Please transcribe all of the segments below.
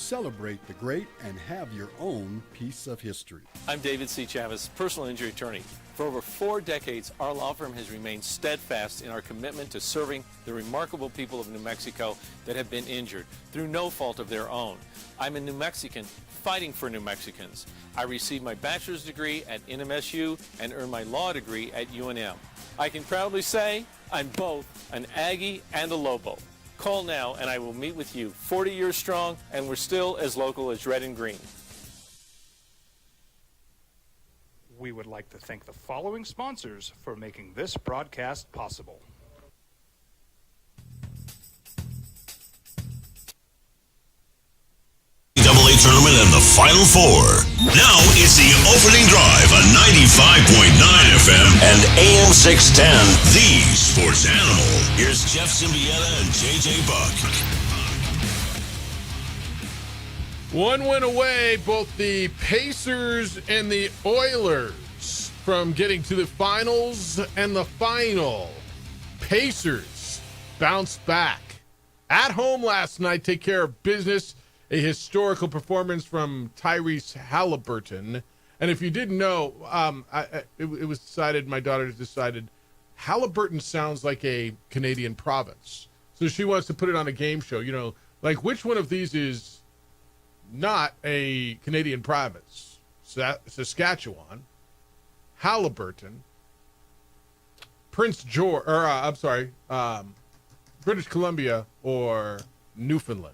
Celebrate the great and have your own piece of history. I'm David C. Chavez, personal injury attorney. For over 4 decades, our law firm has remained steadfast in our commitment to serving the remarkable people of New Mexico that have been injured through no fault of their own. I'm a New Mexican fighting for New Mexicans. I received my bachelor's degree at NMSU and earned my law degree at UNM. I can proudly say I'm both an Aggie and a Lobo. Call now and I will meet with you. 40 years strong, and we're still as local as red and green. We would like to thank the following sponsors for making this broadcast possible. NCAA Tournament and the Final Four. Now it's the opening drive on 95.9 FM and AM 610, the Sports Animal. Here's Jeff Symbieta and JJ Buck. One win away, both the Pacers and the Oilers from getting to the finals and the final. Pacers bounce back at home last night, take care of business. A historical performance from Tyrese Halliburton. And if you didn't know, it was decided, my daughter decided, Halliburton sounds like a Canadian province. So she wants to put it on a game show. You know, like which one of these is not a Canadian province? Saskatchewan, Halliburton, Prince George, British Columbia, or Newfoundland.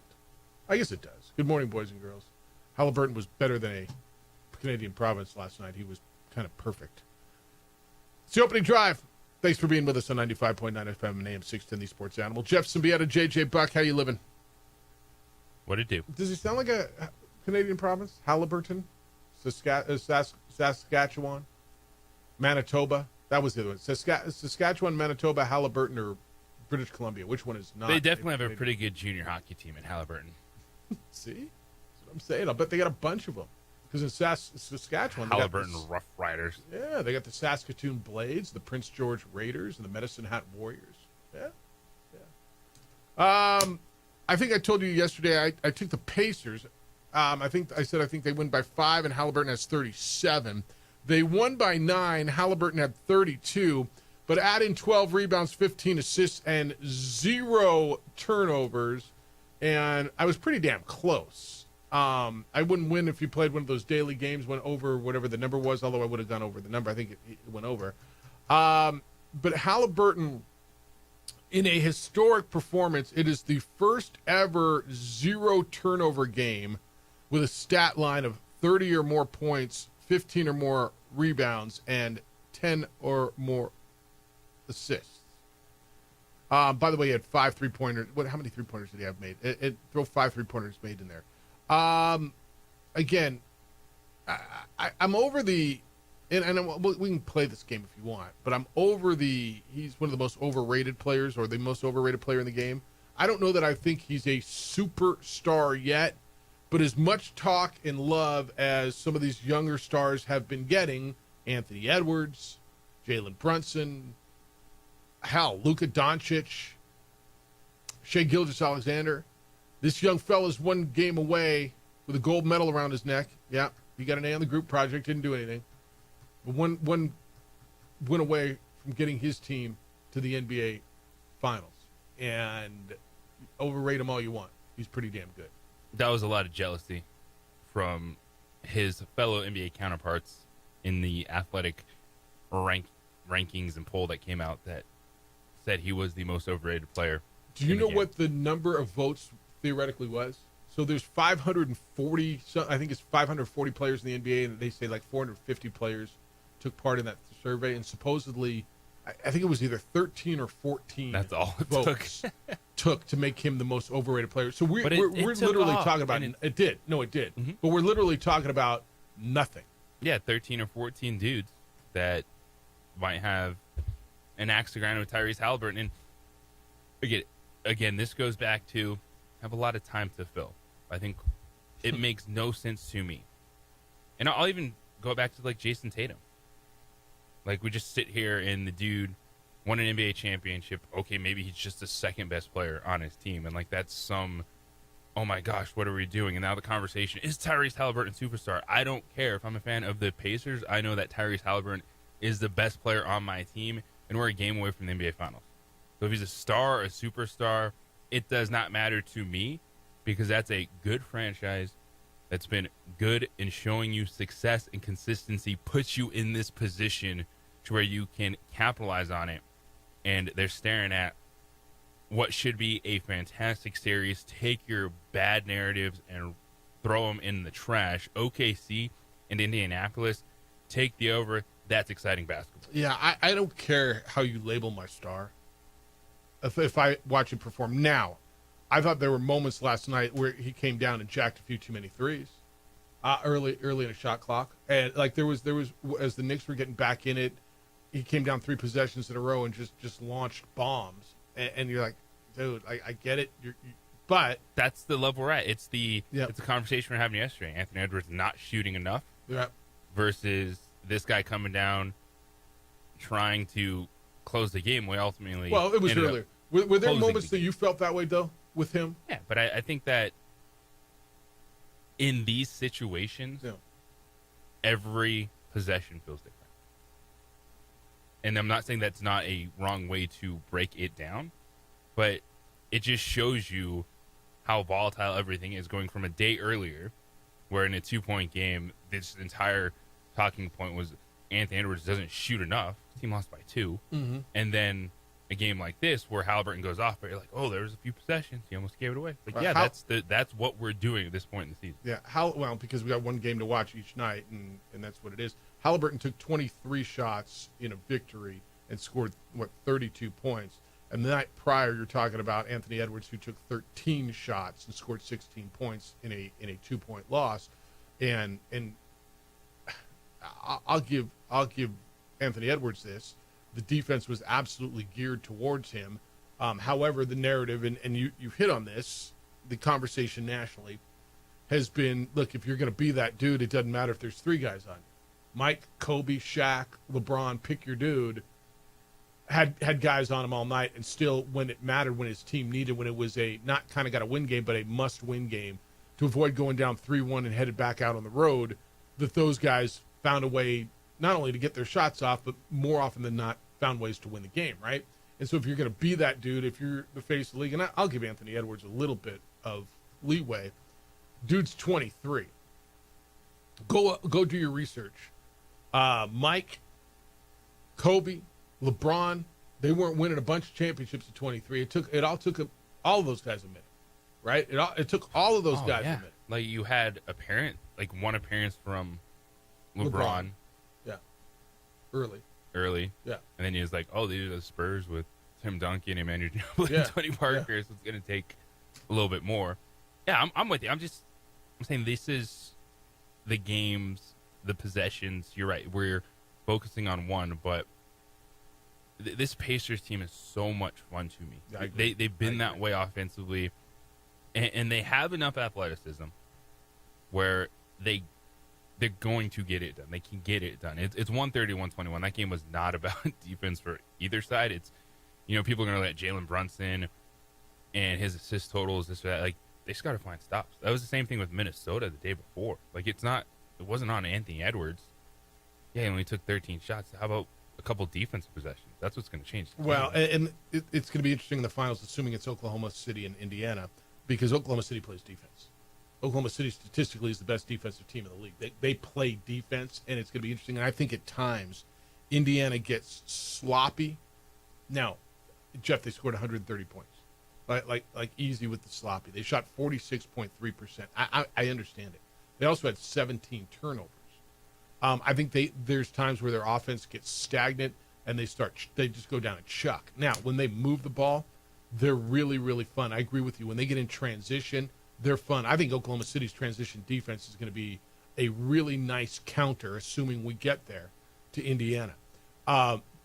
I guess it does. Good morning, boys and girls. Halliburton was better than a Canadian province last night. He was kind of perfect. It's the opening drive. Thanks for being with us on 95.9 FM and AM 610, the Sports Animal. Jeff Symbieta, JJ Buck, how you living? What'd it do? Does he sound like a Canadian province? Halliburton? Saskatchewan? Manitoba? That was the other one. Saskatchewan, Manitoba, Halliburton, or British Columbia? Which one is not? They definitely have a pretty good junior hockey team in Halliburton. See? That's what I'm saying. I'll bet they got a bunch of them. Because in Saskatchewan, Halliburton Rough Riders. Yeah, they got the Saskatoon Blades, the Prince George Raiders, and the Medicine Hat Warriors. Yeah. I think I told you yesterday I took the Pacers. I think they win by 5, and Halliburton has 37. They won by 9. Halliburton had 32. But add in 12 rebounds, 15 assists, and 0 turnovers. And I was pretty damn close. I wouldn't win if you played one of those daily games, went over whatever the number was, although I would have gone over the number. I think it went over. But Halliburton, in a historic performance, it is the first ever 0 turnover game with a stat line of 30 or more points, 15 or more rebounds, and 10 or more assists. By the way, he had 5 3-pointers. How many 3-pointers did he have made? Throw 5 3-pointers made in there. Again, I'm over the, and we can play this game if you want, but I'm over he's one of the most overrated players, or the most overrated player in the game. I don't know that I think he's a superstar yet, but as much talk and love as some of these younger stars have been getting, Anthony Edwards, Jalen Brunson, Luka Doncic, Shai Gilgeous-Alexander. This young fella's one game away with a gold medal around his neck. Yeah, he got an A on the group project, didn't do anything. But one went away from getting his team to the NBA Finals. And overrate him all you want. He's pretty damn good. That was a lot of jealousy from his fellow NBA counterparts in the athletic rankings and poll that came out that said he was the most overrated player. Do you know what the number of votes theoretically was? So there's 540, I think it's 540 players in the NBA, and they say like 450 players took part in that survey, and supposedly, I think it was either 13 or 14. That's all it votes took to make him the most overrated player. So we're literally talking about it did. No, it did. Mm-hmm. But we're literally talking about nothing. Yeah, 13 or 14 dudes that might have an axe to grind with Tyrese Halliburton. And again, this goes back to have a lot of time to fill. I think it makes no sense to me. And I'll even go back to like Jason Tatum. Like, we just sit here and the dude won an NBA championship. Okay, maybe he's just the second best player on his team. And like, that's some oh my gosh, what are we doing? And now the conversation is Tyrese Halliburton superstar. I don't care. If I'm a fan of the Pacers, I know that Tyrese Halliburton is the best player on my team, and we're a game away from the NBA Finals. So if he's a star or a superstar, it does not matter to me, because that's a good franchise that's been good in showing you success and consistency, puts you in this position to where you can capitalize on it. And they're staring at what should be a fantastic series. Take your bad narratives and throw them in the trash. OKC and Indianapolis, take the over. That's exciting basketball. Yeah, I don't care how you label my star. If I watch him perform now, I thought there were moments last night where he came down and jacked a few too many threes early in a shot clock, and like there was as the Knicks were getting back in it, he came down 3 possessions in a row and just launched bombs, and you're like, dude, I get it, but That's the level we're at. It's the Yep. it's a conversation we we're having yesterday. Anthony Edwards not shooting enough yeah, versus this guy coming down trying to close the game. We ultimately well, it was ended up- earlier. Were there closing moments the that you felt that way though with him? Yeah, but I think that in these situations, Yeah. every possession feels different. And I'm not saying that's not a wrong way to break it down, but it just shows you how volatile everything is, going from a day earlier where in a 2-point game, this entire talking point was Anthony Edwards doesn't shoot enough. His team lost by 2. Mm-hmm. And then a game like this where Halliburton goes off, but you're like, oh, there was a few possessions. He almost gave it away. Like, yeah, that's what we're doing at this point in the season. Yeah, because we got one game to watch each night, and that's what it is. Halliburton took 23 shots in a victory and scored 32 points. And the night prior, you're talking about Anthony Edwards, who took 13 shots and scored 16 points in a 2-point loss. And I'll give Anthony Edwards this. The defense was absolutely geared towards him. However, the narrative, and you hit on this, the conversation nationally has been, look, if you're going to be that dude, it doesn't matter if there's 3 guys on you. Mike, Kobe, Shaq, LeBron, pick your dude, had guys on him all night, and still, when it mattered, when his team needed, when it was a not kind of got a win game, but a must-win game, to avoid going down 3-1 and headed back out on the road, that those guys found a way not only to get their shots off, but more often than not, found ways to win the game, right? And so if you're going to be that dude, if you're the face of the league, and I'll give Anthony Edwards a little bit of leeway, dude's 23. Go do your research. Mike, Kobe, LeBron, they weren't winning a bunch of championships at 23. It all took all of those guys a minute, right? It took all of those guys a minute. Like, you had one appearance from LeBron. Yeah. Early. Yeah. And then he was like, oh, these are the Spurs with Tim Duncan, Emmanuel Ginobili, Yeah. and Tony Parker, so it's going to take a little bit more. Yeah, I'm with you. I'm saying this is the games, the possessions. You're right. We're focusing on one, but this Pacers team is so much fun to me. I agree. They've been that way offensively, and they have enough athleticism where they're going to get it done. They can get it done. It's 130-121. That game was not about defense for either side. It's, people are going to let Jalen Brunson and his assist totals, this or that. Like, they just got to find stops. That was the same thing with Minnesota the day before. Like, it wasn't on Anthony Edwards. Yeah, he only took 13 shots. How about a couple defensive possessions? That's what's going to change. Well, and it's going to be interesting in the finals, assuming it's Oklahoma City and Indiana, because Oklahoma City plays defense. Oklahoma City statistically is the best defensive team in the league. They play defense, and it's going to be interesting. And I think at times Indiana gets sloppy. Now, Jeff, they scored 130 points. Like easy with the sloppy. They shot 46.3%. I understand it. They also had 17 turnovers. I think there's times where their offense gets stagnant and they just go down and chuck. Now, when they move the ball, they're really, really fun. I agree with you. When they get in transition, they're fun. I think Oklahoma City's transition defense is going to be a really nice counter, assuming we get there, to Indiana.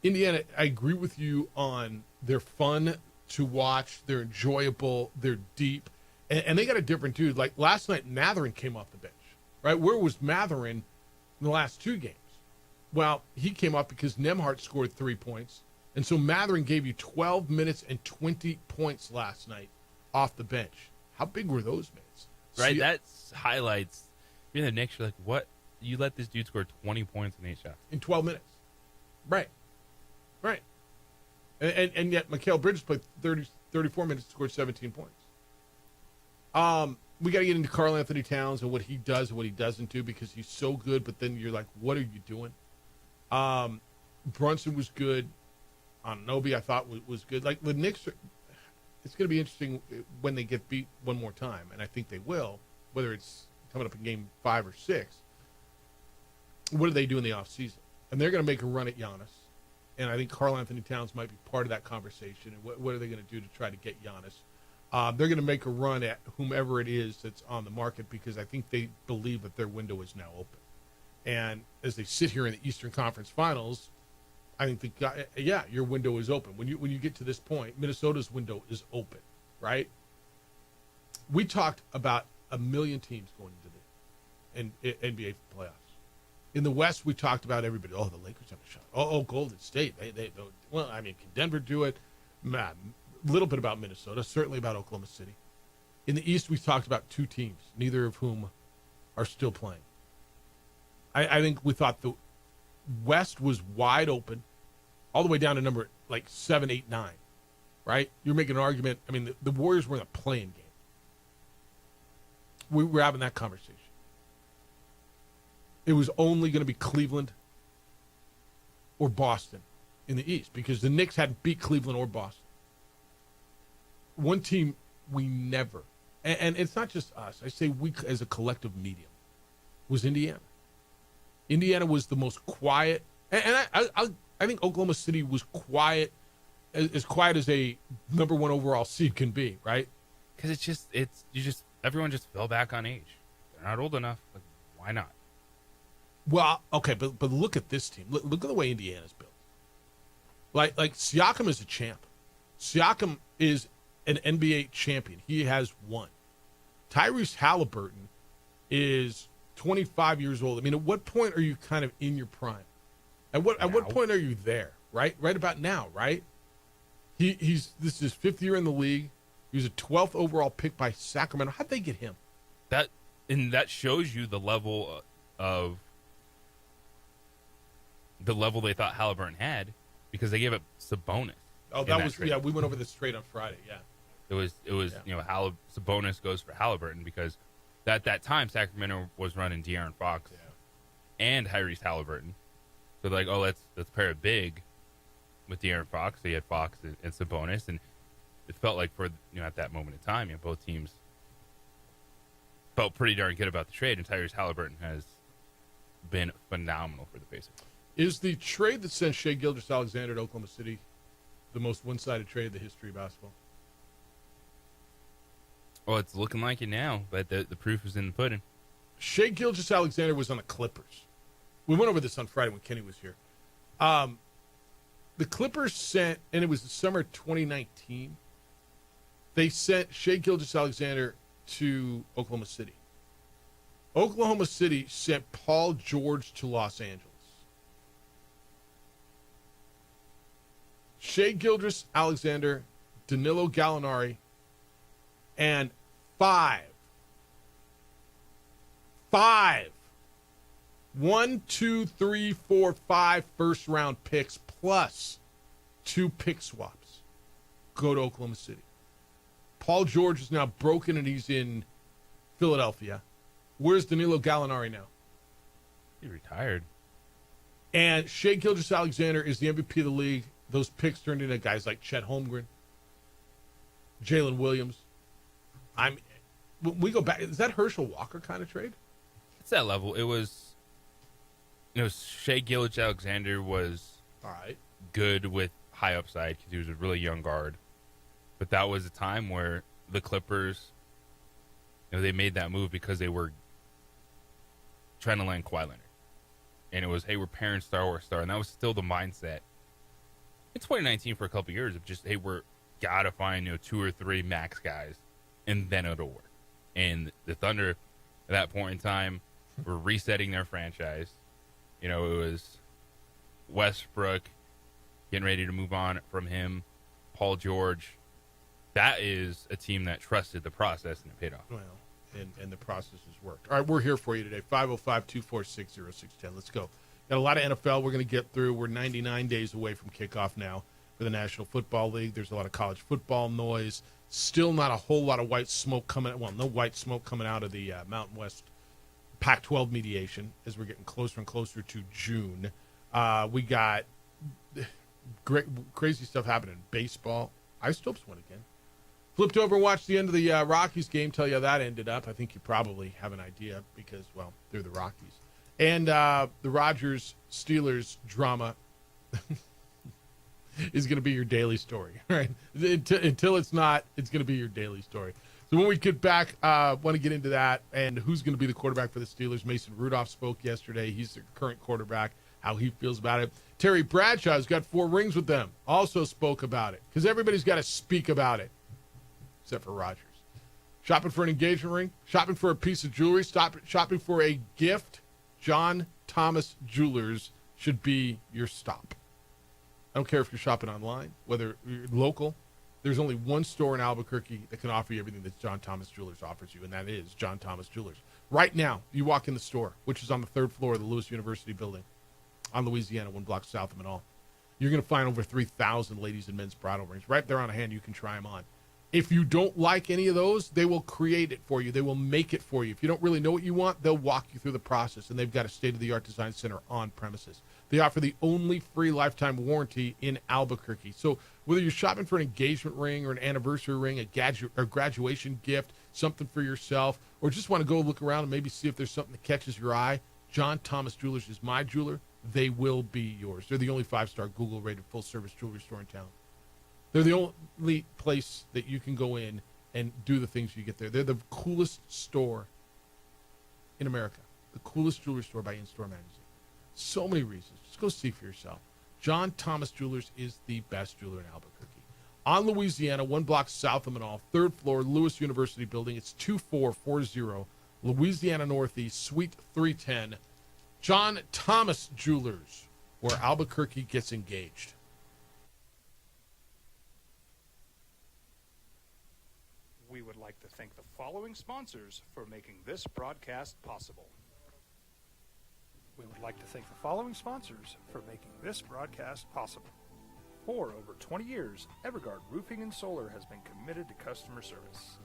Indiana, I agree with you on they're fun to watch. They're enjoyable. They're deep. And they got a different dude. Like last night, Mathurin came off the bench, right? Where was Mathurin in the last 2 games? Well, he came off because Nembhard scored 3 points. And so Mathurin gave you 12 minutes and 20 points last night off the bench. How big were those minutes? Right, See, that highlights. You're the Knicks. You're like, what? You let this dude score 20 points in 8 shots in 12 minutes. Right. And yet Mikal Bridges played 34 minutes and scored 17 points. We got to get into Karl Anthony Towns and what he does and what he doesn't do because he's so good, but then you're like, what are you doing? Brunson was good. Anunoby, I thought, was good. Like, the Knicks, it's going to be interesting when they get beat one more time, and I think they will, whether it's coming up in game 5 or 6. What do they do in the offseason? And they're going to make a run at Giannis. And I think Karl Anthony Towns might be part of that conversation. And what are they going to do to try to get Giannis? They're going to make a run at whomever it is that's on the market because I think they believe that their window is now open. And as they sit here in the Eastern Conference Finals, I think your window is open. When you get to this point, Minnesota's window is open, right? We talked about 1 million teams going into the NBA playoffs. In the West, we talked about everybody. Oh, the Lakers have a shot. Oh, Golden State. They well, I mean, can Denver do it? A little bit about Minnesota, certainly about Oklahoma City. In the East, we talked about 2 teams, neither of whom are still playing. I think we thought the West was wide open, all the way down to number like 7, 8, 9. Right? You're making an argument. I mean, the Warriors were in a playing game. We were having that conversation. It was only going to be Cleveland or Boston in the East because the Knicks hadn't beat Cleveland or Boston. One team we never, and it's not just us, I say we as a collective medium, was Indiana. Indiana was the most quiet, and I think Oklahoma City was quiet, as quiet as a number 1 overall seed can be, right? because everyone just fell back on age. They're not old enough. Like, why not? Well, okay, but look at this team. Look at the way Indiana's built. Like Siakam is a champ. Siakam is an NBA champion. He has won. Tyrese Halliburton is 25 years old. I mean, at what point are you kind of in your prime? At what point are you there? Right about now, right? This is his 5th year in the league. He was a 12th overall pick by Sacramento. How'd they get him? That shows you the level they thought Halliburton had, because they gave up Sabonis. Oh, that was trade. Yeah. We went over this trade on Friday. Yeah, it was Sabonis goes for Halliburton because at that time Sacramento was running De'Aaron Fox and Tyrese Halliburton, so they're like, oh, let's pair it big with De'Aaron Fox. So you had Fox and Sabonis, and it felt like for at that moment in time, both teams felt pretty darn good about the trade, and Tyrese Halliburton has been phenomenal for the Pacers. Is the trade that sent Shai Gilgeous-Alexander to Oklahoma City the most one-sided trade in the history of basketball? Well, it's looking like it now, but the proof is in the pudding. Shai Gilgeous-Alexander was on the Clippers. We went over this on Friday when Kenny was here. The Clippers sent, and it was the summer of 2019, they sent Shai Gilgeous-Alexander to Oklahoma City. Oklahoma City sent Paul George to Los Angeles. Shai Gilgeous-Alexander, Danilo Gallinari, and five 1, 2, 3, 4, 5 first-round picks plus 2 pick swaps go to Oklahoma City. Paul George is now broken, and he's in Philadelphia. Where's Danilo Gallinari now? He retired. And Shai Gilgeous-Alexander is the MVP of the league. Those picks turned into guys like Chet Holmgren, Jalen Williams. When we go back, is that Herschel Walker kind of trade? It's that level. It was, Shai Gilgeous-Alexander was all right, good with high upside because he was a really young guard. But that was a time where the Clippers, they made that move because they were trying to land Kawhi Leonard. And it was, hey, we're pairing star or star. And that was still the mindset in 2019 for a couple of years of just, hey, we're got to find 2 or 3 max guys, and then it'll work. And the Thunder, at that point in time, were resetting their franchise. It was Westbrook getting ready to move on from him, Paul George. that is a team that trusted the process and it paid off. Well, and the process has worked. All right, we're here for you today, 505-246-0610. Let's go. Got a lot of NFL we're going to get through. We're 99 days away from kickoff now for the National Football League. There's a lot of college football noise. Still not a whole lot of white smoke coming – well, no white smoke coming out of the Mountain West Pac-12 mediation as we're getting closer and closer to June. We got great, crazy stuff happening in baseball. Ice Topes won again. Flipped over and watched the end of the Rockies game, tell you how that ended up. I think you probably have an idea because, well, they're the Rockies. And the Rodgers-Steelers drama is going to be your daily story, right? Until it's not, it's going to be your daily story. So when we get back, want to get into that and who's going to be the quarterback for the Steelers. Mason Rudolph spoke yesterday. He's the current quarterback, how he feels about it. Terry Bradshaw has got 4 rings with them, also spoke about it because everybody's got to speak about it. Except for Rodgers. Shopping for an engagement ring, shopping for a piece of jewelry, shopping for a gift, John Thomas Jewelers should be your stop. I don't care if you're shopping online, whether you're local. There's only one store in Albuquerque that can offer you everything that John Thomas Jewelers offers you, and that is John Thomas Jewelers. Right now, you walk in the store, which is on the 3rd floor of the Lewis University building on Louisiana, 1 block south of Manal. You're going to find over 3,000 ladies and men's bridal rings. Right there on a hand, you can try them on. If you don't like any of those, they will create it for you. They will make it for you. If you don't really know what you want, they'll walk you through the process, and they've got a state-of-the-art design center on premises. They offer the only free lifetime warranty in Albuquerque. So whether you're shopping for an engagement ring or an anniversary ring, a graduation gift, something for yourself, or just want to go look around and maybe see if there's something that catches your eye, John Thomas Jewelers is my jeweler. They will be yours. They're the only 5-star Google-rated full-service jewelry store in town. They're the only place that you can go in and do the things you get there. They're the coolest store in America, the coolest jewelry store by In-Store Magazine. So many reasons. Just go see for yourself. John Thomas Jewelers is the best jeweler in Albuquerque. On Louisiana, 1 block south of Manal, 3rd floor, Lewis University building. It's 2440 Louisiana Northeast, Suite 310. John Thomas Jewelers, where Albuquerque gets engaged. We would like to thank the following sponsors for making this broadcast possible. We would like to thank the following sponsors for making this broadcast possible. For over 20 years, Evergard Roofing and Solar has been committed to customer service.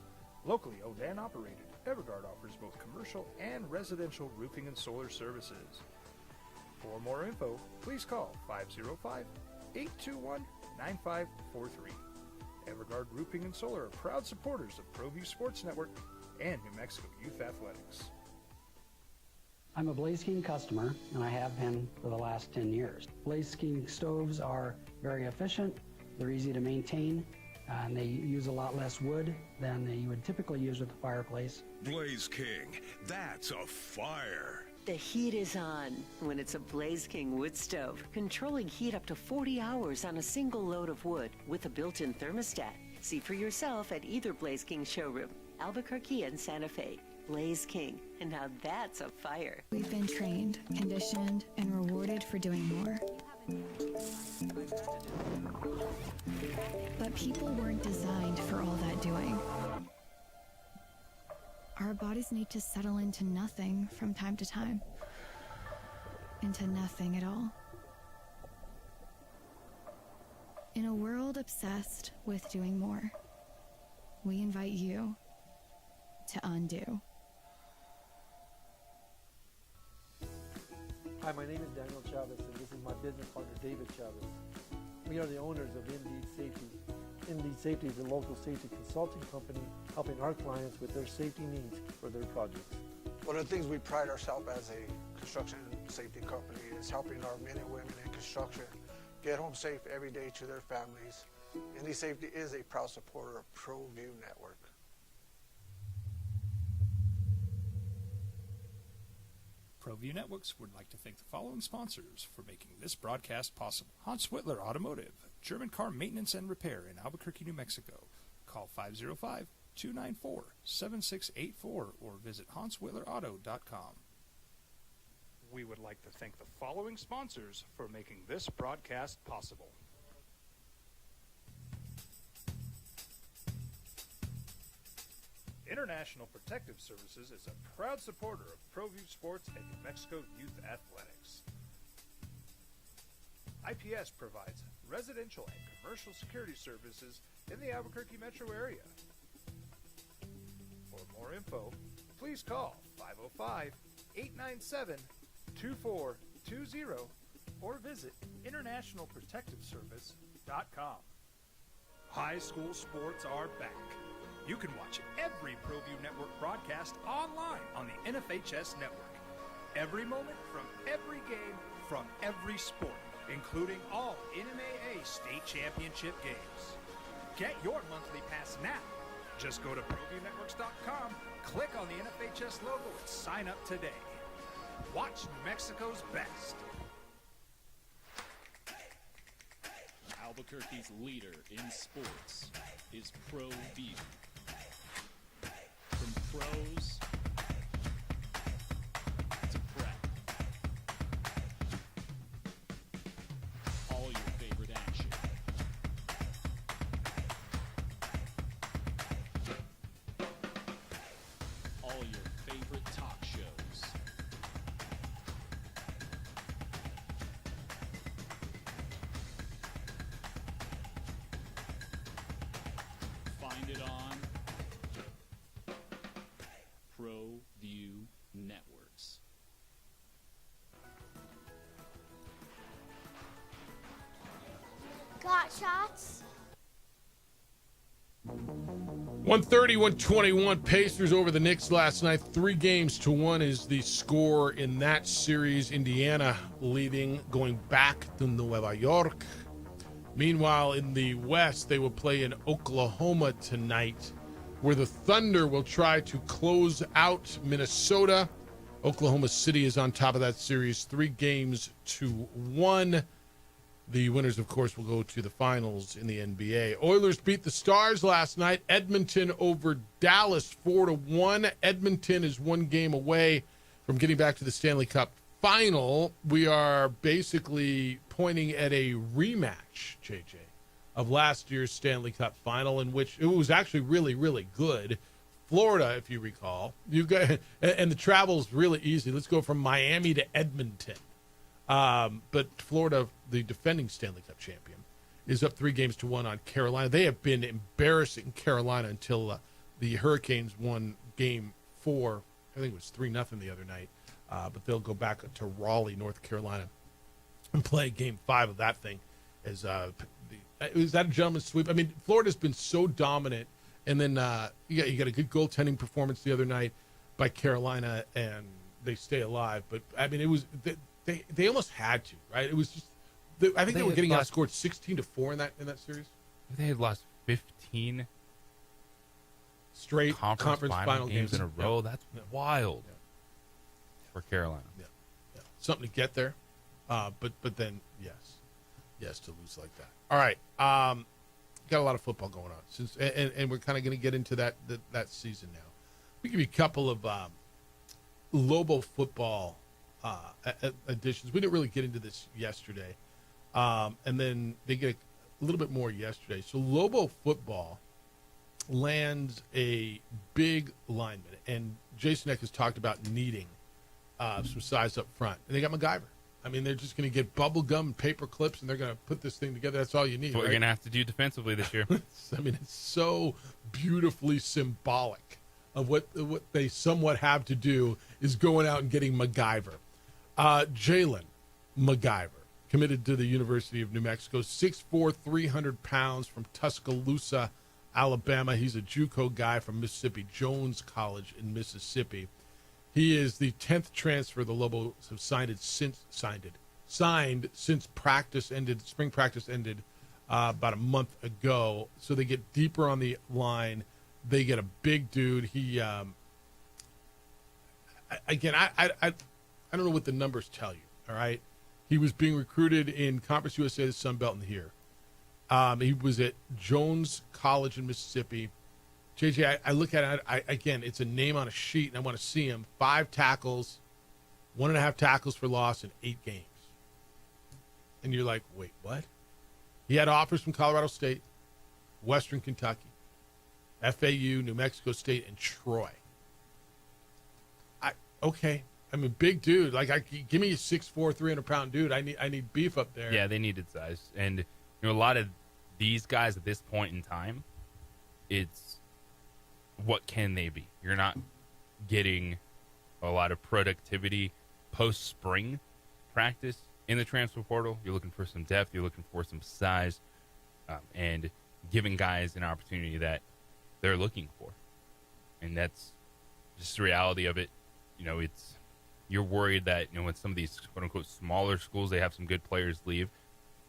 Locally owned and operated, Evergard offers both commercial and residential roofing and solar services. For more info, please call 505-821-9543. Evergard Roofing and Solar are proud supporters of ProView Sports Network and New Mexico Youth Athletics. I'm a Blaze King customer, and I have been for the last 10 years. Blaze King stoves are very efficient, they're easy to maintain, and they use a lot less wood than you would typically use with a fireplace. Blaze King, that's a fire. The heat is on when it's a Blaze King wood stove, controlling heat up to 40 hours on a single load of wood with a built-in thermostat. See for yourself at either Blaze King showroom, Albuquerque and Santa Fe. Blaze King, and now that's a fire. We've been trained, conditioned, and rewarded for doing more. But people weren't designed for all that doing. Our bodies need to settle into nothing from time to time. Into nothing at all. In a world obsessed with doing more, we invite you to undo. Hi, my name is Daniel Chavez, and this is my business partner, David Chavez. We are the owners of Indeed Safety. Indeed Safety is a local safety consulting company helping our clients with their safety needs for their projects. One of the things we pride ourselves as a construction safety company is helping our men and women in construction get home safe every day to their families. Indeed Safety is a proud supporter of ProView Network. ProView Networks would like to thank the following sponsors for making this broadcast possible. Hans Whitler Automotive, German car maintenance and repair in Albuquerque, New Mexico. Call 505-294-7684 or visit HansWhitlerAuto.com. We would like to thank the following sponsors for making this broadcast possible. International Protective Services is a proud supporter of ProView Sports and New Mexico Youth Athletics. IPS provides residential and commercial security services in the Albuquerque metro area. For more info, please call 505-897-2420 or visit internationalprotectiveservice.com. High school sports are back. You can watch every ProView Network broadcast online on the NFHS network. Every moment from every game from every sport, including all NMAA state championship games. Get your monthly pass now. Just go to ProViewNetworks.com, click on the NFHS logo, and sign up today. Watch New Mexico's best. Albuquerque's leader in sports is ProView. From pros to prep, all your favorite action. All your favorite talk shows. Find it on ProView Networks. Got shots? 130-121 Pacers over the Knicks last night. 3-1 is the score in that series. Indiana leading, going back to Nueva York. Meanwhile, in the West, they will play in Oklahoma tonight, where the Thunder will try to close out Minnesota. Oklahoma City is on top of that series, 3-1. The winners, of course, will go to the finals in the NBA. Oilers beat the Stars last night. Edmonton over Dallas 4-1. Edmonton is 1 game away from getting back to the Stanley Cup final. We are basically pointing at a rematch, JJ, of last year's Stanley Cup final, in which it was actually really, really good. Florida, if you recall, you got, and the travel's really easy. Let's go from Miami to Edmonton. But Florida, the defending Stanley Cup champion, is up 3-1 on Carolina. They have been embarrassing Carolina until the Hurricanes won Game 4. I think it was 3-0 the other night. But they'll go back to Raleigh, North Carolina, and play Game 5 of that thing. Was that a gentleman's sweep? I mean, Florida's been so dominant, and then you got a good goaltending performance the other night by Carolina, and they stay alive. But I mean, it was. They almost had to, right? It was just. I think they were getting outscored 16-4 in that series. They had lost 15 straight conference final games in a row. That's wild for Carolina. Yeah, something to get there, but then yes to lose like that. All right, got a lot of football going on since, and we're kind of going to get into that season now. We give you a couple of Lobo football additions. We didn't really get into this yesterday, and then they get a little bit more yesterday. So Lobo football lands a big lineman, and Jason Eck has talked about needing some size up front, and they got MacGyver. I mean, they're just going to get bubble gum and paper clips, and they're going to put this thing together. That's all you need. That's what right? you're going to have to do defensively this year. I mean, it's so beautifully symbolic of what they somewhat have to do is going out and getting MacGyver. Jalen MacGyver, committed to the University of New Mexico, 6'4", 300 pounds, from Tuscaloosa, Alabama. He's a JUCO guy from Mississippi, Jones College in Mississippi. He is the 10th transfer the Lobos have signed since practice ended. Spring practice ended about a month ago. So they get deeper on the line. They get a big dude. He again, I don't know what the numbers tell you. All right, he was being recruited in Conference USA, the Sun Belt, and here. He was at Jones College in Mississippi. JJ, I look at it, again, it's a name on a sheet, and I want to see him. 5 tackles, 1.5 tackles for loss in 8 games. And you're like, wait, what? He had offers from Colorado State, Western Kentucky. FAU, New Mexico State, and Troy. Okay. I mean, big dude. Like, give me a 6'4", 300-pound dude. I need beef up there. Yeah, they needed size. And a lot of these guys at this point in time, it's what can they be? You're not getting a lot of productivity post-spring practice in the transfer portal. You're looking for some depth. You're looking for some size, and giving guys an opportunity that they're looking for. And that's just the reality of it. You're worried that, when some of these quote-unquote smaller schools, they have some good players leave,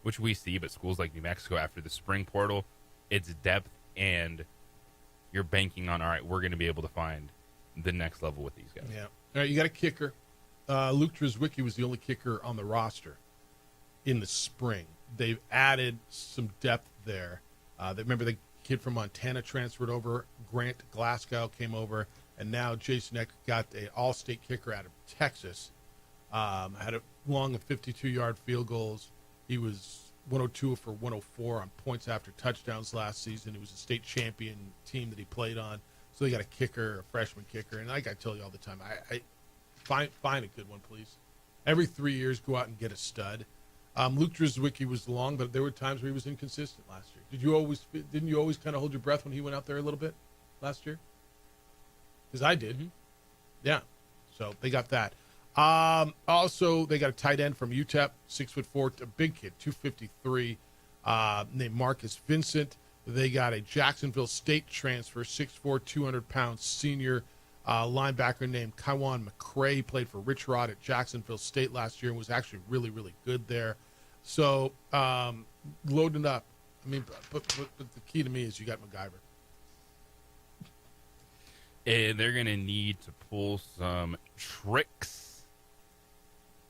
which we see, but schools like New Mexico after the spring portal, it's depth, and you're banking on, all right, we're going to be able to find the next level with these guys. Yeah. All right, you got a kicker. Luke Drzwicki was the only kicker on the roster in the spring. They've added some depth there. Remember the kid from Montana transferred over. Grant Glasgow came over. And now Jason Eck got an all-state kicker out of Texas. Had a long of 52-yard field goals. He was 102 for 104 on points after touchdowns last season. It was a state champion team that he played on. So they got a kicker, a freshman kicker. And like I tell you all the time, I find a good one, please. Every 3 years, go out and get a stud. Luke Drzwicki was long, but there were times where he was inconsistent last year. Didn't you always kind of hold your breath when he went out there a little bit last year? Because I did. Mm-hmm. Yeah. So they got that. Also, they got a tight end from UTEP, 6'4", a big kid, 253, named Marcus Vincent. They got a Jacksonville State transfer, 6'4", 200-pound senior linebacker named Kywan McCray. He played for Rich Rod at Jacksonville State last year and was actually really, really good there. So loading up. I mean, but the key to me is you got MacGyver. And they're going to need to pull some tricks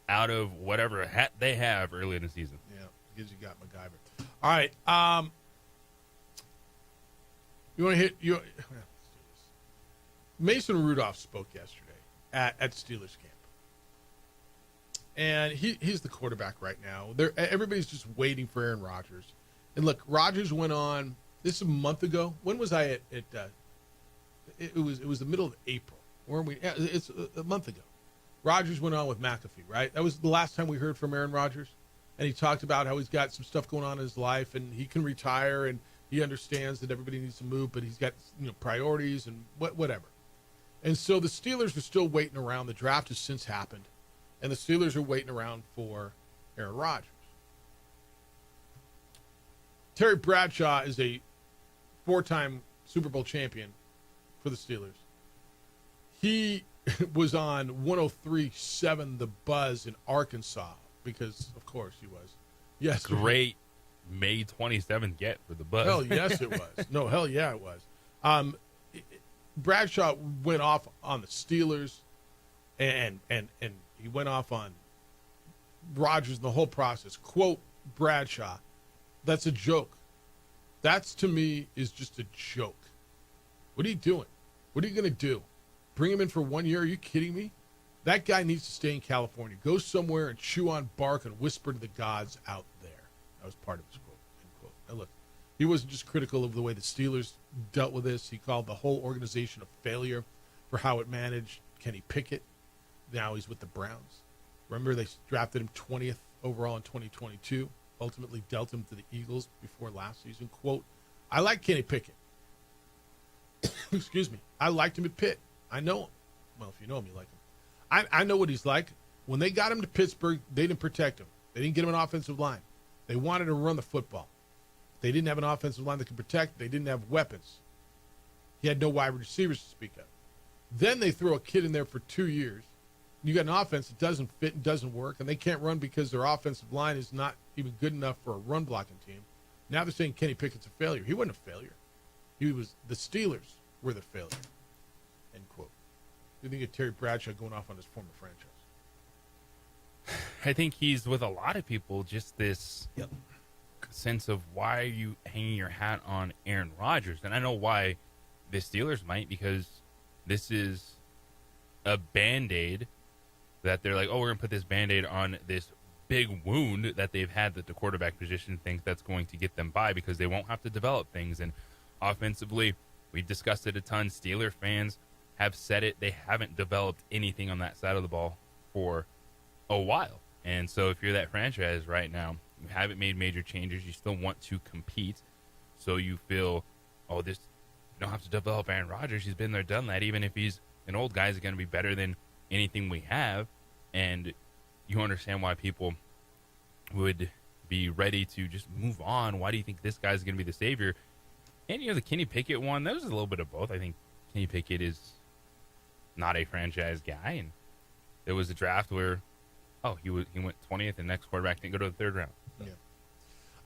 out of whatever hat they have early in the season. Yeah, because you got MacGyver. All right. You want to hit you? Mason Rudolph spoke yesterday at Steelers camp, and he's the quarterback right now. Everybody's just waiting for Aaron Rodgers. And look, Rodgers went on. This is a month ago. When was I at It was the middle of April, weren't we? Yeah, it's a month ago. Rodgers went on with McAfee, right? That was the last time we heard from Aaron Rodgers, and he talked about how he's got some stuff going on in his life, and he can retire, and he understands that everybody needs to move, but he's got priorities and whatever. And so the Steelers are still waiting around. The draft has since happened, and the Steelers are waiting around for Aaron Rodgers. Terry Bradshaw is a 4-time Super Bowl champion for the Steelers. He was on 103.7 The Buzz in Arkansas because, of course, he was. Yes, great May 27th get for The Buzz. Hell yes, it was. No, hell yeah, it was. Bradshaw went off on the Steelers, and he went off on Rodgers in the whole process. Quote Bradshaw, "That's a joke. That's, to me, is just a joke. What are you doing? What are you going to do? Bring him in for 1 year? Are you kidding me? That guy needs to stay in California. Go somewhere and chew on bark and whisper to the gods out there." That was part of his quote. End quote. Now, look, he wasn't just critical of the way the Steelers dealt with this. He called the whole organization a failure for how it managed Kenny Pickett. Now he's with the Browns. Remember, they drafted him 20th overall in 2022, ultimately dealt him to the Eagles before last season. Quote, "I like Kenny Pickett." Excuse me. I liked him at Pitt. I know him. Well, if you know him, you like him. I know what he's like. When they got him to Pittsburgh, they didn't protect him. They didn't get him an offensive line. They wanted to run the football. They didn't have an offensive line that could protect. They didn't have weapons. He had no wide receivers to speak of. Then they throw a kid in there for 2 years. You got an offense that doesn't fit and doesn't work, and they can't run because their offensive line is not even good enough for a run-blocking team. Now they're saying Kenny Pickett's a failure. He wasn't a failure. The Steelers were the failure. End quote. Do you think of Terry Bradshaw going off on his former franchise? I think he's with a lot of people, just this sense of why are you hanging your hat on Aaron Rodgers? And I know why the Steelers might, because this is a Band-Aid that they're like, oh, we're going to put this Band-Aid on this big wound that they've had that the quarterback position think that's going to get them by because they won't have to develop things. And offensively, We've discussed it a ton. Steeler fans have said it. They haven't developed anything on that side of the ball for a while. And so if you're that franchise right now, you haven't made major changes, you still want to compete, so you feel, oh, this, you don't have to develop Aaron Rodgers. He's been there, done that. Even if he's an old guy, he's going to be better than anything we have. And you understand why people would be ready to just move on. Why do you think this guy's going to be the savior? And, the Kenny Pickett one, that was a little bit of both. I think Kenny Pickett is not a franchise guy. And there was a draft where, he went 20th, and next quarterback didn't go to the third round. So. Yeah.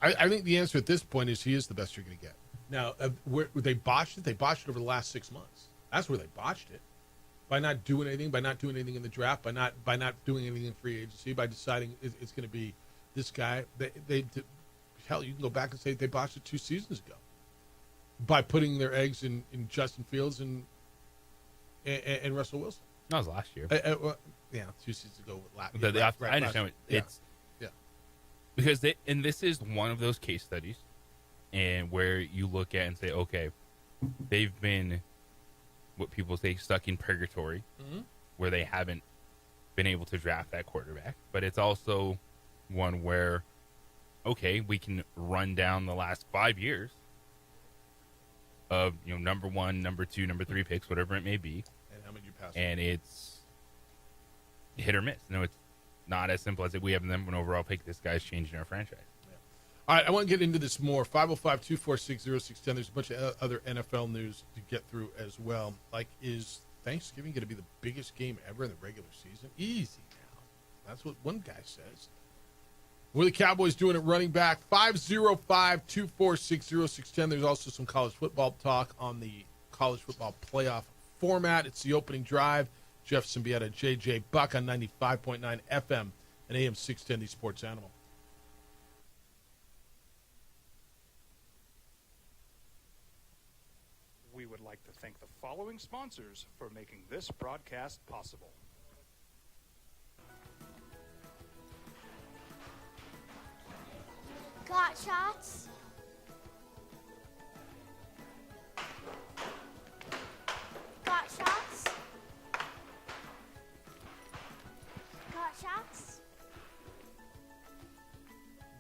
I think the answer at this point is he is the best you're going to get. Now, where they botched it. They botched it over the last 6 months. That's where they botched it. By not doing anything, by not doing anything in the draft, by not doing anything in free agency, by deciding it's going to be this guy. Hell, you can go back and say they botched it 2 seasons ago by putting their eggs in Justin Fields and Russell Wilson. That was last year. 2 seasons ago. I understand. It's because and this is one of those case studies, and where you look at and say, okay, they've been what people say stuck in purgatory, where they haven't been able to draft that quarterback. But it's also one where, okay, we can run down the last 5 years of number 1, number 2, number 3 picks, whatever it may be, and how many you pass, and it's hit or miss. It's not as simple as we have them an overall pick. This guy's changing our franchise. All right, I want to get into this more. 505-246-0610. There's a bunch of other NFL news to get through as well. Is Thanksgiving going to be the biggest game ever in the regular season? Easy now. That's what one guy says. What are the Cowboys doing at running back? 505-246-0610. There's also some college football talk on the college football playoff format. It's the opening drive. Jeff Symbieta, JJ Buck on 95.9 FM and AM 610, the Sports Animal. We would like to thank the following sponsors for making this broadcast possible. Got shots? Got shots? Got shots?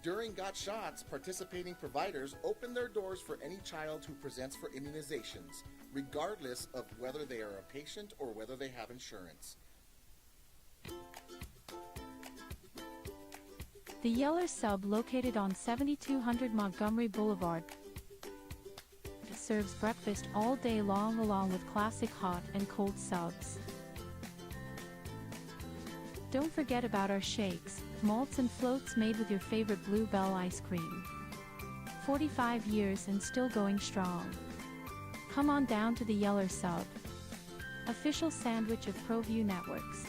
During Got Shots, participating providers open their doors for any child who presents for immunizations, regardless of whether they are a patient or whether they have insurance. The Yeller Sub, located on 7200 Montgomery Boulevard, serves breakfast all day long along with classic hot and cold subs. Don't forget about our shakes, malts and floats made with your favorite Blue Bell ice cream. 45 years and still going strong. Come on down to the Yeller Sub, official sandwich of ProView Networks.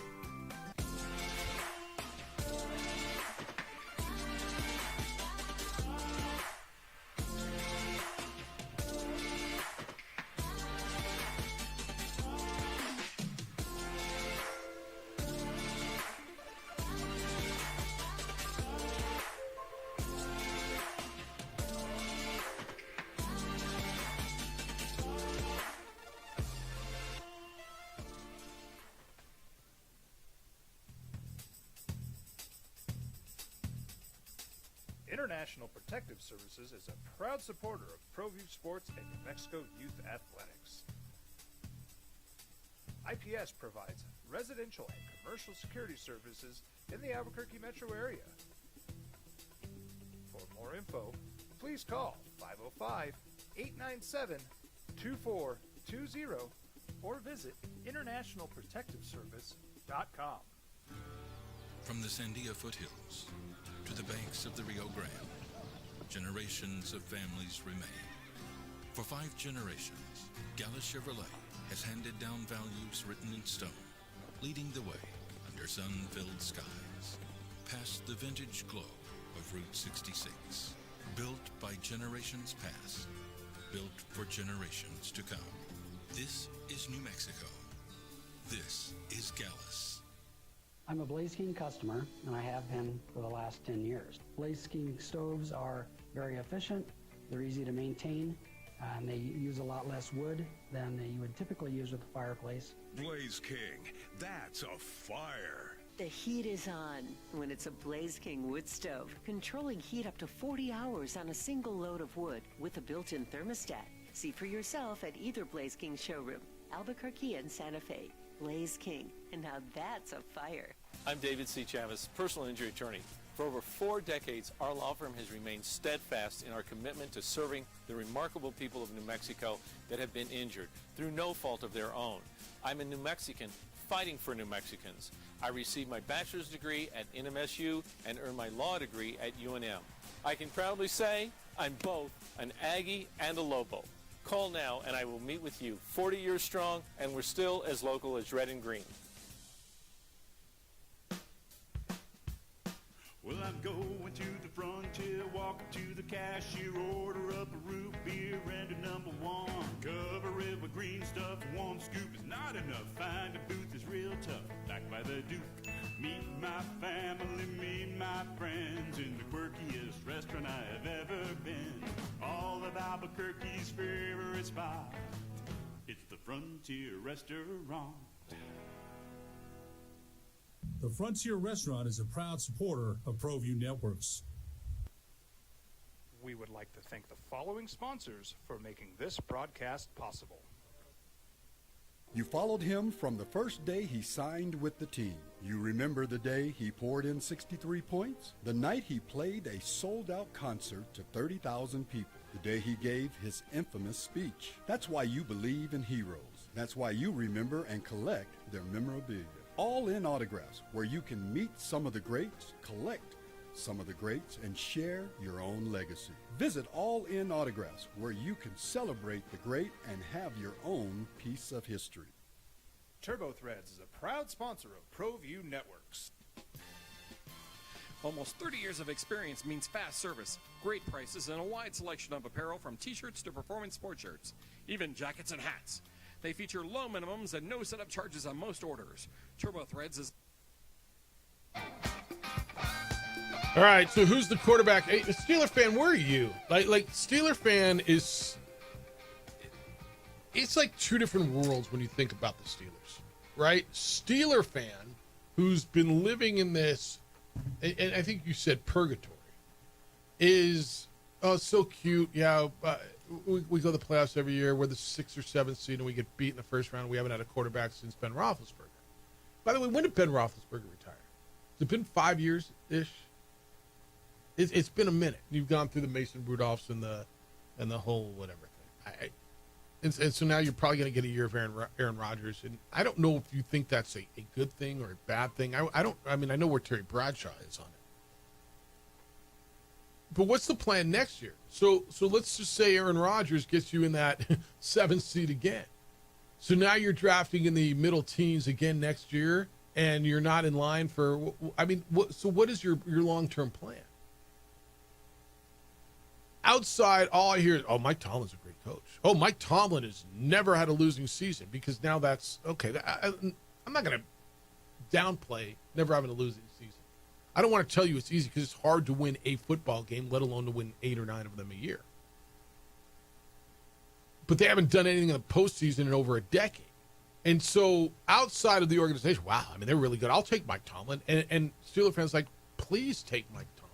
International Protective Services is a proud supporter of ProView Sports and New Mexico Youth Athletics. IPS provides residential and commercial security services in the Albuquerque metro area. For more info, please call 505-897-2420 or visit internationalprotectiveservice.com. From the Sandia foothills to the banks of the Rio Grande, generations of families remain. For 5 generations, Gallus Chevrolet has handed down values written in stone, leading the way under sun-filled skies, past the vintage glow of Route 66. Built by generations past, built for generations to come. This is New Mexico. This is Gallus. I'm a Blaze King customer, and I have been for the last 10 years. Blaze King stoves are very efficient, they're easy to maintain, and they use a lot less wood than you would typically use with a fireplace. Blaze King, that's a fire. The heat is on when it's a Blaze King wood stove, controlling heat up to 40 hours on a single load of wood with a built-in thermostat. See for yourself at either Blaze King showroom, Albuquerque and Santa Fe. Blaze King, and now that's a fire. I'm David C. Chavez, personal injury attorney. For over 4 decades, our law firm has remained steadfast in our commitment to serving the remarkable people of New Mexico that have been injured through no fault of their own. I'm a New Mexican fighting for New Mexicans. I received my bachelor's degree at NMSU and earned my law degree at UNM. I can proudly say I'm both an Aggie and a Lobo. Call now and I will meet with you. 40 years strong, and we're still as local as red and green. Well, I'm going to the frontier, walking to the cashier, order up a root beer and a number one. Cover it with green stuff, one scoop is not enough. Find a booth is real tough, like by the Duke. Meet my family, meet my friends in the quirkiest restaurant I have ever been. All of Albuquerque's favorite spot, it's the Frontier Restaurant. The Frontier Restaurant is a proud supporter of ProView Networks. We would like to thank the following sponsors for making this broadcast possible. You followed him from the first day he signed with the team. You remember the day he poured in 63 points? The night he played a sold-out concert to 30,000 people. The day he gave his infamous speech. That's why you believe in heroes. That's why you remember and collect their memorabilia. All in Autographs, where you can meet some of the greats, collect some of the greats, and share your own legacy. Visit All In Autographs, where you can celebrate the great and have your own piece of history. TurboThreads is a proud sponsor of ProView Networks. Almost 30 years of experience means fast service, great prices, and a wide selection of apparel from t-shirts to performance sports shirts, even jackets and hats. They feature low minimums and no setup charges on most orders. TurboThreads is... All right, so who's the quarterback? Hey, Steeler fan, where are you? Like Steeler fan is... It's like two different worlds when you think about the Steelers, right? Steeler fan, who's been living in this, and I think you said purgatory, is, oh, so cute. Yeah, we go to the playoffs every year. We're the 6th or 7th seed, and we get beat in the first round. We haven't had a quarterback since Ben Roethlisberger. By the way, when did Ben Roethlisberger retire? Has it been 5 years-ish? It's been a minute. You've gone through the Mason Rudolphs and the whole whatever thing. And so now you're probably going to get a year of Aaron Rodgers. And I don't know if you think that's a good thing or a bad thing. I know where Terry Bradshaw is on it. But what's the plan next year? So let's just say Aaron Rodgers gets you in that 7th seed again. So now you're drafting in the middle teens again next year, and you're not in line for. What is your long-term plan? Outside, all I hear is, "Oh, Mike Tomlin's a great coach. Oh, Mike Tomlin has never had a losing season," because now that's okay. I'm not going to downplay never having a losing season. I don't want to tell you it's easy because it's hard to win a football game, let alone to win 8 or 9 of them a year. But they haven't done anything in the postseason in over a decade. And so outside of the organization, wow, they're really good. I'll take Mike Tomlin. And Steeler fans like, please take Mike Tomlin.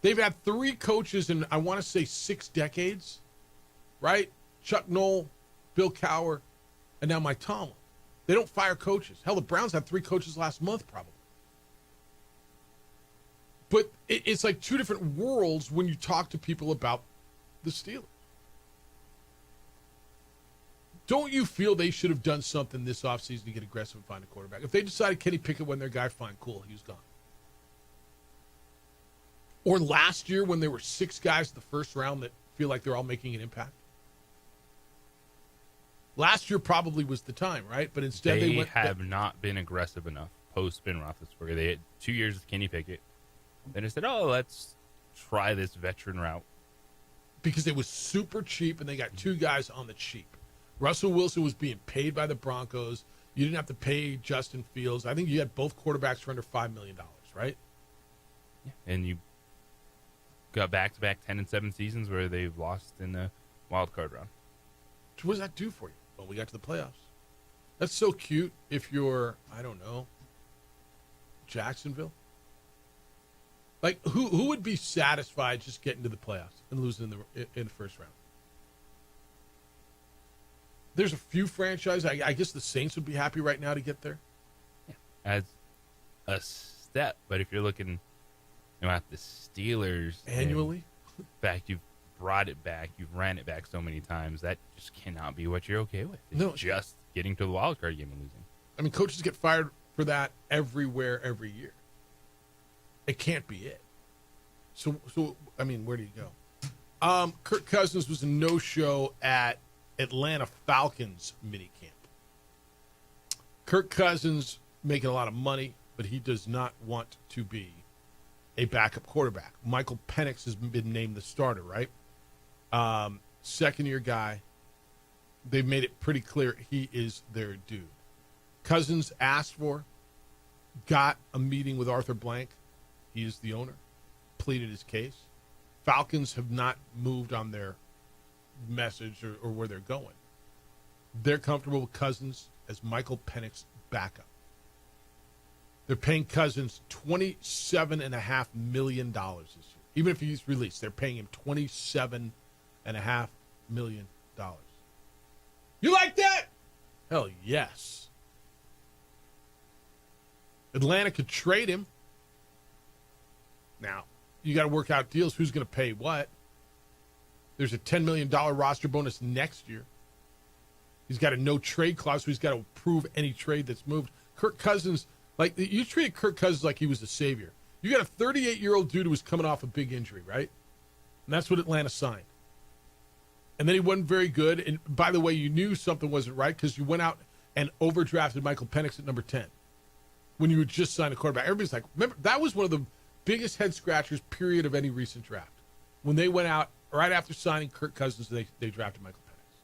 They've had 3 coaches in, I want to say, 6 decades, right? Chuck Noll, Bill Cowher, and now Mike Tomlin. They don't fire coaches. Hell, the Browns had 3 coaches last month, probably. But it's like two different worlds when you talk to people about the Steelers. Don't you feel they should have done something this offseason to get aggressive and find a quarterback? If they decided Kenny Pickett wasn't their guy, fine, cool, he was gone. Or last year when there were 6 guys in the first round that feel like they're all making an impact? Last year probably was the time, right? But instead they have not been aggressive enough post Ben Roethlisberger. They had 2 years with Kenny Pickett. Then they said, "Oh, let's try this veteran route." Because it was super cheap, and they got 2 guys on the cheap. Russell Wilson was being paid by the Broncos. You didn't have to pay Justin Fields. I think you had both quarterbacks for under $5 million, right? Yeah. And you got back-to-back 10-7 seasons where they've lost in the wild card round. So what does that do for you? Well, we got to the playoffs. That's so cute if you're, I don't know, Jacksonville. Like, who would be satisfied just getting to the playoffs and losing in the first round? There's a few franchises. I guess the Saints would be happy right now to get there. As a step, but if you're looking at the Steelers annually, in fact, you've brought it back, you've ran it back so many times, that just cannot be what you're okay with. It's No. just getting to the wild card game and losing. I mean, coaches get fired for that everywhere, every year. It can't be it. So I mean, where do you go? Kirk Cousins was a no-show at Atlanta Falcons minicamp. Kirk Cousins making a lot of money, but he does not want to be a backup quarterback. Michael Penix has been named the starter, right? Second-year guy. They've made it pretty clear he is their dude. Cousins asked for, got a meeting with Arthur Blank. He is the owner. Pleaded his case. Falcons have not moved on their message or where they're going. They're comfortable with Cousins as Michael Penix backup. They're paying Cousins $27.5 million this year. Even if he's released, they're paying him $27.5 million. You like that? Hell yes. Atlanta could trade him. Now, you got to work out deals. Who's going to pay what? There's a $10 million roster bonus next year. He's got a no-trade clause, so he's got to approve any trade that's moved. Kirk Cousins, like, you treated Kirk Cousins like he was a savior. You got a 38-year-old dude who was coming off a big injury, right? And that's what Atlanta signed. And then he wasn't very good. And by the way, you knew something wasn't right because you went out and overdrafted Michael Penix at number 10 when you had just signed a quarterback. Everybody's like, remember, that was one of the biggest head-scratchers, period, of any recent draft. When they went out right after signing Kirk Cousins, they drafted Michael Penix.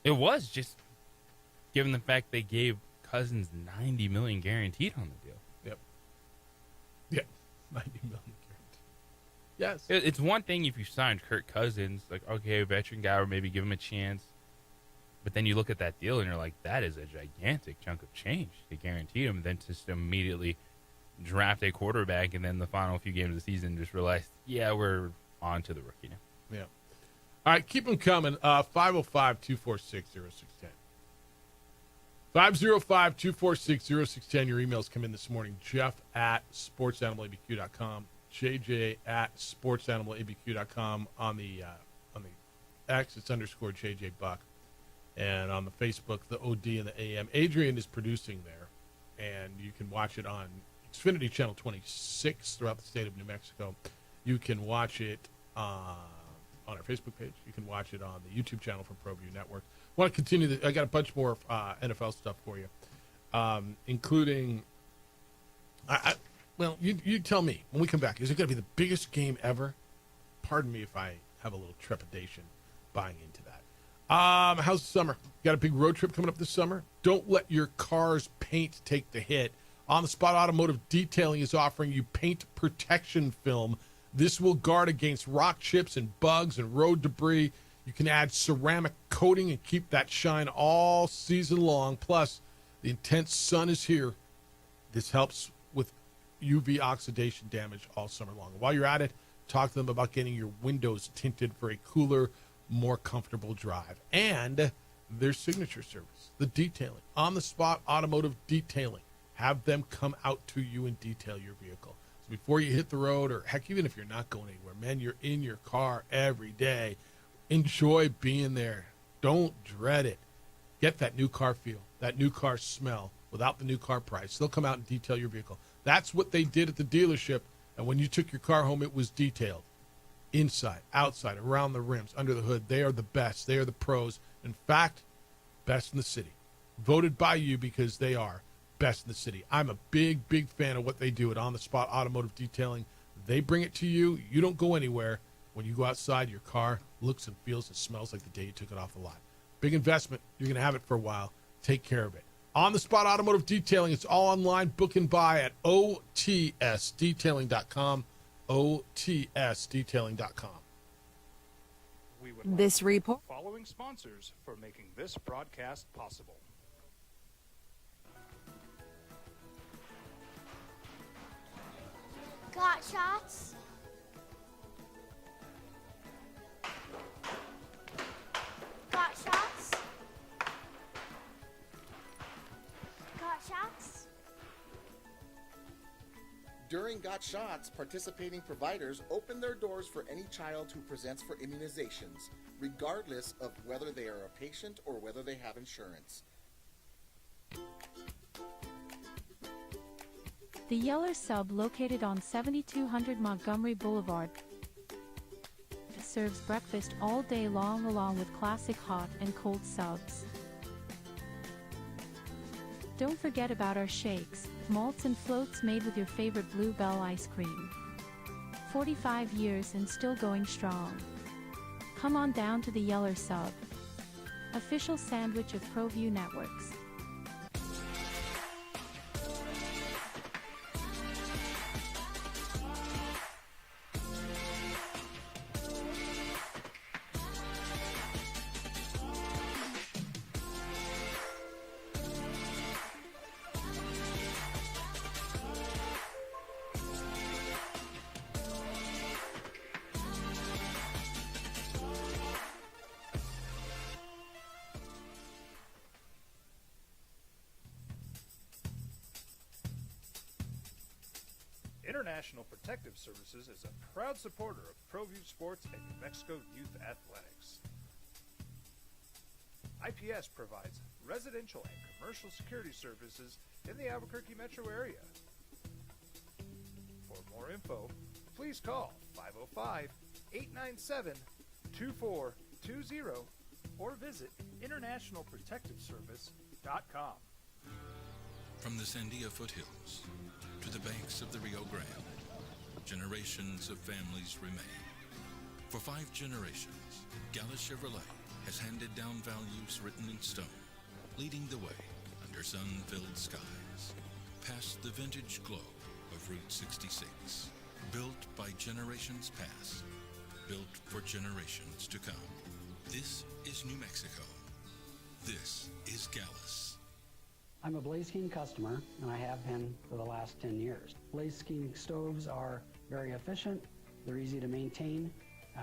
It was just, given the fact they gave Cousins $90 million guaranteed on the deal. Yep, $90 million guaranteed. Yes. It's one thing if you signed Kirk Cousins, like, okay, a veteran guy, or maybe give him a chance. But then you look at that deal and you're like, that is a gigantic chunk of change. They guaranteed him, then just immediately draft a quarterback, and then the final few games of the season just realized, yeah, we're on to the rookie now. Yeah. All right, keep them coming. 505-246-0610. 505-246-0610. Your emails come in this morning. Jeff at sportsanimалabq.com. JJ at sportsanimалabq.com. On the X, it's _ JJ Buck. And on the Facebook, the OD and the AM. Adrian is producing there, and you can watch it on Xfinity Channel 26 throughout the state of New Mexico. You can watch it on our Facebook page. You can watch it on the YouTube channel from ProView Network. I want to continue. I got a bunch more NFL stuff for you, including. Well, you tell me when we come back. Is it going to be the biggest game ever? Pardon me if I have a little trepidation buying into that. How's the summer? Got a big road trip coming up this summer? Don't let your car's paint take the hit. On the Spot Automotive Detailing is offering you paint protection film. This will guard against rock chips and bugs and road debris. You can add ceramic coating and keep that shine all season long. Plus, the intense sun is here. This helps with UV oxidation damage all summer long. While you're at it, talk to them about getting your windows tinted for a cooler, more comfortable drive. And their signature service, the detailing. On the Spot Automotive Detailing. Have them come out to you and detail your vehicle. So before you hit the road, or heck, even if you're not going anywhere, man, you're in your car every day. Enjoy being there. Don't dread it. Get that new car feel, that new car smell without the new car price. They'll come out and detail your vehicle. That's what they did at the dealership. And when you took your car home, it was detailed. Inside, outside, around the rims, under the hood. They are the best. They are the pros. In fact, best in the city. Voted by you because they are best in the city. I'm a big, big fan of what they do at On the Spot Automotive Detailing. They bring it to you. You don't go anywhere. When you go outside, your car looks and feels and smells like the day you took it off the lot. Big investment. You're going to have it for a while. Take care of it. On the Spot Automotive Detailing. It's all online. Book and buy at OTSdetailing.com. OTSdetailing.com. We would This report. Following sponsors for making this broadcast possible. Got shots? Got shots? Got shots? During Got Shots, participating providers open their doors for any child who presents for immunizations, regardless of whether they are a patient or whether they have insurance. The Yeller Sub, located on 7200 Montgomery Boulevard, serves breakfast all day long along with classic hot and cold subs. Don't forget about our shakes, malts and floats made with your favorite Bluebell ice cream. 45 years and still going strong. Come on down to the Yeller Sub, official sandwich of ProView Networks. International Protective Services is a proud supporter of ProView Sports and New Mexico Youth Athletics. IPS provides residential and commercial security services in the Albuquerque metro area. For more info, please call 505-897-2420 or visit internationalprotectiveservice.com. From the Sandia foothills to the banks of the Rio Grande, generations of families remain. For 5 generations, Gala Chevrolet has handed down values written in stone, leading the way under sun-filled skies, past the vintage glow of Route 66, built by generations past, built for generations to come. This is New Mexico. This is Gallus. I'm a Blaze King customer, and I have been for the last 10 years. Blaze King stoves are very efficient, they're easy to maintain,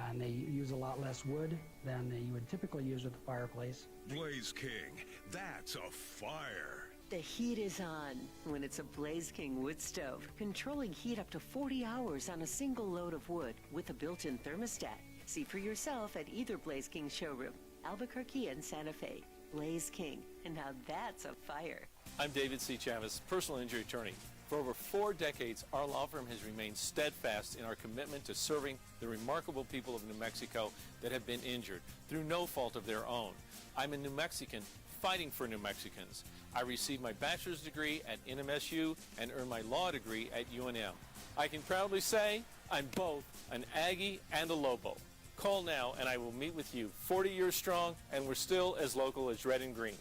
and they use a lot less wood than you would typically use with a fireplace. Blaze King, that's a fire. The heat is on when it's a Blaze King wood stove, controlling heat up to 40 hours on a single load of wood with a built-in thermostat. See for yourself at either Blaze King showroom, Albuquerque and Santa Fe. Blaze King, and now that's a fire. I'm David C. Chavis, personal injury attorney. For over 4 decades, our law firm has remained steadfast in our commitment to serving the remarkable people of New Mexico that have been injured through no fault of their own. I'm a New Mexican fighting for New Mexicans. I received my bachelor's degree at NMSU and earned my law degree at UNM. I can proudly say I'm both an Aggie and a Lobo. Call now and I will meet with you. 40 years strong, and we're still as local as red and green.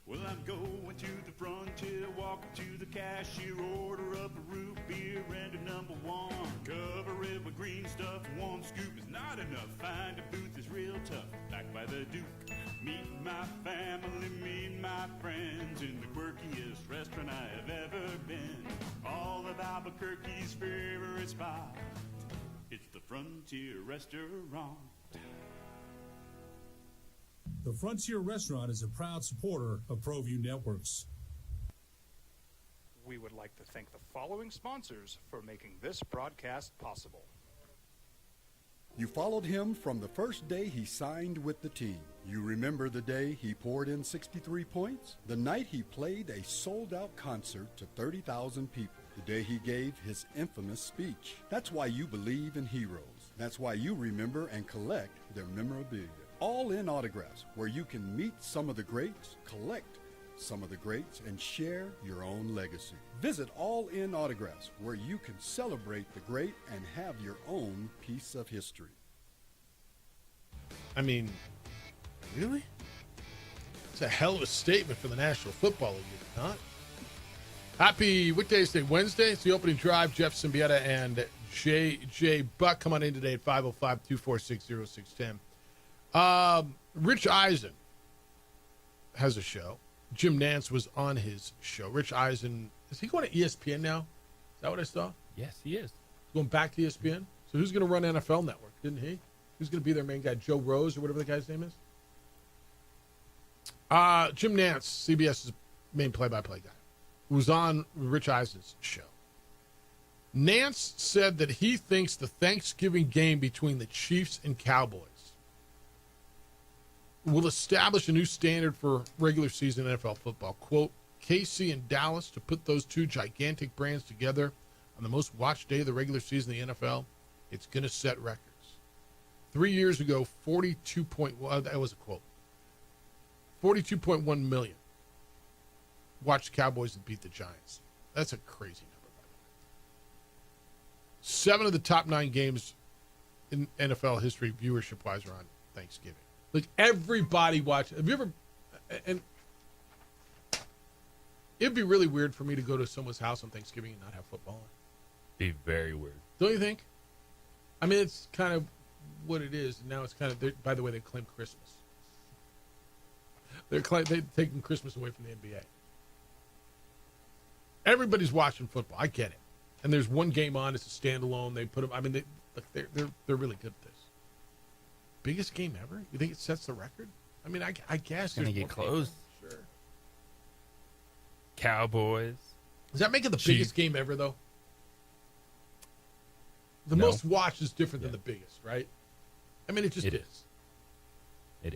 Well, I'm going to the frontier, walking to the cashier, order up a root beer and a number 1. Cover it with green stuff, 1 scoop is not enough. Find a booth is real tough, back by the Duke. Meet my family, meet my friends in the quirkiest restaurant I have ever been. All of Albuquerque's favorite spot, it's the Frontier Restaurant. The Frontier Restaurant is a proud supporter of ProView Networks. We would like to thank the following sponsors for making this broadcast possible. You followed him from the first day he signed with the team. You remember the day he poured in 63 points? The night he played a sold-out concert to 30,000 people. The day he gave his infamous speech. That's why you believe in heroes. That's why you remember and collect their memorabilia. All in Autographs, where you can meet some of the greats, collect some of the greats, and share your own legacy. Visit All In Autographs, where you can celebrate the great and have your own piece of history. I mean, really? It's a hell of a statement for the National Football League, is it not? Happy, what day is today? Wednesday? It's the opening drive. Jeff Symbieta and J. Buck, come on in today at 505-246-0610. Rich Eisen has a show. Jim Nance was on his show. Rich Eisen, is he going to ESPN now? Is that what I saw? Yes, he is. Going back to ESPN? So who's going to run NFL Network? Didn't he? Who's going to be their main guy? Joe Rose or whatever the guy's name is? Jim Nance, CBS's main play-by-play guy, was on Rich Eisen's show. Nance said that he thinks the Thanksgiving game between the Chiefs and Cowboys will establish a new standard for regular season NFL football. Quote, KC and Dallas, to put those two gigantic brands together on the most watched day of the regular season in the NFL, it's going to set records. 3 years ago, 42.1, that was a quote, 42.1 million watched Cowboys and beat the Giants. That's a crazy number, by the way. 7 of the top 9 games in NFL history, viewership-wise, are on Thanksgiving. Like, everybody watch. Have you ever, and it'd be really weird for me to go to someone's house on Thanksgiving and not have football on. Be very weird. Don't you think? I mean, it's kind of what it is. And now it's kind of, by the way, they claim Christmas. They're taking Christmas away from the NBA. Everybody's watching football. I get it. And there's one game on. It's a standalone. They put them. I mean, they're really good at this. Biggest game ever? You think it sets the record? I mean, I guess it's gonna get close. Sure. Cowboys. Does that make it the biggest game ever, though? The most watched is different than the biggest, right? I mean, it is. It is. I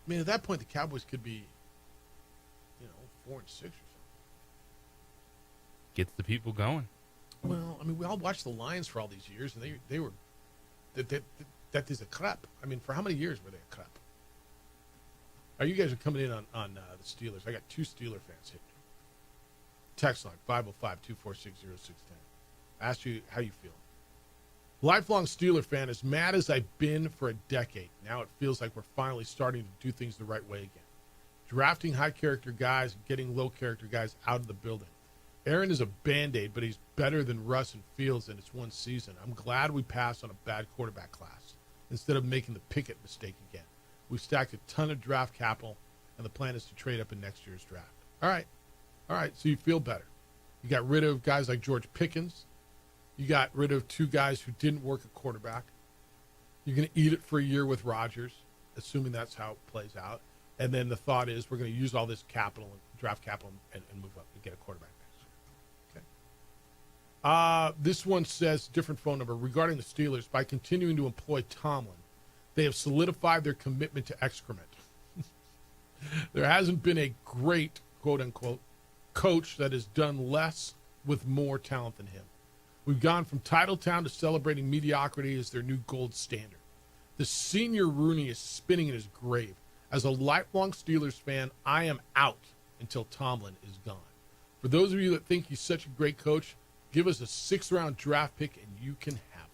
mean, at that point, the Cowboys could be, 4-6 or something. Gets the people going. Well, I mean, we all watched the Lions for all these years, and they were that is a crap. I mean, for how many years were they a crap? You guys are coming in on the Steelers. I got 2 Steeler fans here. Text line 505-246-0610. Ask you how you feel. Lifelong Steeler fan, as mad as I've been for a decade, now it feels like we're finally starting to do things the right way again. Drafting high-character guys and getting low-character guys out of the building. Aaron is a Band-Aid, but he's better than Russ and Fields in its one season. I'm glad we passed on a bad quarterback class instead of making the Pickett mistake again. We've stacked a ton of draft capital, and the plan is to trade up in next year's draft. All right, so you feel better. You got rid of guys like George Pickens. You got rid of 2 guys who didn't work at quarterback. You're going to eat it for a year with Rodgers, assuming that's how it plays out. And then the thought is we're going to use all this capital, draft capital, and move up and get a quarterback next year. Okay. This one says, different phone number, regarding the Steelers, by continuing to employ Tomlin, they have solidified their commitment to excrement. There hasn't been a great, quote-unquote, coach that has done less with more talent than him. We've gone from Titletown to celebrating mediocrity as their new gold standard. The senior Rooney is spinning in his grave. As a lifelong Steelers fan, I am out until Tomlin is gone. For those of you that think he's such a great coach, give us a 6th-round draft pick and you can have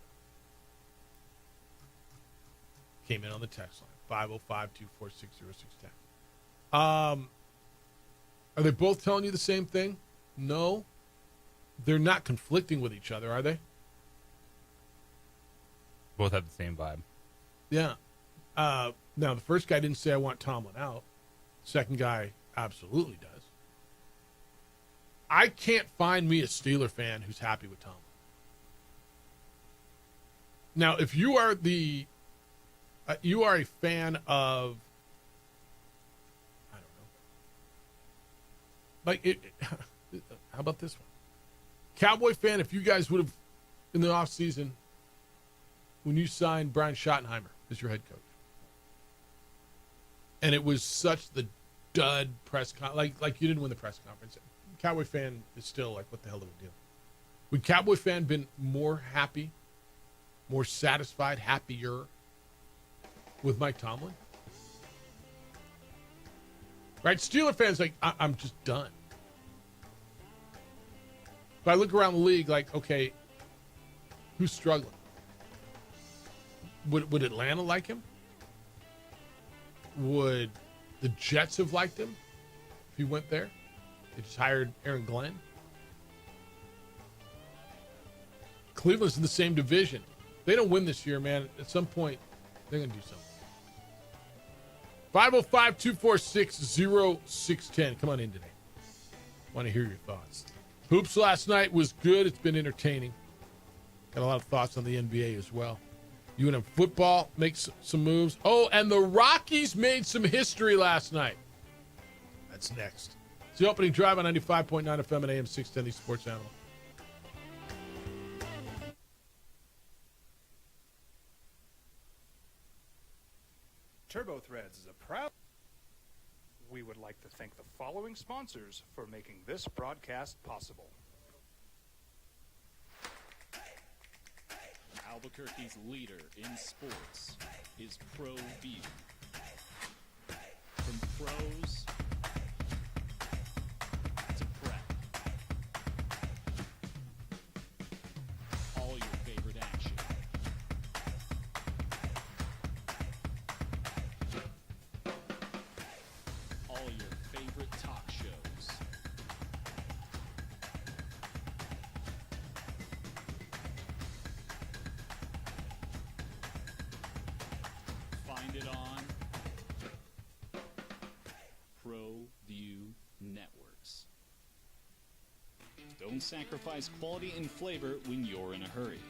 it. Came in on the text line, 505-246-0610. Are they both telling you the same thing? No. They're not conflicting with each other, are they? Both have the same vibe. Yeah. Now, the first guy didn't say I want Tomlin out. Second guy absolutely does. I can't find me a Steeler fan who's happy with Tomlin. Now, if you are you are a fan of, I don't know, how about this one? Cowboy fan, if you guys would have, in the offseason, when you signed Brian Schottenheimer as your head coach, and it was such the dud press conference, like you didn't win the press conference, Cowboy fan is still like, what the hell do we do? Would Cowboy fan been more happy, more satisfied, happier with Mike Tomlin? Right? Steeler fans like, I'm just done. But I look around the league like, okay, who's struggling? Would Atlanta like him? Would the Jets have liked him if he went there? They just hired Aaron Glenn. Cleveland's in the same division. If they don't win this year, man, at some point, they're going to do something. 505-246-0610. Come on in today. Want to hear your thoughts. Hoops last night was good. It's been entertaining. Got a lot of thoughts on the NBA as well. UNM football makes some moves. Oh, and the Rockies made some history last night. That's next. It's the opening drive on 95.9 FM and AM 610, the Sports Animal. TurboThreads is a proud... We would like to thank the following sponsors for making this broadcast possible. Albuquerque's leader in sports is ProView. From pros to prep, all your favorite action. All your favorite talk shows. Find it on ProView Networks. Don't sacrifice quality and flavor when you're in a hurry.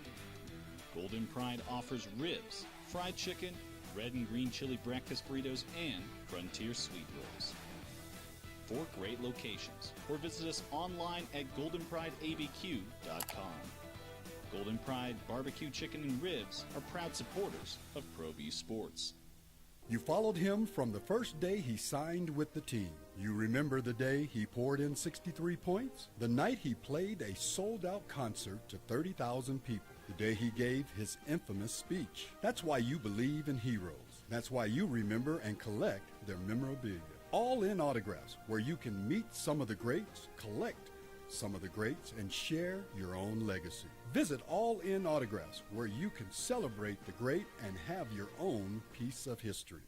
Golden Pride offers ribs, fried chicken, red and green chili breakfast burritos, and frontier sweet rolls. 4 great locations, or visit us online at goldenprideabq.com. Golden Pride Barbecue Chicken and Ribs are proud supporters of ProView Sports. You followed him from the first day he signed with the team. You remember the day he poured in 63 points? The night he played a sold-out concert to 30,000 people. The day he gave his infamous speech. That's why you believe in heroes. That's why you remember and collect their memorabilia. All in Autographs, where you can meet some of the greats, collect some of the greats, and share your own legacy. Visit All In Autographs, where you can celebrate the great and have your own piece of history.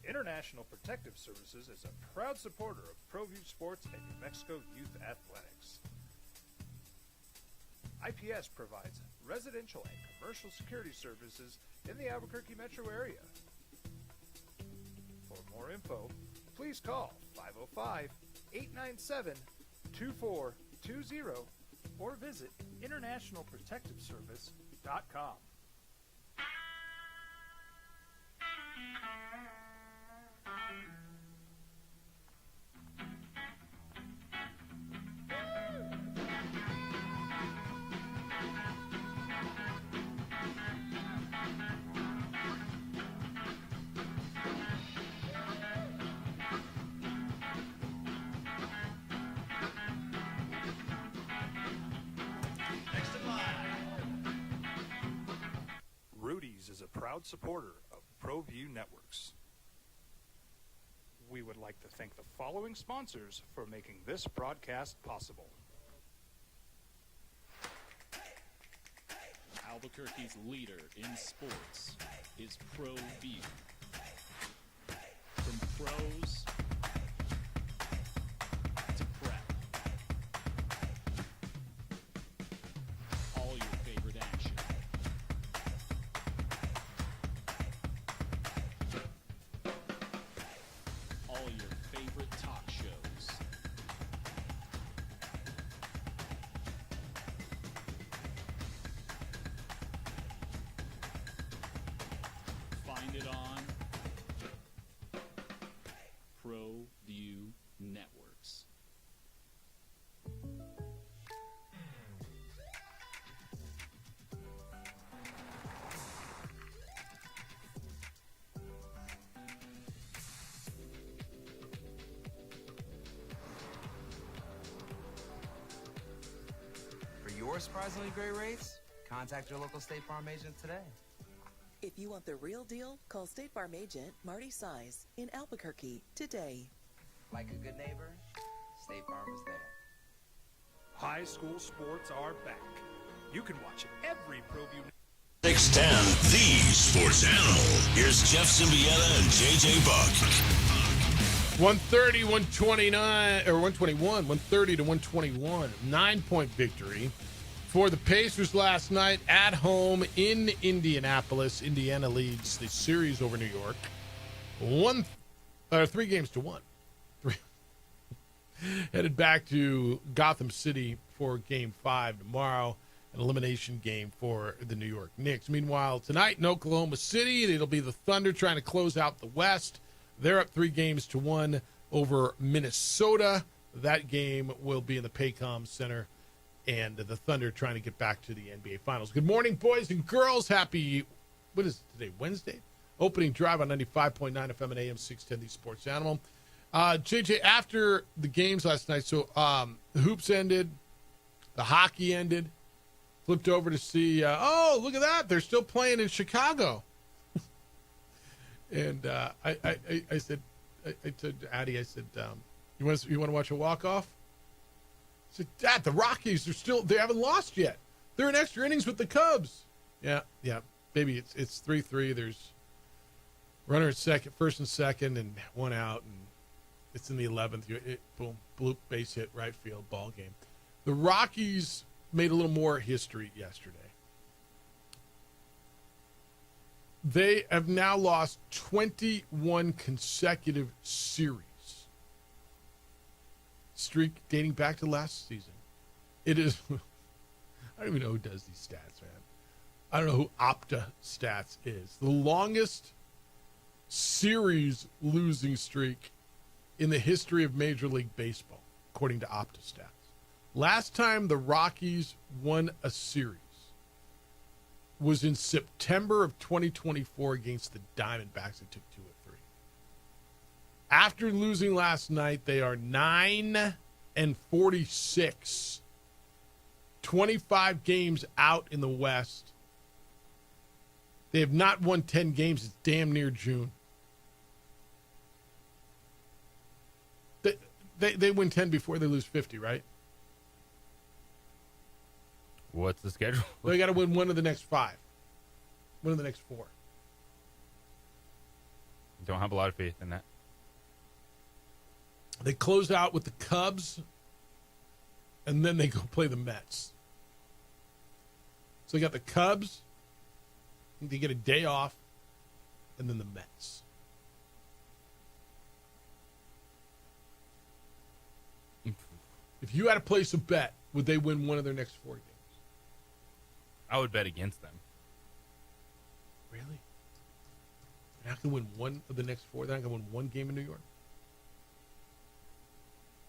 International Protective Services is a proud supporter of ProView Sports and New Mexico Youth Athletics. IPS provides residential and commercial security services in the Albuquerque metro area. For more info, please call 505-897-2420 or visit internationalprotectiveservice.com. Rudy's is a proud supporter of ProView Networks. We would like to thank the following sponsors for making this broadcast possible. Albuquerque's leader in sports is ProView. From pros to prep, all your favorite action. All your favorite talk shows. Find it on ProView Networks. For your surprisingly great rates, contact your local State Farm agent today. If you want the real deal, call State Farm agent Marty Size in Albuquerque today. Like a good neighbor, State Farm is there. High school sports are back. You can watch every ProView. 610, the Sports Animal. Here's Jeff Symbieta and JJ Buck. 130, 129, or 121, 130 to 121. 9-point victory for the Pacers last night at home in Indianapolis. Indiana leads the series over New York. 3 games to 1. Headed back to Gotham City for Game 5 tomorrow, an elimination game for the New York Knicks. Meanwhile, tonight in Oklahoma City, it'll be the Thunder trying to close out the West. They're up 3 games to 1 over Minnesota. That game will be in the Paycom Center, and the Thunder trying to get back to the NBA Finals. Good morning, boys and girls. Happy, what is it today, Wednesday? Opening drive on 95.9 FM and AM 610, the Sports Animal. JJ, after the games last night, so the hoops ended, the hockey ended, flipped over to see, oh, look at that, they're still playing in Chicago. And I said, I told Addie, I said, you want to watch a walk-off? I said, Dad, the Rockies they haven't lost yet. They're in extra innings with the Cubs. Yeah, baby, it's 3-3. There's runner at second, first and second, and 1 out, and it's in the 11th. Boom, bloop, base hit, right field, ball game. The Rockies made a little more history yesterday. They have now lost 21 consecutive series. Streak dating back to last season. It is, I don't even know who does these stats, man. I don't know who Opta Stats is. The longest series losing streak in the history of Major League Baseball, according to Opta Stats. Last time the Rockies won a series was in September of 2024 against the Diamondbacks. They took 2 of 3. After losing last night, they are 9-46. 25 games out in the West. They have not won 10 games. It's damn near June. They win 10 before they lose 50, right? What's the schedule? They got to win 1 of the next 5. 1 of the next 4. Don't have a lot of faith in that. They close out with the Cubs, and then they go play the Mets. So they got the Cubs, they get a day off, and then the Mets. If you had to place a bet, would they win 1 of their next 4 games? I would bet against them. Really? They're not going to win 1 of the next 4? They're not going to win 1 game in New York?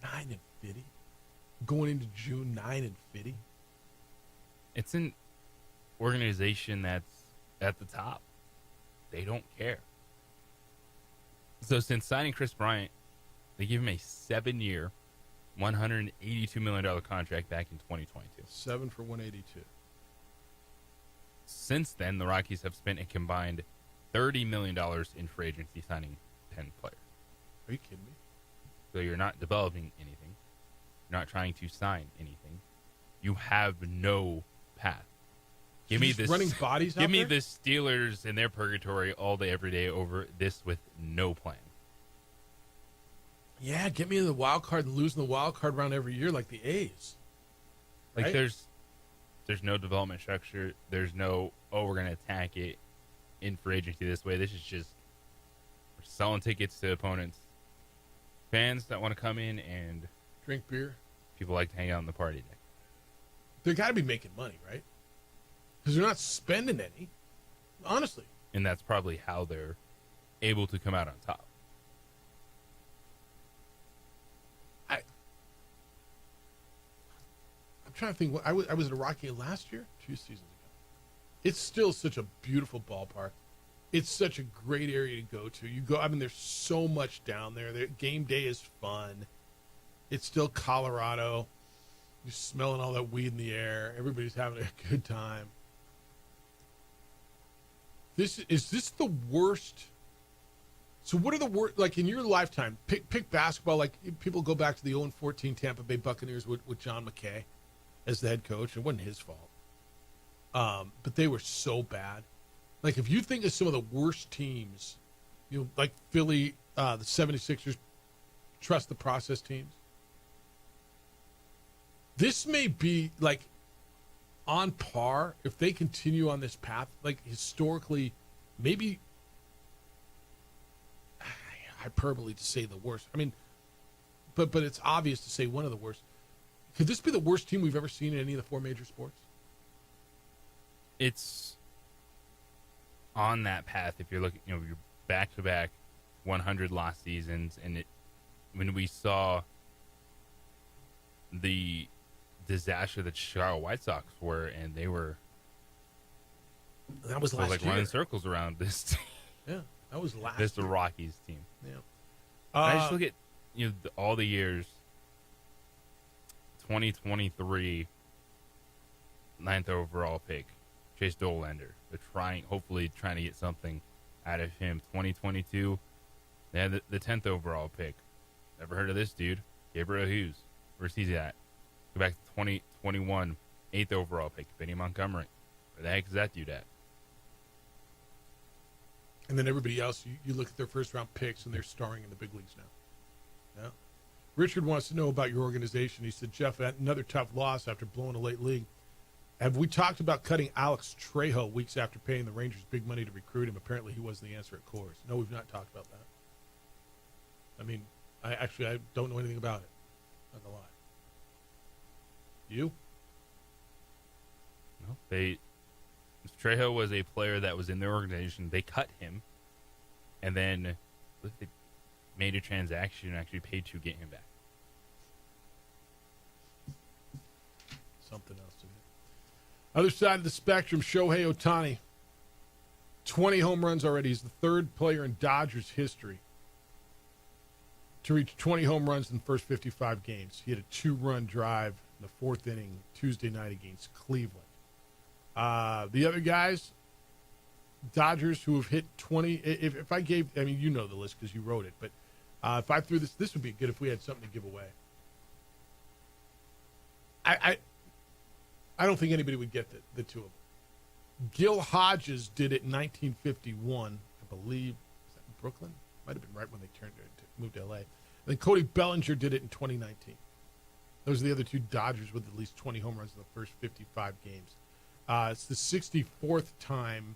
9-50? Going into June, 9-50? It's an organization that's at the top. They don't care. So since signing Chris Bryant, they give him a 7-year, $182 million contract back in 2022. 7 for 182. Since then, the Rockies have spent a combined $30 million in free agency signing 10 players. Are you kidding me? So you're not developing anything. You're not trying to sign anything. You have no path. Give me this running bodies. Give me the Steelers in their purgatory all day, every day over this with no plan. Yeah, get me in the wild card and losing the wild card round every year like the A's. Like right? there's no development structure. There's no, we're going to attack it in free agency this way. This is just we're selling tickets to opponents. Fans that want to come in and drink beer. People like to hang out on the party deck. They got to be making money, right? Because they're not spending any. Honestly. And that's probably how they're able to come out on top. I'm trying to think. I was at a Rocky last year, 2 seasons ago. It's still such a beautiful ballpark. It's such a great area to go to. You go. I mean, there's so much down there. Game day is fun. It's still Colorado. You're smelling all that weed in the air. Everybody's having a good time. Is this the worst? So what are the worst, like in your lifetime, pick basketball, like people go back to the 0-14 Tampa Bay Buccaneers with John McKay as the head coach. It wasn't his fault. But they were so bad. Like if you think of some of the worst teams, like Philly, the 76ers trust the process teams. This may be like on par if they continue on this path, like historically, maybe hyperbole to say the worst. I mean, but it's obvious to say one of the worst. Could this be the worst team we've ever seen in any of the four major sports? It's on that path. If you're looking, you're back-to-back 100 loss seasons, and when we saw the disaster that Chicago White Sox were, and they were that was last like year. Running circles around this team. Yeah, that was last. This year. the Rockies team. Yeah. I just look at all the years. 2023, 9th overall pick, Chase Dollander. They're hopefully trying to get something out of him. 2022, they had the 10th overall pick. Never heard of this dude, Gabriel Hughes. Where's he at? Go back to 2021, 8th overall pick, Benny Montgomery. Where the heck is that dude at? And then everybody else, you look at their first-round picks, and they're starring in the big leagues now. Yeah. Richard wants to know about your organization. He said, Jeff, another tough loss after blowing a late league. Have we talked about cutting Alex Trejo weeks after paying the Rangers big money to recruit him? Apparently he wasn't the answer at Coors. No, we've not talked about that. I mean, I don't know anything about it. Not gonna lie. You? No, Trejo was a player that was in their organization. They cut him, and then they made a transaction and actually paid to get him back. Something else to me. Other side of the spectrum, Shohei Ohtani. 20 home runs already. He's the third player in Dodgers history to reach 20 home runs in the first 55 games. He had a 2-run drive in the fourth inning Tuesday night against Cleveland. The other guys, Dodgers, who have hit 20. If I gave, I mean, you know the list because you wrote it, but if I threw this would be good if we had something to give away. I don't think anybody would get the two of them. Gil Hodges did it in 1951, I believe. Was that in Brooklyn? Might have been right when they moved to L.A. And then Cody Bellinger did it in 2019. Those are the other two Dodgers with at least 20 home runs in the first 55 games. It's the 64th time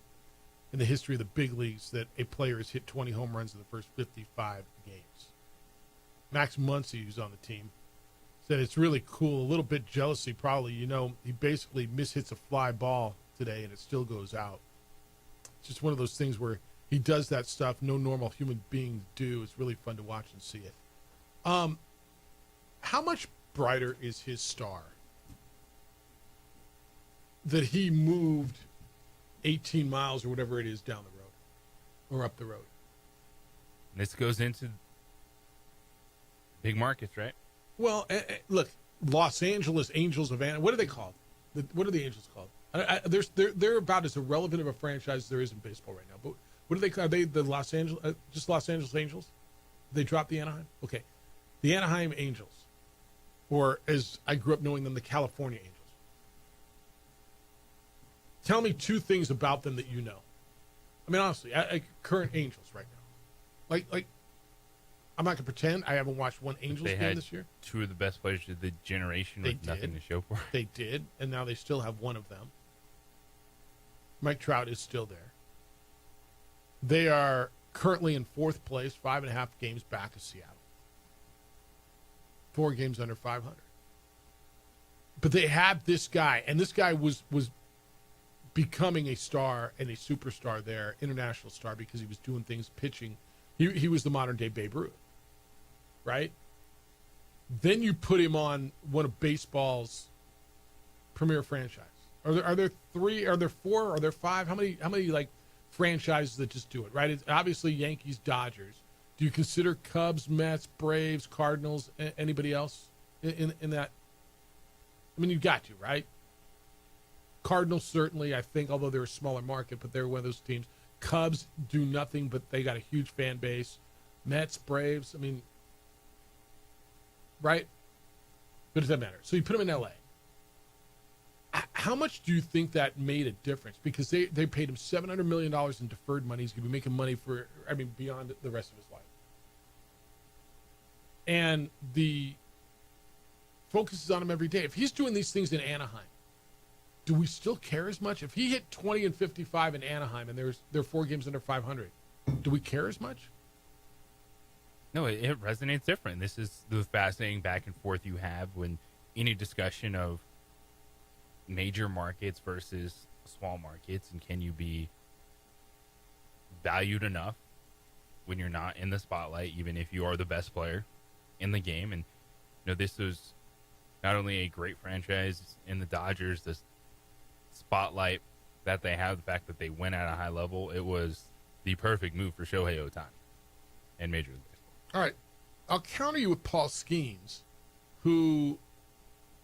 in the history of the big leagues that a player has hit 20 home runs in the first 55 games. Max Muncy, who's on the team, said it's really cool. A little bit jealousy, probably. He basically mishits a fly ball today, and it still goes out. It's just one of those things where he does that stuff no normal human beings do. It's really fun to watch and see it. How much brighter is his star that he moved 18 miles or whatever it is down the road or up the road? This goes into big markets, right? Well, look, Los Angeles Angels of Anaheim. What are they called? What are the Angels called? They're about as irrelevant of a franchise as there is in baseball right now. But what are they called? Are they the Los Angeles, just Los Angeles Angels? They dropped the Anaheim? Okay. The Anaheim Angels. Or as I grew up knowing them, the California Angels. Tell me two things about them that you know. I mean, honestly, current Angels right now. Like, I'm not going to pretend I haven't watched one Angels game this year. Two of the best players of the generation with nothing to show for it. They did, and now they still have one of them. Mike Trout is still there. They are currently in fourth place, 5.5 games back of Seattle. 4 games under 500. But they have this guy, and this guy was becoming a star and a superstar there, international star, because he was doing things pitching. He was the modern-day Babe Ruth, right? Then you put him on one of baseball's premier franchises. Are there 3? Are there 4? Are there 5? How many like franchises that just do it, right? It's obviously Yankees, Dodgers. Do you consider Cubs, Mets, Braves, Cardinals, anybody else in that? I mean, you've got to, right? Cardinals certainly, I think, although they're a smaller market, but they're one of those teams. Cubs do nothing, but they got a huge fan base. Mets, Braves, I mean, right? But does that matter? So you put them in L.A. How much do you think that made a difference? Because they paid him $700 million in deferred money. He's going to be making money beyond the rest of his life. and the focus is on him every day. If he's doing these things in Anaheim, do we still care as much? If he hit 20 and 55 in Anaheim and they're 4 games under 500, do we care as much? No, it resonates different. This is the fascinating back and forth you have when any discussion of major markets versus small markets, and can you be valued enough when you're not in the spotlight, even if you are the best player in the game. And this was not only a great franchise in the Dodgers, this spotlight that they have, the fact that they win at a high level, it was the perfect move for Shohei Ohtani and Major League Baseball. All right. I'll counter you with Paul Skeens, who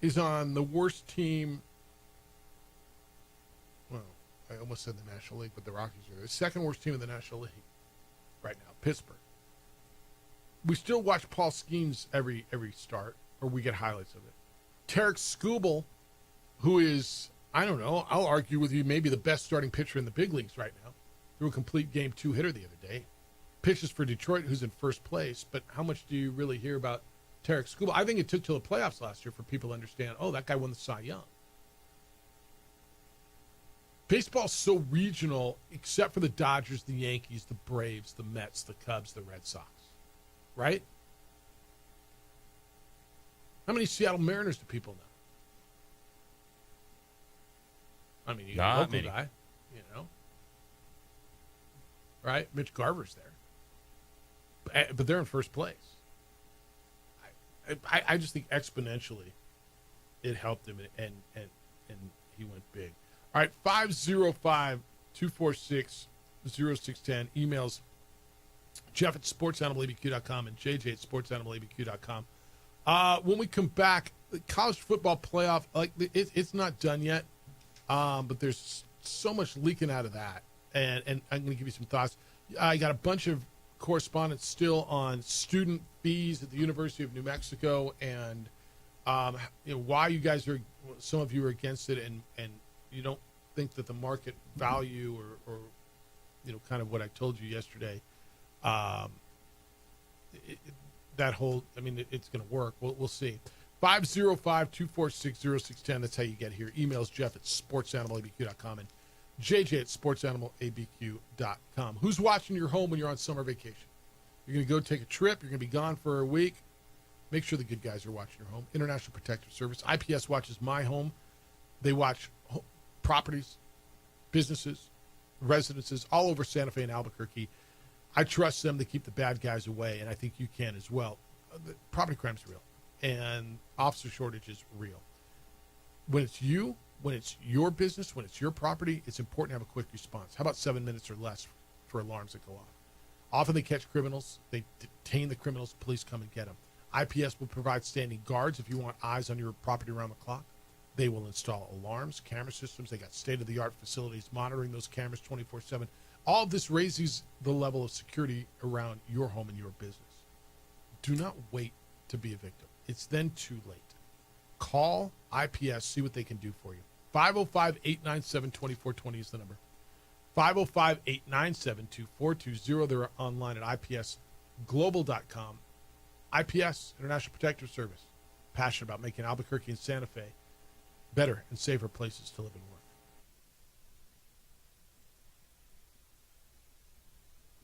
is on the worst team. Well, I almost said the National League, but the Rockies are the second worst team in the National League right now, Pittsburgh. We still watch Paul Skeens every start, or we get highlights of it. Tarek Skubal, who is, I don't know, I'll argue with you, maybe the best starting pitcher in the big leagues right now. Threw a complete game 2 hitter the other day. Pitches for Detroit, who's in first place, but how much do you really hear about Tarek Skubal? I think it took till the playoffs last year for people to understand, oh, that guy won the Cy Young. Baseball's so regional, except for the Dodgers, the Yankees, the Braves, the Mets, the Cubs, the Red Sox. Right? How many Seattle Mariners do people know? I mean, you got a local guy, right? Mitch Garver's there. But they're in first place. I just think exponentially it helped him, and he went big. All right, 505-246-0610. Emails Jeff at sportsanimалabq.com and JJ at sportsanimалabq.com. When we come back, the college football playoff, it's not done yet, but there's so much leaking out of that, and I'm going to give you some thoughts. I got a bunch of correspondence still on student fees at the University of New Mexico, and why you guys are, some of you are against it, and you don't think that the market value or kind of what I told you yesterday, that whole, it's going to work. We'll see. 505-246-0610. That's how you get here. Emails Jeff at sportsanimалabq.com and JJ at sportsanimалabq.com. Who's watching your home when you're on summer vacation? You're going to go take a trip. You're going to be gone for a week. Make sure the good guys are watching your home. International Protective Service. IPS watches my home. They watch properties, businesses, residences all over Santa Fe and Albuquerque. I trust them to keep the bad guys away, and I think you can as well. The property crime's real, and officer shortage is real. When it's you, when it's your business, when it's your property, it's important to have a quick response. How about 7 minutes or less for alarms that go off? Often they catch criminals. They detain the criminals. Police come and get them. IPS will provide standing guards if you want eyes on your property around the clock. They will install alarms, camera systems. They got state-of-the-art facilities monitoring those cameras 24/7. All of this raises the level of security around your home and your business. Do not wait to be a victim. It's then too late. Call IPS, see what they can do for you. 505-897-2420 is the number. 505-897-2420. They're online at ipsglobal.com. IPS, International Protective Service. Passionate about making Albuquerque and Santa Fe better and safer places to live and work.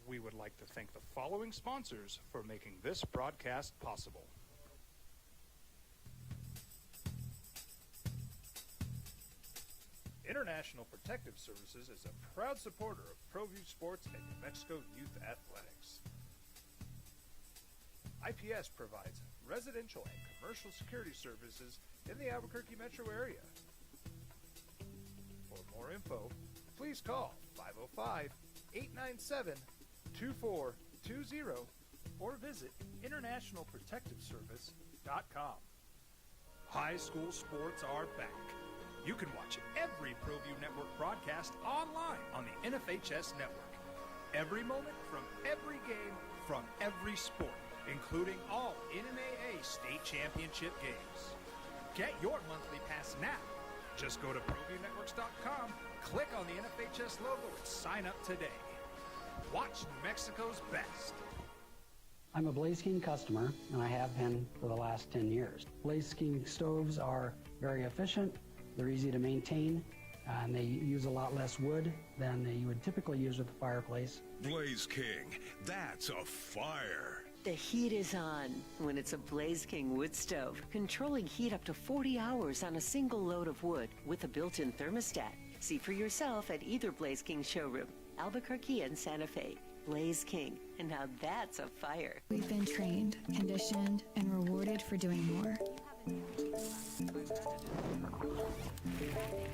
We would like to thank the following sponsors for making this broadcast possible. International Protective Services is a proud supporter of ProView Sports and New Mexico Youth Athletics. IPS provides residential and commercial security services in the Albuquerque metro area. For more info, please call 505-897-2420 or visit internationalprotectiveservice.com. High school sports are back. You can watch every ProView Network broadcast online on the NFHS network. Every moment from every game from every sport, including all NMAA state championship games. Get your monthly pass now. Just go to ProViewNetworks.com, click on the NFHS logo, and sign up today. Watch New Mexico's best. I'm a Blaze King customer, and I have been for the last 10 years. Blaze King stoves are very efficient, they're easy to maintain, and they use a lot less wood than you would typically use with a fireplace. Blaze King, that's a fire. The heat is on when it's a Blaze King wood stove, controlling heat up to 40 hours on a single load of wood with a built-in thermostat. See for yourself at either Blaze King showroom, Albuquerque and Santa Fe. Blaze King, and now that's a fire. We've been trained, conditioned, and rewarded for doing more.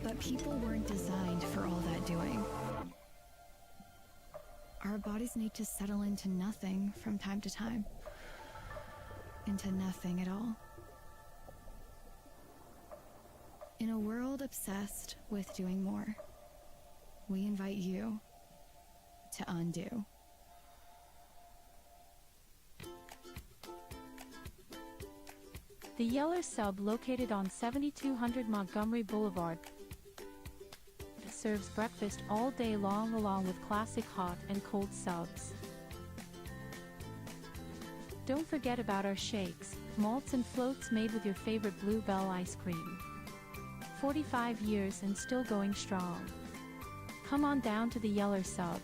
But people weren't designed for all that doing. Our bodies need to settle into nothing from time to time. Into nothing at all. In a world obsessed with doing more, we invite you to undo. The Yeller Sub, located on 7200 Montgomery Boulevard, serves breakfast all day long along with classic hot and cold subs. Don't forget about our shakes, malts and floats made with your favorite Bluebell ice cream. 45 years and still going strong. Come on down to the Yeller Sub,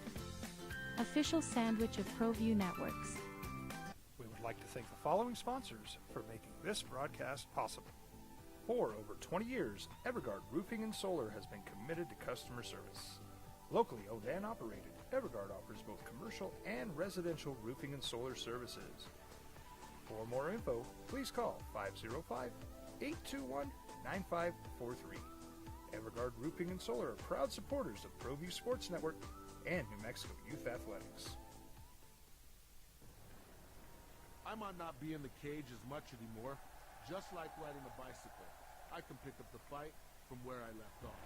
official sandwich of ProView Networks. We would like to thank the following sponsors for making this broadcast possible. For over 20 years, Evergard Roofing and Solar has been committed to customer service. Locally owned and operated, Evergard offers both commercial and residential roofing and solar services. For more info, please call 505-821-9543. Evergard Roofing and Solar are proud supporters of ProView Sports Network and New Mexico Youth Athletics. I might not be in the cage as much anymore. Just like riding a bicycle, I can pick up the fight from where I left off.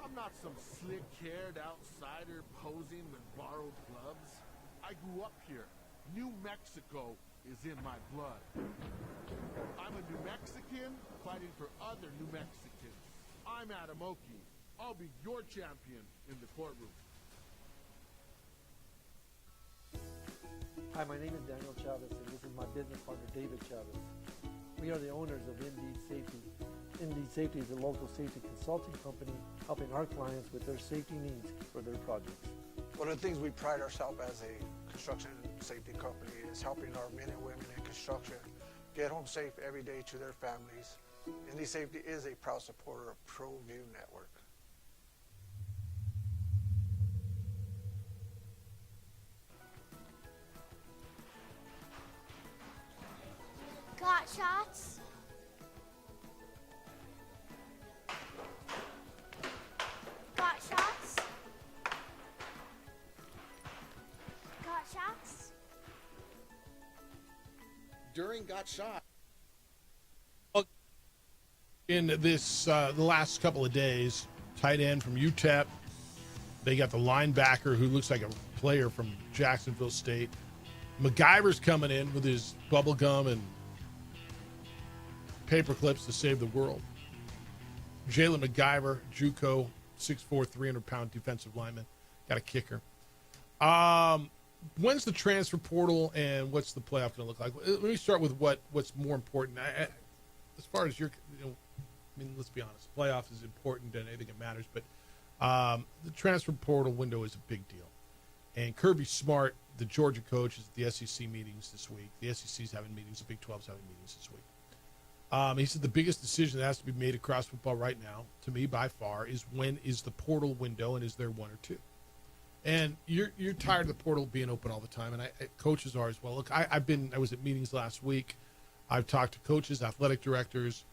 I'm not some slick-haired outsider posing with borrowed gloves. I grew up here. New Mexico is in my blood. I'm a New Mexican fighting for other New Mexicans. I'm Adam Oki. I'll be your champion in the courtroom. Hi, my name is Daniel Chavez, and this is my business partner, David Chavez. We are the owners of Indeed Safety. Indeed Safety is a local safety consulting company helping our clients with their safety needs for their projects. One of the things we pride ourselves as a construction safety company is helping our men and women in construction get home safe every day to their families. Indeed Safety is a proud supporter of ProView Network. Got shots? Got shots? Got shots? During Got Shot. In this, the last couple of days, tight end from UTEP. They got the linebacker who looks like a player from Jacksonville State. MacGyver's coming in with his bubble gum and paper clips to save the world. Jalen MacGyver, JUCO, 6'4", 300-pound defensive lineman. Got a kicker. When's the transfer portal and what's the playoff going to look like? Let me start with what's more important. As far as let's be honest. Playoff is important and I think it matters, but the transfer portal window is a big deal. And Kirby Smart, the Georgia coach, is at the SEC meetings this week. The SEC's having meetings. The Big 12's having meetings this week. He said the biggest decision that has to be made across football right now, to me by far, is when is the portal window and is there one or two? And you're tired of the portal being open all the time, and coaches are as well. Look, I was at meetings last week. I've talked to coaches, athletic directors.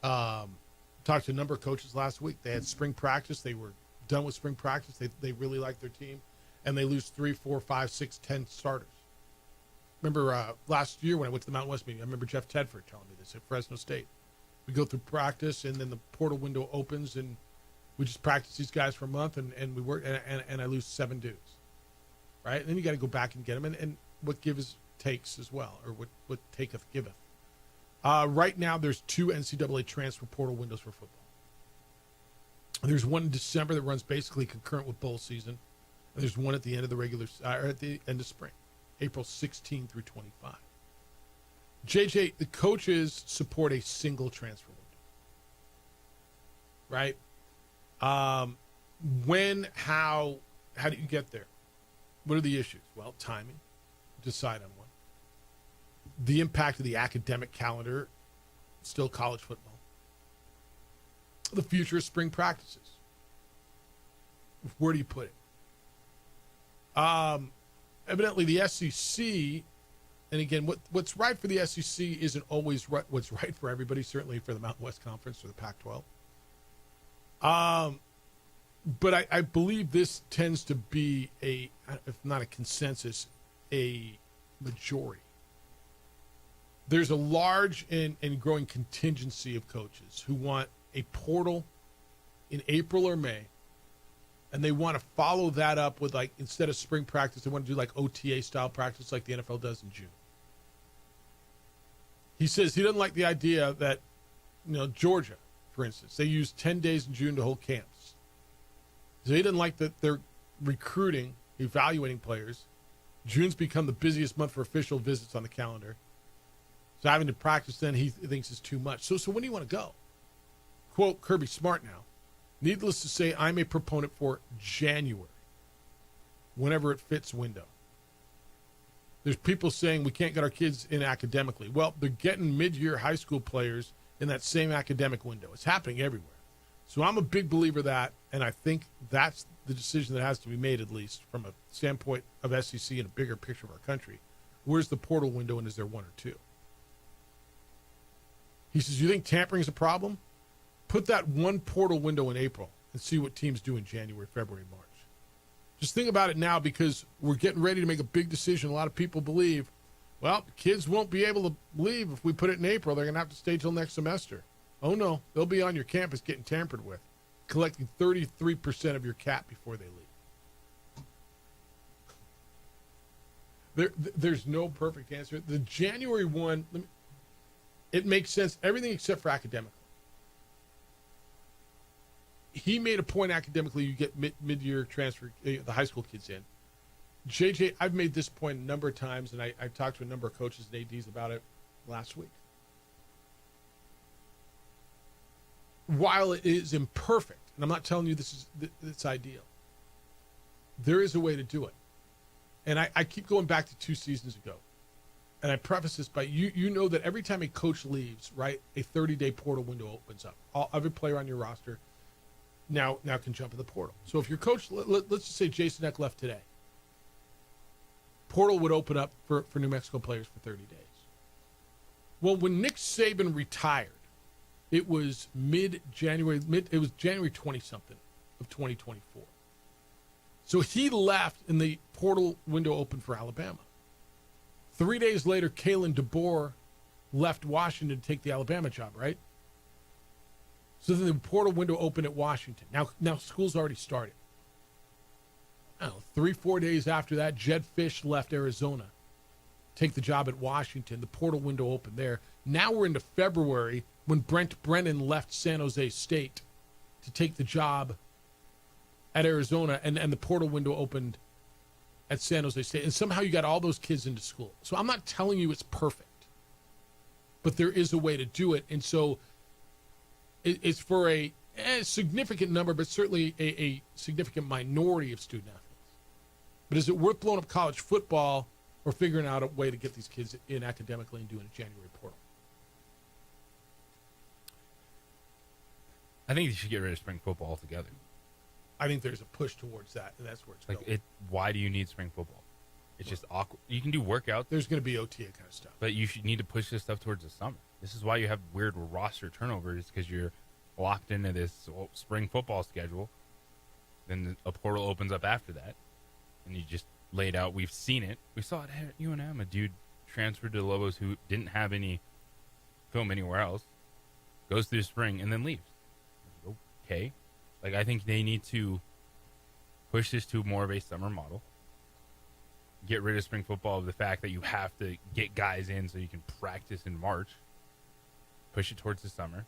Talked to a number of coaches last week. They had spring practice. They were done with spring practice. They really like their team, and they lose 3, 4, 5, 6, 10 starters. Remember last year when I went to the Mountain West meeting, I remember Jeff Tedford telling me this at Fresno State. We go through practice, and then the portal window opens, and we just practice these guys for a month, and we work, and I lose 7 dudes, right? And then you got to go back and get them, and what gives takes as well, or what taketh giveth. Right now, there's 2 NCAA transfer portal windows for football. There's one in December that runs basically concurrent with bowl season, and there's one at the end of the or at the end of spring. April 16 through 25. JJ, the coaches support a single transfer window, right? When, how do you get there? What are the issues? Well, timing, decide on one. The impact of the academic calendar, still college football. The future of spring practices. Where do you put it? Evidently, the SEC, and again, what's right for the SEC isn't always what's right for everybody, certainly for the Mountain West Conference or the Pac-12. But I believe this tends to be if not a consensus, a majority. There's a large and growing contingency of coaches who want a portal in April or May, and they want to follow that up with, like, instead of spring practice, they want to do like OTA style practice like the NFL does in June. He says he doesn't like the idea that, Georgia, for instance, they use 10 days in June to hold camps. So he didn't like that they're recruiting, evaluating players. June's become the busiest month for official visits on the calendar. So having to practice then he thinks is too much. So when do you want to go? Quote Kirby Smart now. Needless to say, I'm a proponent for January, whenever it fits window. There's people saying we can't get our kids in academically. Well, they're getting mid-year high school players in that same academic window. It's happening everywhere. So I'm a big believer that, and I think that's the decision that has to be made, at least from a standpoint of SEC and a bigger picture of our country. Where's the portal window, and is there one or two? He says, you think tampering is a problem? Put that one portal window in April and see what teams do in January, February, March. Just think about it now, because we're getting ready to make a big decision. A lot of people believe, well, kids won't be able to leave if we put it in April. They're going to have to stay till next semester. Oh, no. They'll be on your campus getting tampered with, collecting 33% of your cap before they leave. There's no perfect answer. The January one, it makes sense. Everything except for academic. He made a point academically, you get mid-year transfer, the high school kids in. JJ, I've made this point a number of times, and I talked to a number of coaches and ADs about it last week. While it is imperfect, and I'm not telling you it's ideal, there is a way to do it. And I keep going back to 2 seasons ago. And I preface this by, you know that every time a coach leaves, right, a 30-day portal window opens up. Every player on your roster now can jump in the portal. So if your coach, let's just say Jason Eck left today, portal would open up for New Mexico players for 30 days. Well, when Nick Saban retired, it was mid-January, it was January 20-something of 2024. So he left and the portal window opened for Alabama. 3 days later, Kalen DeBoer left Washington to take the Alabama job, right? So then the portal window opened at Washington. Now school's already started. 3-4 days after that, Jed Fish left Arizona, take the job at Washington. The portal window opened there. Now we're into February when Brent Brennan left San Jose State to take the job at Arizona, and the portal window opened at San Jose State. And somehow you got all those kids into school. So I'm not telling you it's perfect, but there is a way to do it. And so it's for a significant number, but certainly a significant minority of student athletes. But is it worth blowing up college football or figuring out a way to get these kids in academically and doing a January portal? I think you should get rid of spring football altogether. I think there's a push towards that, and that's where it's going. Why do you need spring football? It's just awkward. You can do workouts. There's going to be OTA kind of stuff. But you need to push this stuff towards the summer. This is why you have weird roster turnovers, because you're locked into this spring football schedule. Then a portal opens up after that, and you just lay it out. We've seen it. We saw it at UNM. A dude transferred to the Lobos who didn't have any film anywhere else, goes through spring, and then leaves. Okay. I think they need to push this to more of a summer model. Get rid of spring football, of the fact that you have to get guys in so you can practice in March. Push it towards the summer.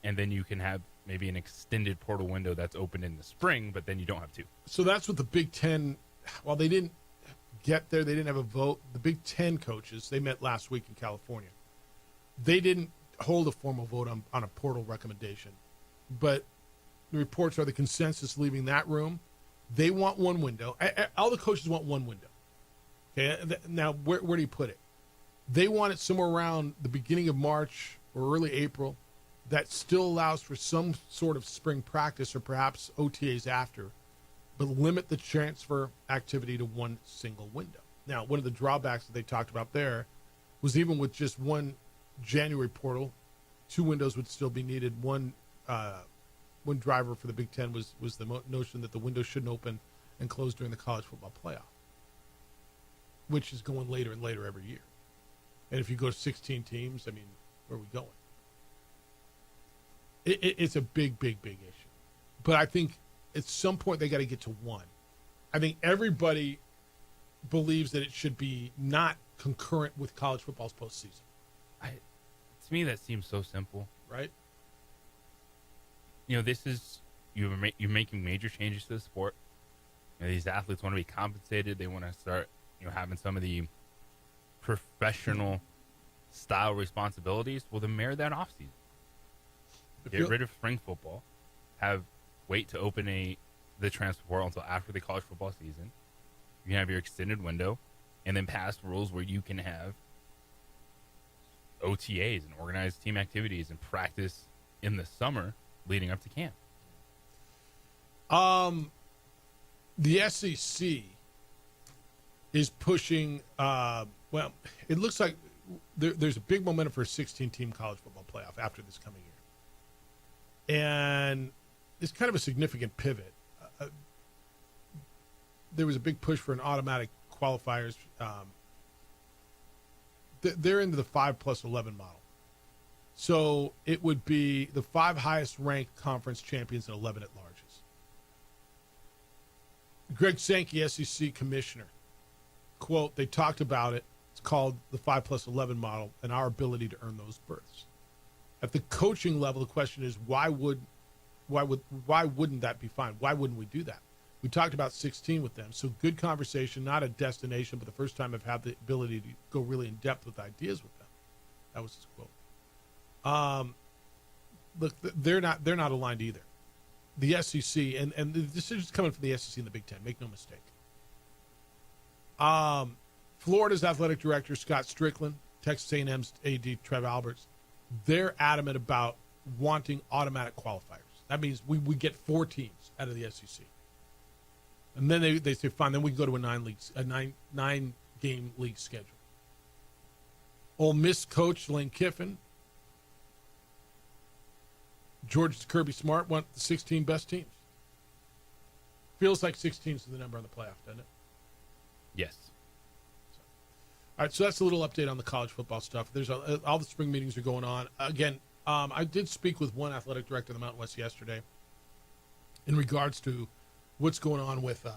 And then you can have maybe an extended portal window that's open in the spring, but then you don't have to. So that's what the Big Ten, while they didn't get there. They didn't have a vote. The Big Ten coaches, they met last week in California. They didn't hold a formal vote on a portal recommendation. But the reports are the consensus leaving that room. They want one window. All the coaches want one window. Okay, now where do you put it? They want it somewhere around the beginning of March or early April that still allows for some sort of spring practice or perhaps OTAs after, but limit the transfer activity to one single window. Now, one of the drawbacks that they talked about there was even with just one January portal, 2 windows would still be needed. One driver for the Big Ten was the notion that the window shouldn't open and close during the college football playoff, which is going later and later every year. And if you go to 16 teams, I mean, where are we going? It's a big, big, big issue. But I think at some point they got to get to one. I think everybody believes that it should be not concurrent with college football's postseason. To me, that seems so simple. Right? You know, this is, you're making major changes to the sport. You know, these athletes want to be compensated. They want to start, having some of the professional style responsibilities. Well, then marry that offseason. Get rid of spring football. Wait to open the transfer portal until after the college football season. You can have your extended window, and then pass rules where you can have OTAs and organized team activities and practice in the summer leading up to camp. The SEC is pushing. Well, it looks like there's a big momentum for a 16-team college football playoff after this coming year, and it's kind of a significant pivot. There was a big push for an automatic qualifiers. They're into the 5+11 model. So it would be the 5 highest ranked conference champions and 11 at larges. Greg Sankey, SEC commissioner, quote, they talked about it. It's called the 5+11 model and our ability to earn those berths. At the coaching level, the question is why wouldn't that be fine? Why wouldn't we do that? We talked about 16 with them. So good conversation, not a destination, but the first time I've had the ability to go really in depth with ideas with them. That was his quote. Look, they're not aligned either. The SEC and the decision's coming from the SEC and the Big Ten. Make no mistake. Florida's athletic director Scott Strickland, Texas A&M's AD Trev Alberts, they're adamant about wanting automatic qualifiers. That means we get 4 teams out of the SEC, and then they say fine. Then we can go to a 9-game league schedule. Ole Miss coach Lane Kiffin, Georgia's Kirby Smart want the 16 best teams. Feels like 16 is the number on the playoff, doesn't it? Yes. All right, so that's a little update on the college football stuff. There's all the spring meetings are going on. Again, I did speak with one athletic director of the Mountain West yesterday in regards to what's going on with the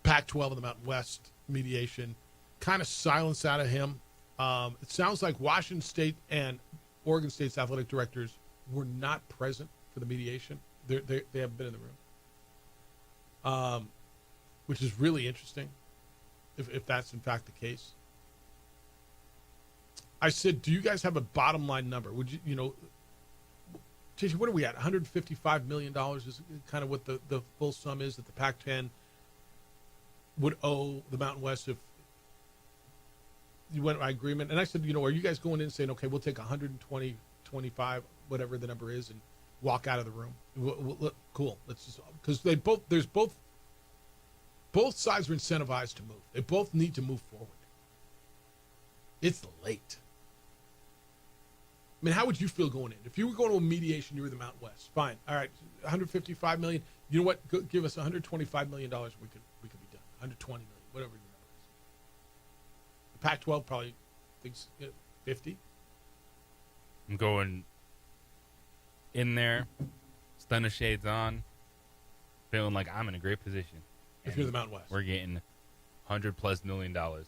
Pac-12 and the Mountain West mediation. Kind of silence out of him. It sounds like Washington State and Oregon State's athletic directors were not present for the mediation. They haven't been in the room, which is really interesting if that's in fact the case. I said, do you guys have a bottom line number? Would JJ, what are we at? $155 million is kind of what the full sum is that the Pac-10 would owe the Mountain West if you went by agreement. And I said, are you guys going in and saying, okay, we'll take 120, 25, whatever the number is, and walk out of the room? Cool. Let's just, because both sides are incentivized to move. They both need to move forward. It's late. I mean, how would you feel going in? If you were going to a mediation, you were the Mountain West. Fine. All right. $155 million. You know what? Give us $125 million. We could be done. $120 million, whatever the number is. The Pac-12 probably thinks 50. I'm going in there, stunner shades on, feeling like I'm in a great position. If you're the Mountain West. We're getting $100+ million. Yeah.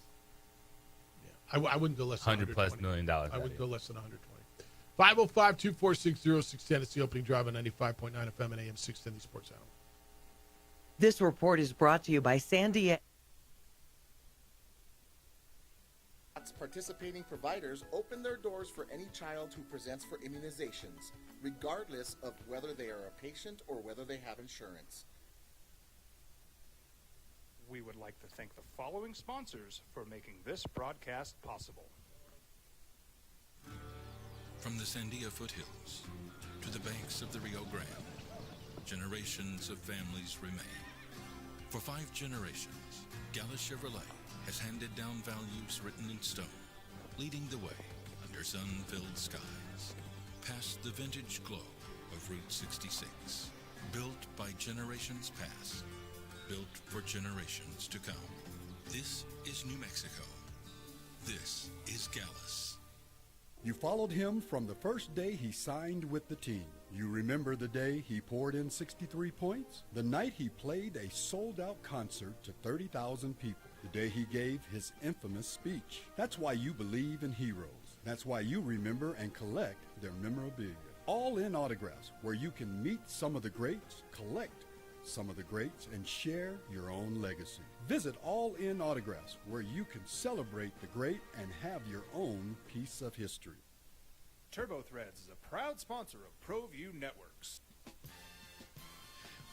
I wouldn't go less than $100+ million. I wouldn't go less than 120. 505-246-0610. It's the opening drive on 95.9 FM and AM 610, the Sports Animal. This report is brought to you by Sandia. Shots participating providers open their doors for any child who presents for immunizations, regardless of whether they are a patient or whether they have insurance. We would like to thank the following sponsors for making this broadcast possible. From the Sandia foothills to the banks of the Rio Grande, generations of families remain. For 5 generations, Gallus Chevrolet has handed down values written in stone, leading the way under sun-filled skies, past the vintage glow of Route 66, built by generations past, built for generations to come. This is New Mexico. This is Gallus. You followed him from the first day he signed with the team. You remember the day he poured in 63 points? The night he played a sold-out concert to 30,000 people. The day he gave his infamous speech. That's why you believe in heroes. That's why you remember and collect their memorabilia. All in Autographs, where you can meet some of the greats, collect some of the greats, and share your own legacy. Visit All In Autographs, where you can celebrate the great and have your own piece of history. TurboThreads is a proud sponsor of ProView Networks.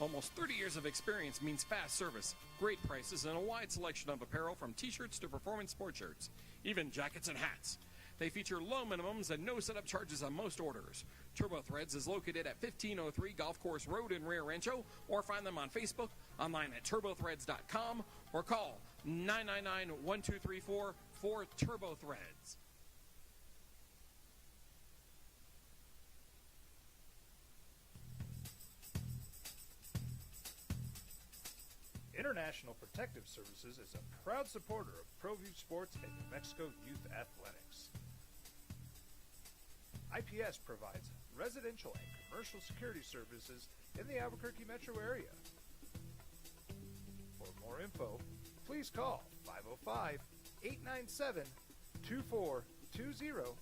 Almost 30 years of experience means fast service, great prices, and a wide selection of apparel from t-shirts to performance sport shirts, even jackets and hats. They feature low minimums and no setup charges on most orders. TurboThreads is located at 1503 Golf Course Road in Rio Rancho, or find them on Facebook, online at turbothreads.com, or call 999-1234 for TurboThreads. International Protective Services is a proud supporter of ProView Sports and New Mexico Youth Athletics. IPS provides residential and commercial security services in the Albuquerque metro area. For more info, please call 505-897-2420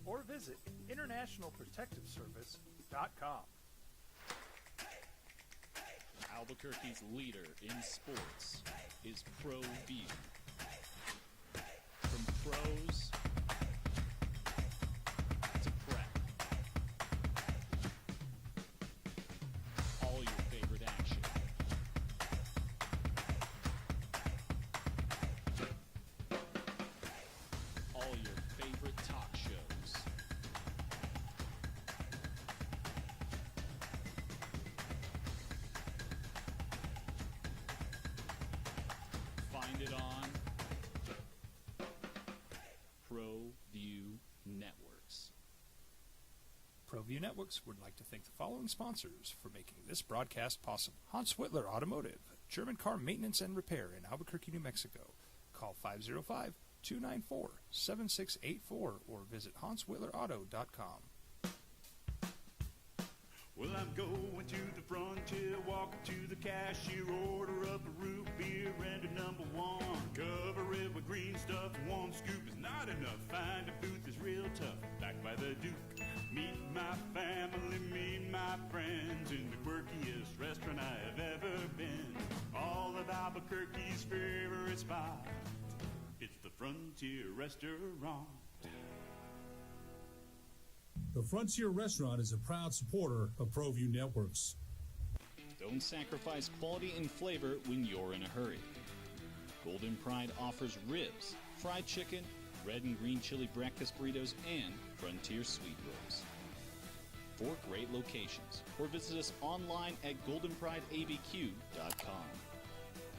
or visit internationalprotectiveservice.com. Albuquerque's leader in sports is ProView. From pros to prep, all your favorite action. All your favorite talk shows. Find it on ProView Networks. ProView Networks would like to thank the following sponsors for making this broadcast possible. Hans Whitler Automotive, German car maintenance and repair in Albuquerque, New Mexico. Call 505-294-7684 or visit HansWhitlerAuto.com. Well, I'm going to the frontier, walking to the cashier, order up a root beer and a number one. Cover it with green stuff, one scoop is not enough. Find a booth is real tough, backed by the Duke. Meet my family, meet my friends in the quirkiest restaurant I have ever been. All of Albuquerque's favorite spot, it's the Frontier Restaurant. The Frontier Restaurant is a proud supporter of ProView Networks. Don't sacrifice quality and flavor when you're in a hurry. Golden Pride offers ribs, fried chicken, red and green chili breakfast burritos, and Frontier sweet rolls. 4 great locations, or visit us online at goldenprideabq.com.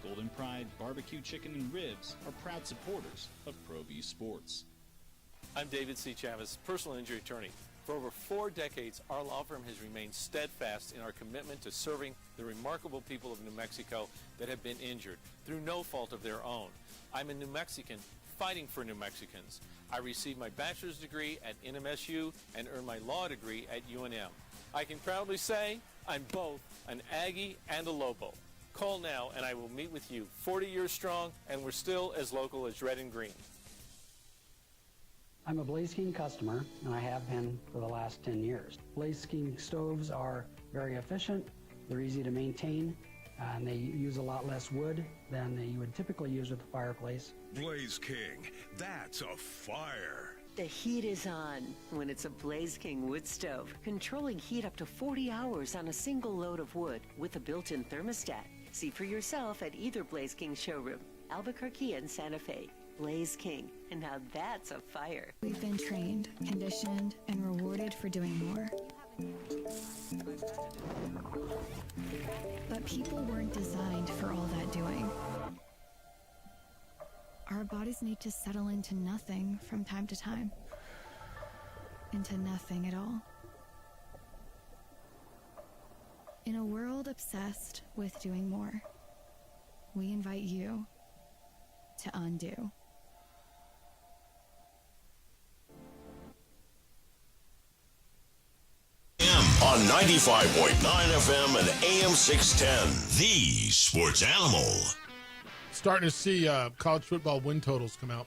Golden Pride Barbecue Chicken and Ribs are proud supporters of ProView Sports. I'm David C. Chavez, personal injury attorney. For over 4 decades, our law firm has remained steadfast in our commitment to serving the remarkable people of New Mexico that have been injured through no fault of their own. I'm a New Mexican fighting for New Mexicans. I received my bachelor's degree at NMSU and earned my law degree at UNM. I can proudly say I'm both an Aggie and a Lobo. Call now and I will meet with you. 40 years strong, and we're still as local as red and green. I'm a Blaze King customer, and I have been for the last 10 years. Blaze King stoves are very efficient, they're easy to maintain, and they use a lot less wood than you would typically use with a fireplace. Blaze King, that's a fire. The heat is on when it's a Blaze King wood stove, controlling heat up to 40 hours on a single load of wood with a built-in thermostat. See for yourself at either Blaze King showroom, Albuquerque and Santa Fe. Blaze King, and now that's a fire. We've been trained, conditioned, and rewarded for doing more. But people weren't designed for all that doing. Our bodies need to settle into nothing from time to time. Into nothing at all. In a world obsessed with doing more, we invite you to undo. On 95.9 FM and AM 610, the Sports Animal. Starting to see college football win totals come out.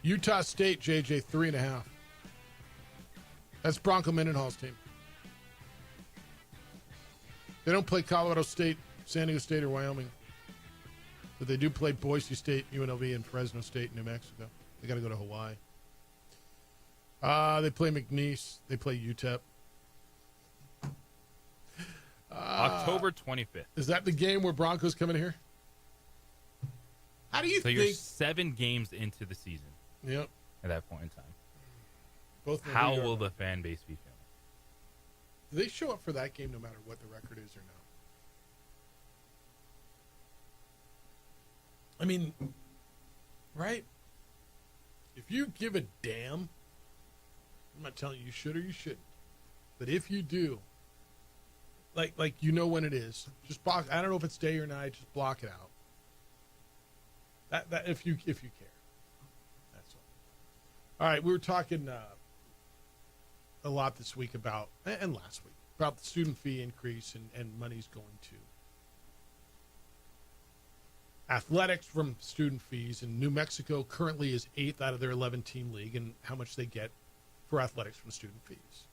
Utah State, JJ, 3.5. That's Bronco Mendenhall's team. They don't play Colorado State, San Diego State, or Wyoming. But they do play Boise State, UNLV, and Fresno State, New Mexico. They got to go to Hawaii. They play McNeese. They play UTEP. October 25th. Is that the game where Broncos come in here? How do you think? You're 7 games into the season. Yep. At that point in time. Both. How will the fan base be feeling? Do they show up for that game no matter what the record is or no? I mean, right? If you give a damn, I'm not telling you should or you shouldn't, but if you do, like you know when it is, just block. I don't know if it's day or night. Just block it out. That if you care, that's all. All right, we were talking a lot this week about, and last week, about the student fee increase and money's going to athletics from student fees. And New Mexico currently is 8th out of their 11-team league and how much they get for athletics from student fees.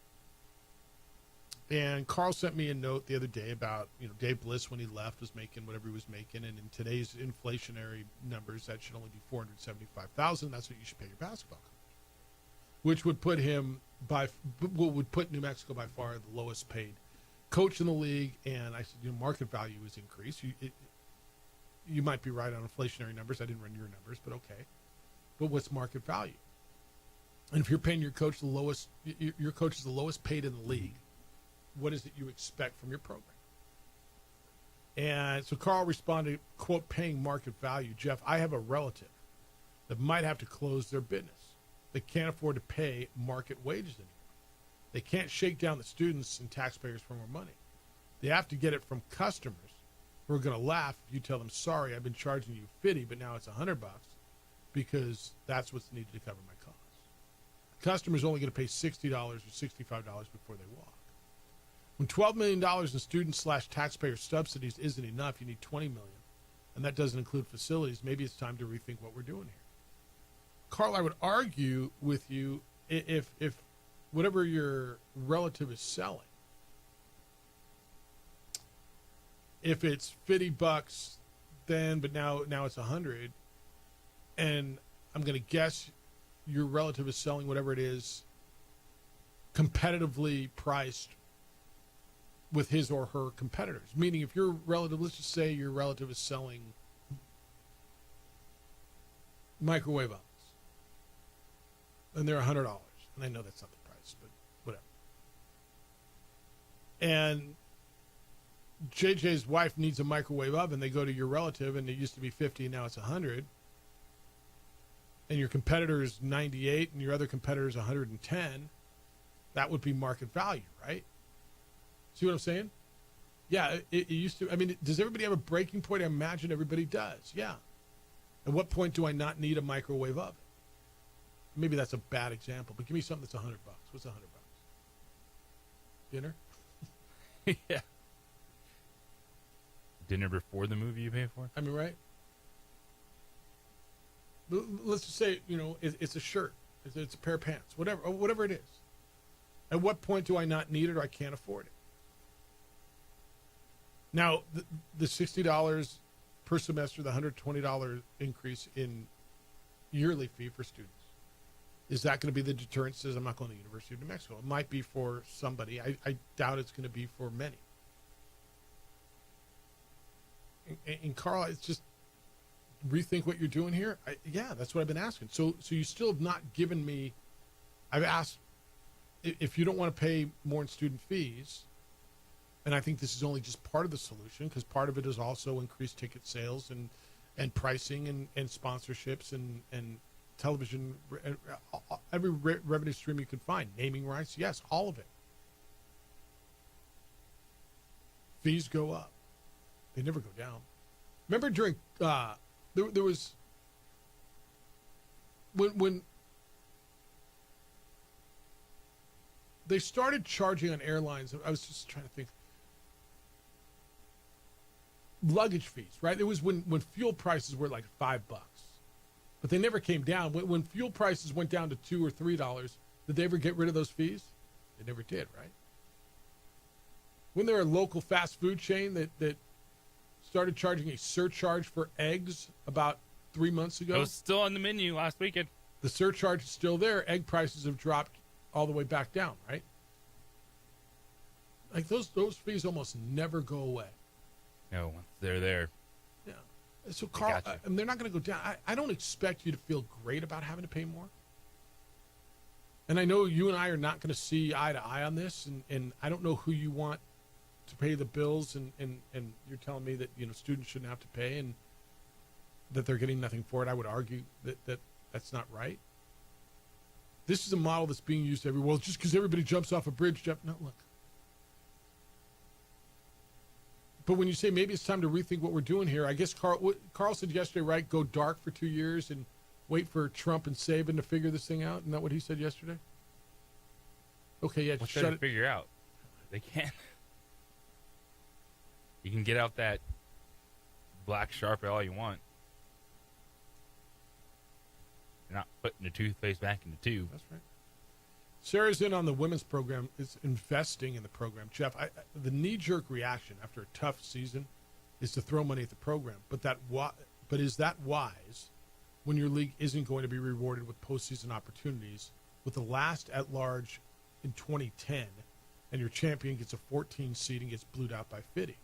And Carl sent me a note the other day about, Dave Bliss when he left was making whatever he was making, and in today's inflationary numbers, that should only be $475,000. That's what you should pay your basketball coach, which would put him would put New Mexico by far the lowest paid coach in the league. And I said, market value is increased. You might be right on inflationary numbers. I didn't run your numbers, but okay. But what's market value? And if you're paying your coach the lowest, your coach is the lowest paid in the league, what is it you expect from your program? And so Carl responded, quote, paying market value. Jeff, I have a relative that might have to close their business. They can't afford to pay market wages anymore. They can't shake down the students and taxpayers for more money. They have to get it from customers who are going to laugh if you tell them, sorry, I've been charging you $50, but now it's $100 because that's what's needed to cover my costs. Customer's only going to pay $60 or $65 before they walk. When $12 million in student/taxpayer subsidies isn't enough, you need $20 million, and that doesn't include facilities. Maybe it's time to rethink what we're doing here. Carl, I would argue with you if whatever your relative is selling, if it's $50, then but now it's $100, and I'm going to guess your relative is selling whatever it is competitively priced with his or her competitors. Meaning if your relative, let's just say your relative is selling microwave ovens, and they're $100. And I know that's not the price, but whatever. And JJ's wife needs a microwave oven. They go to your relative, and it used to be $50, and now it's $100. And your competitor is $98, and your other competitor is $110. That would be market value, right? See what I'm saying? Yeah, it used to. I mean, does everybody have a breaking point? I imagine everybody does. Yeah. At what point do I not need a microwave oven? Maybe that's a bad example, but give me something that's $100. What's $100? Dinner? Yeah. Dinner before the movie you pay for? I mean, right? Let's just say, it's a shirt. It's a pair of pants. Whatever it is. At what point do I not need it or I can't afford it? Now, the $60 per semester, the $120 increase in yearly fee for students, is that going to be the deterrent? Says I'm not going to the University of New Mexico. It might be for somebody. I doubt it's going to be for many. And Carl, it's just rethink what you're doing here. Yeah, that's what I've been asking. So you still have not given me. I've asked if you don't want to pay more in student fees, and I think this is only just part of the solution, because part of it is also increased ticket sales and pricing and sponsorships and television, every revenue stream you can find, naming rights, yes, all of it. Fees go up. They never go down. Remember during, there was, when they started charging on airlines, I was just trying to think, luggage fees, right? It was when fuel prices were like $5. But they never came down. When fuel prices went down to $2 or $3, did they ever get rid of those fees? They never did, right? When there a local fast food chain that started charging a surcharge for eggs about 3 months ago? It was still on the menu last weekend. The surcharge is still there. Egg prices have dropped all the way back down, right? Like those fees almost never go away. No, once they're there. Yeah. So, Carl, and they're not going to go down. I don't expect you to feel great about having to pay more. And I know you and I are not going to see eye to eye on this, and I don't know who you want to pay the bills, and you're telling me that, you know, students shouldn't have to pay and that they're getting nothing for it. I would argue that that's not right. This is a model that's being used everywhere. Well, just because everybody jumps off a bridge, Jeff. No, look. But when you say maybe it's time to rethink what we're doing here, I guess Carl said yesterday, right? Go dark for 2 years and wait for Trump and Saban to figure this thing out. Isn't that what he said yesterday? Okay, yeah. What's there to figure out? They can't. You can get out that black Sharpie all you want. You're not putting the toothpaste back in the tube. That's right. Sarah's in on the women's program, is investing in the program. Jeff, the knee-jerk reaction after a tough season is to throw money at the program. But is that wise when your league isn't going to be rewarded with postseason opportunities, with the last at-large in 2010, and your champion gets a 14 seed and gets blued out by Fitty?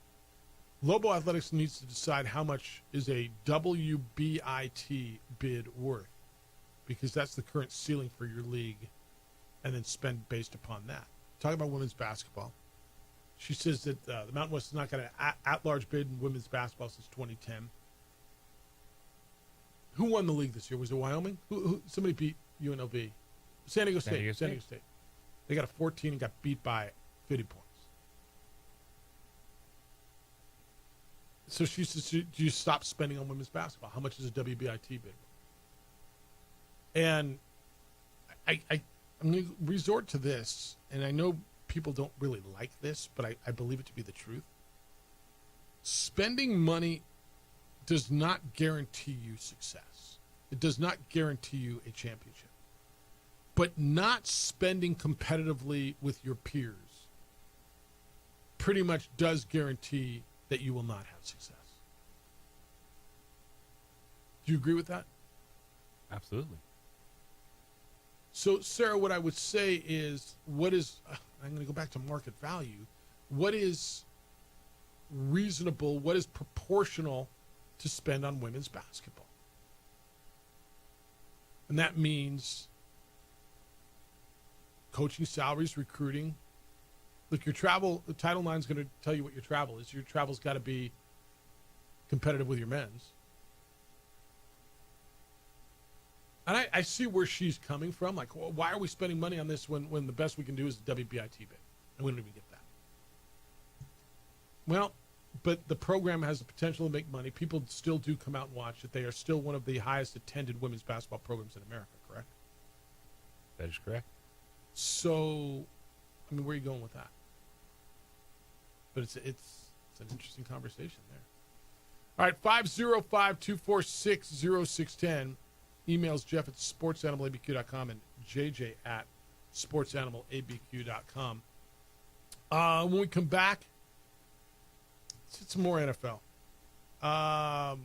Lobo Athletics needs to decide how much is a WBIT bid worth, because that's the current ceiling for your league, and then spend based upon that. Talking about women's basketball, she says that the Mountain West has not got an at-large bid in women's basketball since 2010. Who won the league this year? Was it Wyoming? Who somebody beat UNLV? San Diego State. They got a 14 and got beat by 50 points. So she says, do you stop spending on women's basketball? How much is a WBIT bid? And I'm going to resort to this, and I know people don't really like this, but I believe it to be the truth. Spending money does not guarantee you success. It does not guarantee you a championship. But not spending competitively with your peers pretty much does guarantee that you will not have success. Do you agree with that? Absolutely. So, Sarah, what I would say is, I'm going to go back to market value. What is reasonable, what is proportional to spend on women's basketball? And that means coaching salaries, recruiting. Look, your travel, the Title IX is going to tell you what your travel is. Your travel's got to be competitive with your men's. And I see where she's coming from. Like, well, why are we spending money on this when the best we can do is the WBIT bid? And we don't even get that. Well, but the program has the potential to make money. People still do come out and watch it. They are still one of the highest attended women's basketball programs in America, correct? That is correct. So, I mean, where are you going with that? But it's an interesting conversation there. All right, 505-246-0610. Emails Jeff at sportsanimalabq.com and JJ at sportsanimalabq.com. When we come back, It's more NFL. How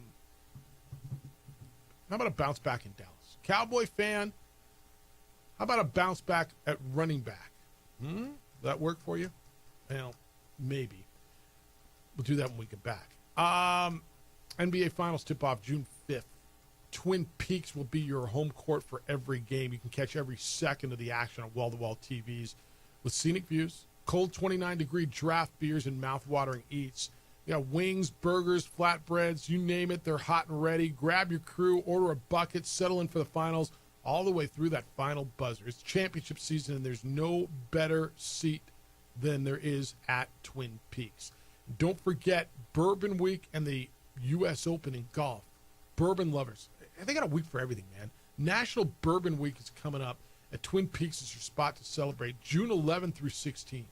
about a bounce back in Dallas? Cowboy fan, how about a bounce back at running back? Will that work for you? Well, maybe. We'll do that when we get back. NBA Finals tip-off June 5th. Twin Peaks will be your home court for every game. You can catch every second of the action on wall-to-wall TVs with scenic views, cold 29-degree draft beers, and mouth-watering eats. You got wings, burgers, flatbreads, you name it, they're hot and ready. Grab your crew, order a bucket, settle in for the finals all the way through that final buzzer. It's championship season, and there's no better seat than there is at Twin Peaks. Don't forget Bourbon Week and the U.S. Open in golf. Bourbon lovers, they got a week for everything, man. National Bourbon Week is coming up, and Twin Peaks is your spot to celebrate June 11 through 16.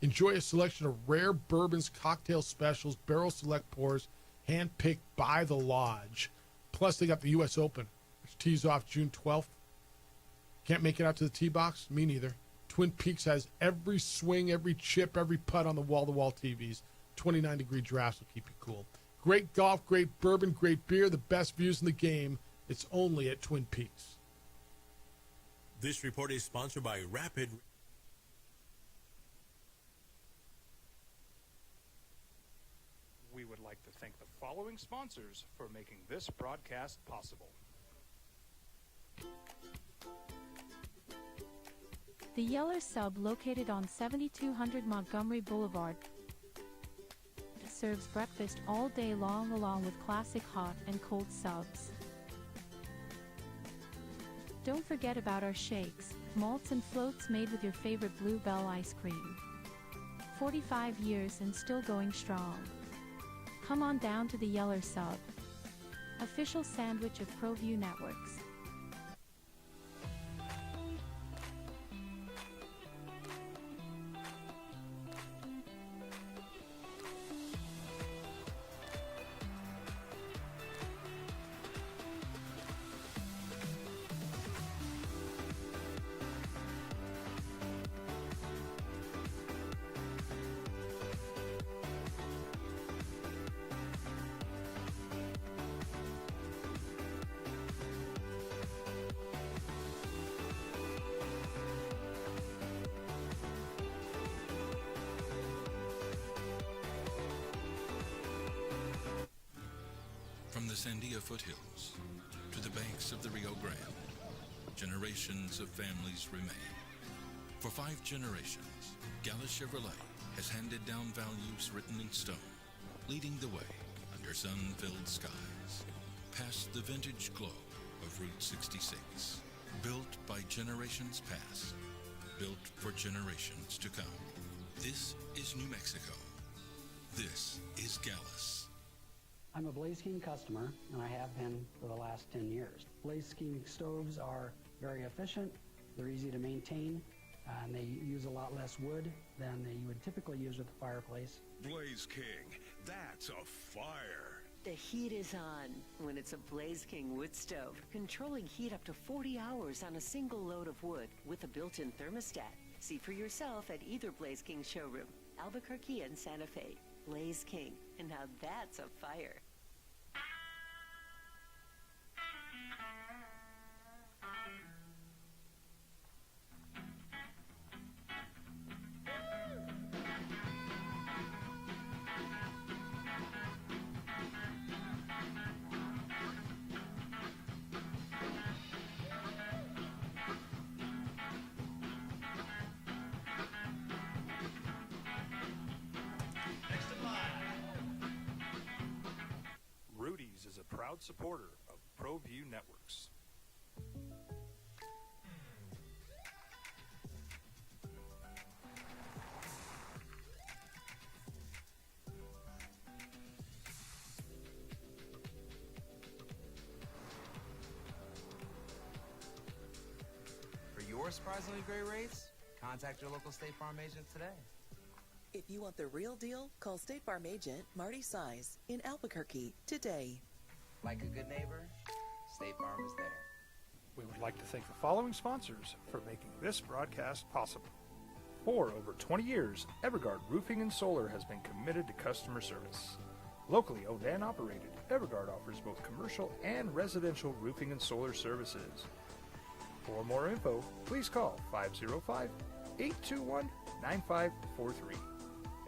Enjoy a selection of rare bourbons, cocktail specials, barrel select pours, hand-picked by the Lodge. Plus, they got the U.S. Open, which tees off June 12th. Can't make it out to the tee box? Me neither. Twin Peaks has every swing, every chip, every putt on the wall-to-wall TVs. 29-degree drafts will keep you cool. Great golf, great bourbon, great beer, the best views in the game. It's only at Twin Peaks. This report is sponsored by Rapid. We would like to thank the following sponsors for making this broadcast possible. The Yeller Sub, located on 7200 Montgomery Boulevard, serves breakfast all day long along with classic hot and cold subs. Don't forget about our shakes, malts and floats made with your favorite Blue Bell ice cream. 45 years and still going strong. Come on down to the Yeller Sub, official sandwich of ProView Networks. From the Sandia foothills to the banks of the Rio Grande, generations of families remain. For 5 generations, Gala Chevrolet has handed down values written in stone, leading the way under sun-filled skies, past the vintage glow of Route 66. Built by generations past, built for generations to come. This is New Mexico. This is Gallus. I'm a Blaze King customer, and I have been for the last 10 years. Blaze King stoves are very efficient, they're easy to maintain, and they use a lot less wood than you would typically use with a fireplace. Blaze King, that's a fire. The heat is on when it's a Blaze King wood stove, controlling heat up to 40 hours on a single load of wood with a built-in thermostat. See for yourself at either Blaze King showroom, Albuquerque and Santa Fe. Blaze King, and now that's a fire. Rudy's is a proud supporter of ProView Networks. For your surprisingly great rates, contact your local State Farm agent today. If you want the real deal, call State Farm agent Marty Size in Albuquerque today. Like a good neighbor, State Farm is there. We would like to thank the following sponsors for making this broadcast possible. For over 20 years, Evergard Roofing and Solar has been committed to customer service. Locally owned and operated, Evergard offers both commercial and residential roofing and solar services. For more info, please call 505-821-9543.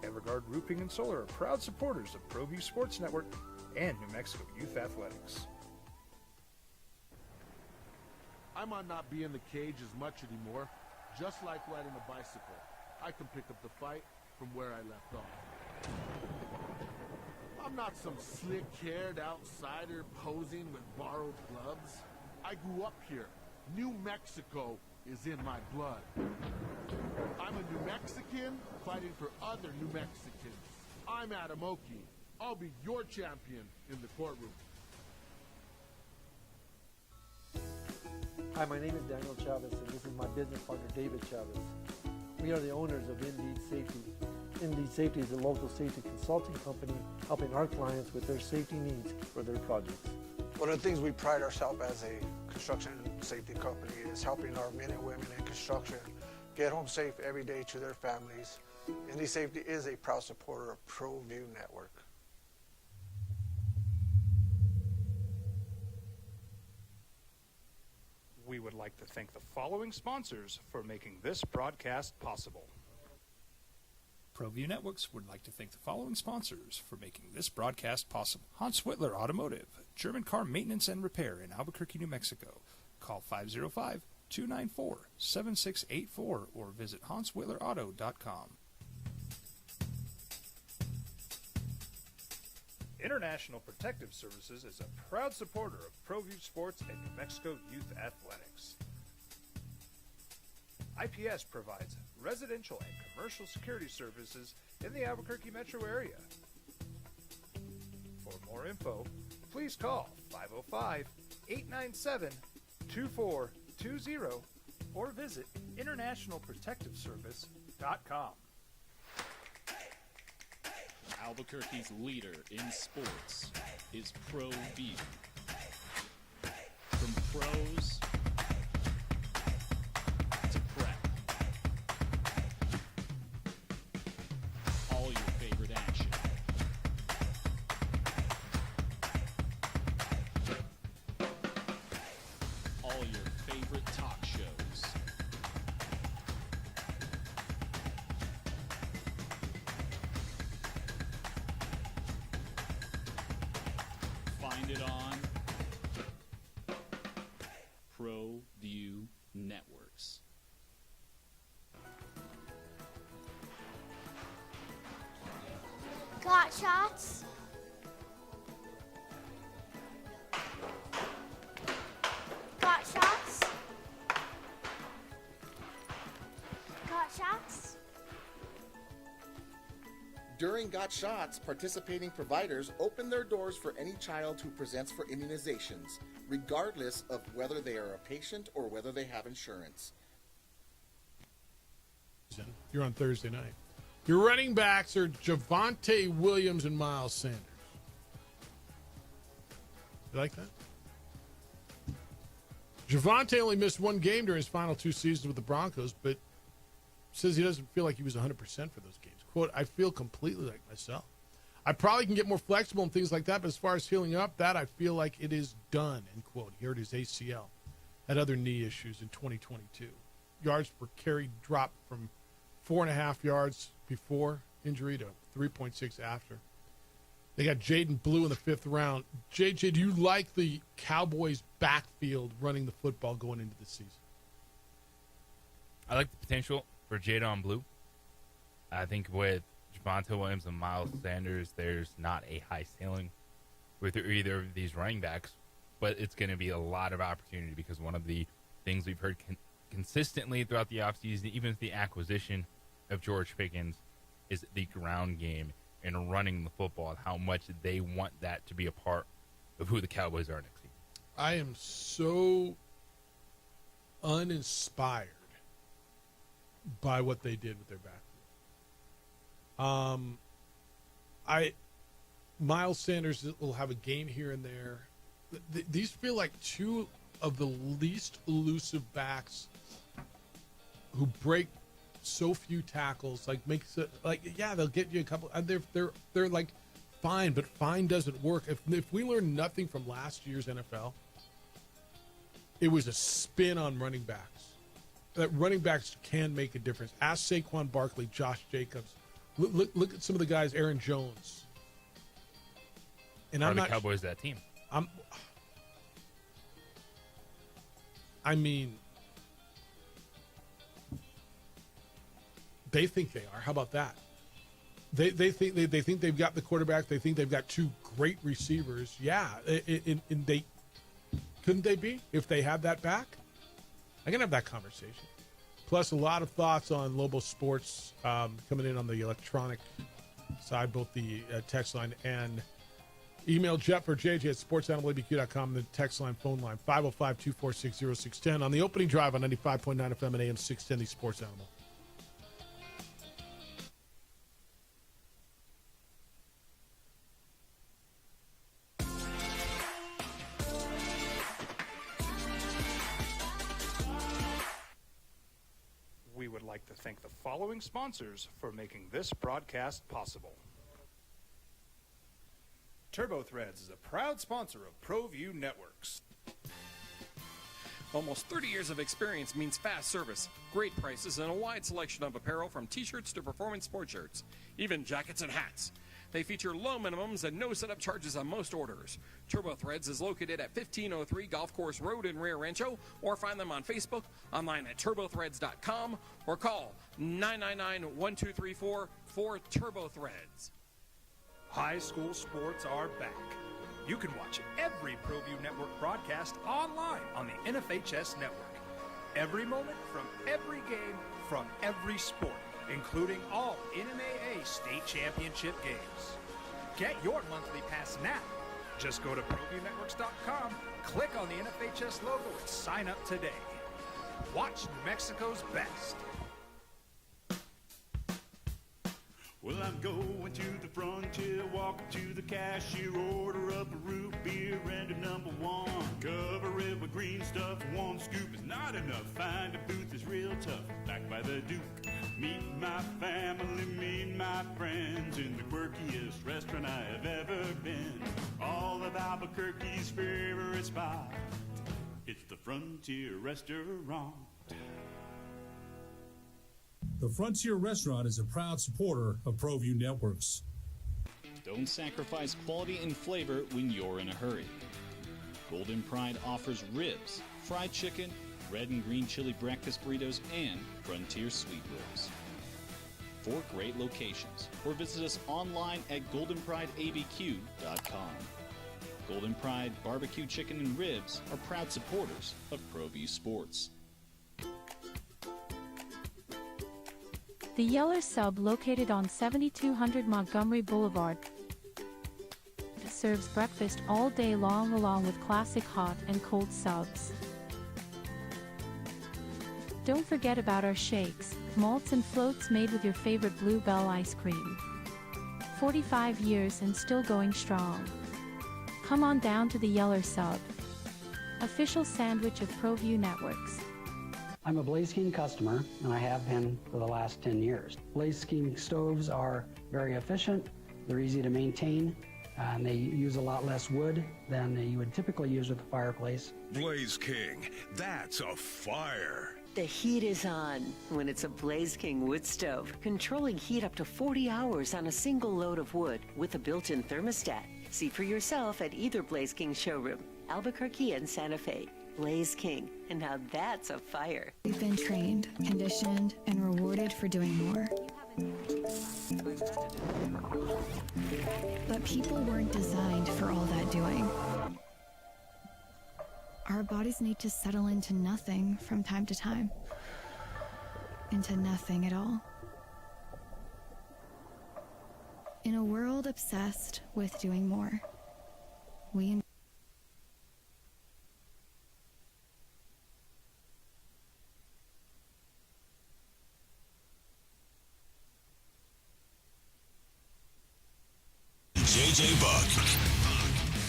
Evergard Roofing and Solar are proud supporters of ProView Sports Network and New Mexico Youth Athletics. I might not be in the cage as much anymore. Just like riding a bicycle, I can pick up the fight from where I left off. I'm not some slick-haired outsider posing with borrowed gloves. I grew up here. New Mexico is in my blood. I'm a New Mexican fighting for other New Mexicans. I'm Adam Oki. I'll be your champion in the courtroom. Hi, my name is Daniel Chavez, and this is my business partner, David Chavez. We are the owners of Indeed Safety. Indeed Safety is a local safety consulting company helping our clients with their safety needs for their projects. One of the things we pride ourselves as a construction safety company is helping our men and women in construction get home safe every day to their families. Indeed Safety is a proud supporter of ProView Network. We would like to thank the following sponsors for making this broadcast possible. ProView Networks would like to thank the following sponsors for making this broadcast possible. Hans Whitler Automotive, German car maintenance and repair in Albuquerque, New Mexico. Call 505-294-7684 or visit HansWhitlerAuto.com. International Protective Services is a proud supporter of ProView Sports and New Mexico Youth Athletics. IPS provides residential and commercial security services in the Albuquerque metro area. For more info, please call 505-897-2420 or visit internationalprotectiveservice.com. Albuquerque's leader in sports is ProView. From pros to prep, all your favorite action. All your favorite talk shows. Find it on ProView Networks. Got shots? Got shots? Got shots? During Got Shots, participating providers open their doors for any child who presents for immunizations, regardless of whether they are a patient or whether they have insurance. You're on Thursday night. Your running backs are Javonte Williams and Miles Sanders. You like that? Javonte only missed one game during his final two seasons with the Broncos, but says he doesn't feel like he was 100% for those games. Quote, I feel completely like myself. I probably can get more flexible and things like that, but as far as healing up, that I feel like it is done, end quote. He hurt his ACL, had other knee issues in 2022. Yards per carry dropped from 4.5 yards before injury to 3.6 after. They got Jaden Blue in the 5th round. JJ, do you like the Cowboys' backfield running the football going into the season? I like the potential for Jadon Blue. I think with Javonte Williams and Miles Sanders, there's not a high ceiling with either of these running backs, but it's going to be a lot of opportunity because one of the things we've heard consistently throughout the offseason, even with the acquisition of George Pickens, is the ground game and running the football and how much they want that to be a part of who the Cowboys are next season. I am so uninspired by what they did with their backfield. Miles Sanders will have a game here and there. These feel like two of the least elusive backs who break so few tackles. Like makes it like they'll get you a couple. They're like fine, but fine doesn't work. If we learn nothing from last year's NFL, it was a spin on running backs. That running backs can make a difference. Ask Saquon Barkley, Josh Jacobs. Look at some of the guys, Aaron Jones. And I'm not the Cowboys that team. I mean, they think they are. How about that? They think they've got the quarterback. They think they've got two great receivers. Yeah, and they couldn't they be if they had that back? I can have that conversation. Plus, a lot of thoughts on Lobo Sports coming in on the electronic side, both the text line and email Jeff or JJ at sportsanimalabq.com, the text line, phone line, 505-246-0610 on the opening drive on 95.9 FM and AM 610, the Sports Animal. We would like to thank the following sponsors for making this broadcast possible. TurboThreads is a proud sponsor of ProView Networks. Almost 30 years of experience means fast service, great prices, and a wide selection of apparel from t-shirts to performance sport shirts, even jackets and hats. They feature low minimums and no setup charges on most orders. TurboThreads is located at 1503 Golf Course Road in Rio Rancho, or find them on Facebook, online at turbothreads.com, or call 999-1234 for TurboThreads. High school sports are back. You can watch every ProView Network broadcast online on the NFHS network. Every moment from every game from every sport, including all NMAA state championship games. Get your monthly pass now. Just go to ProViewNetworks.com, click on the NFHS logo, and sign up today. Watch New Mexico's best. Well, I'm going to the frontier, walking to the cashier, order up a root beer and a number one. Cover it with green stuff, one scoop is not enough. Find a booth is real tough, back by the Duke. Meet my family, meet my friends in the quirkiest restaurant I have ever been. All of Albuquerque's favorite spot, it's the Frontier Restaurant. The Frontier Restaurant is a proud supporter of ProView Networks. Don't sacrifice quality and flavor when you're in a hurry. Golden Pride offers ribs, fried chicken, red and green chili breakfast burritos, and Frontier sweet rolls. 4 great locations, or visit us online at goldenprideabq.com. Golden Pride Barbecue Chicken and Ribs are proud supporters of ProView Sports. The Yeller Sub, located on 7200 Montgomery Boulevard, serves breakfast all day long along with classic hot and cold subs. Don't forget about our shakes, malts and floats made with your favorite Blue Bell ice cream. 45 years and still going strong. Come on down to the Yeller Sub, official sandwich of ProView Networks. I'm a Blaze King customer, and I have been for the last 10 years. Blaze King stoves are very efficient, they're easy to maintain, and they use a lot less wood than you would typically use with a fireplace. Blaze King, that's a fire. The heat is on when it's a Blaze King wood stove, controlling heat up to 40 hours on a single load of wood with a built-in thermostat. See for yourself at either Blaze King showroom, Albuquerque and Santa Fe. Blaze King, and now that's a fire. We've been trained, conditioned, and rewarded for doing more. But people weren't designed for all that doing. Our bodies need to settle into nothing from time to time. Into nothing at all. In a world obsessed with doing more, we JJ Buck.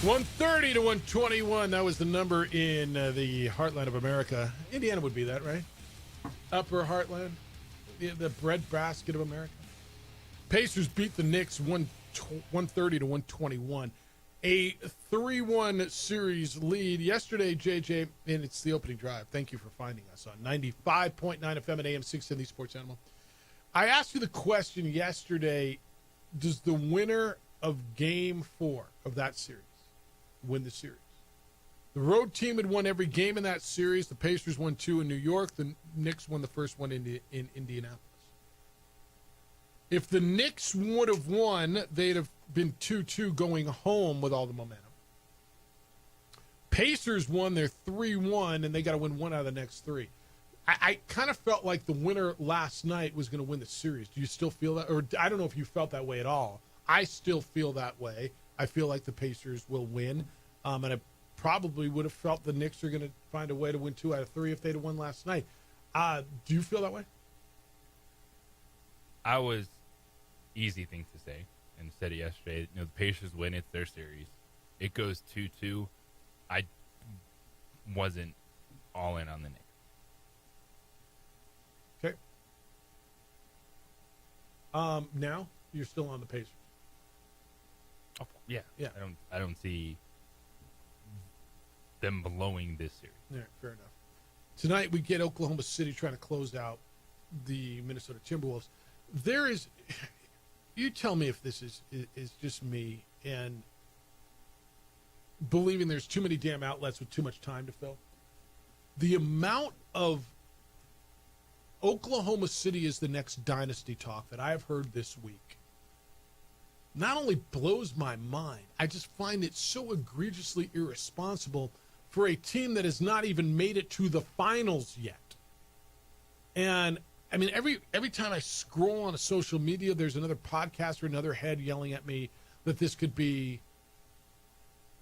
130 to 121. That was the number in the heartland of America. Indiana would be that, right? Upper heartland. the breadbasket of America. Pacers beat the Knicks 130 to 121. A 3-1 series lead yesterday, JJ, and it's the opening drive. Thank you for finding us on 95.9 FM at AM 610, the Sports Animal. I asked you the question yesterday, does the winner of Game 4 of that series win the series? The road team had won every game in that series. The Pacers won 2 in New York. The Knicks won the first one in Indianapolis. If the Knicks would have won, they'd have been 2-2 going home with all the momentum. Pacers won their 3-1, and they got to win 1 out of the next 3. I kind of felt like the winner last night was going to win the series. Do you still feel that? Or I don't know if you felt that way at all. I still feel that way. I feel like the Pacers will win. And I probably would have felt the Knicks are going to find a way to win 2 out of 3 if they'd have won last night. Do you feel that way? I was easy thing to say and said it yesterday. The Pacers win, it's their series. It goes 2-2. I wasn't all in on the Knicks. Okay. Now you're still on the Pacers. Oh, yeah. Yeah. I don't see them blowing this series. Yeah, fair enough. Tonight we get Oklahoma City trying to close out the Minnesota Timberwolves. There is, you tell me if this is just me and believing there's too many damn outlets with too much time to fill. The amount of Oklahoma City is the next dynasty talk that I have heard this week not only blows my mind, I just find it so egregiously irresponsible for a team that has not even made it to the finals yet. And I mean, every time I scroll on a social media, there's another podcast or another head yelling at me that this could be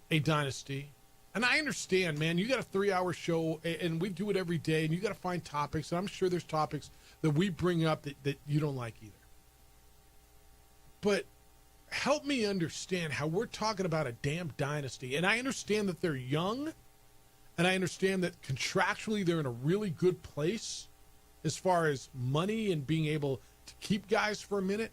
a dynasty. And I understand, man, you got a 3-hour show and we do it every day and you got to find topics. And I'm sure there's topics that we bring up that you don't like either. But help me understand how we're talking about a damn dynasty. And I understand that they're young and I understand that contractually they're in a really good place as far as money and being able to keep guys for a minute.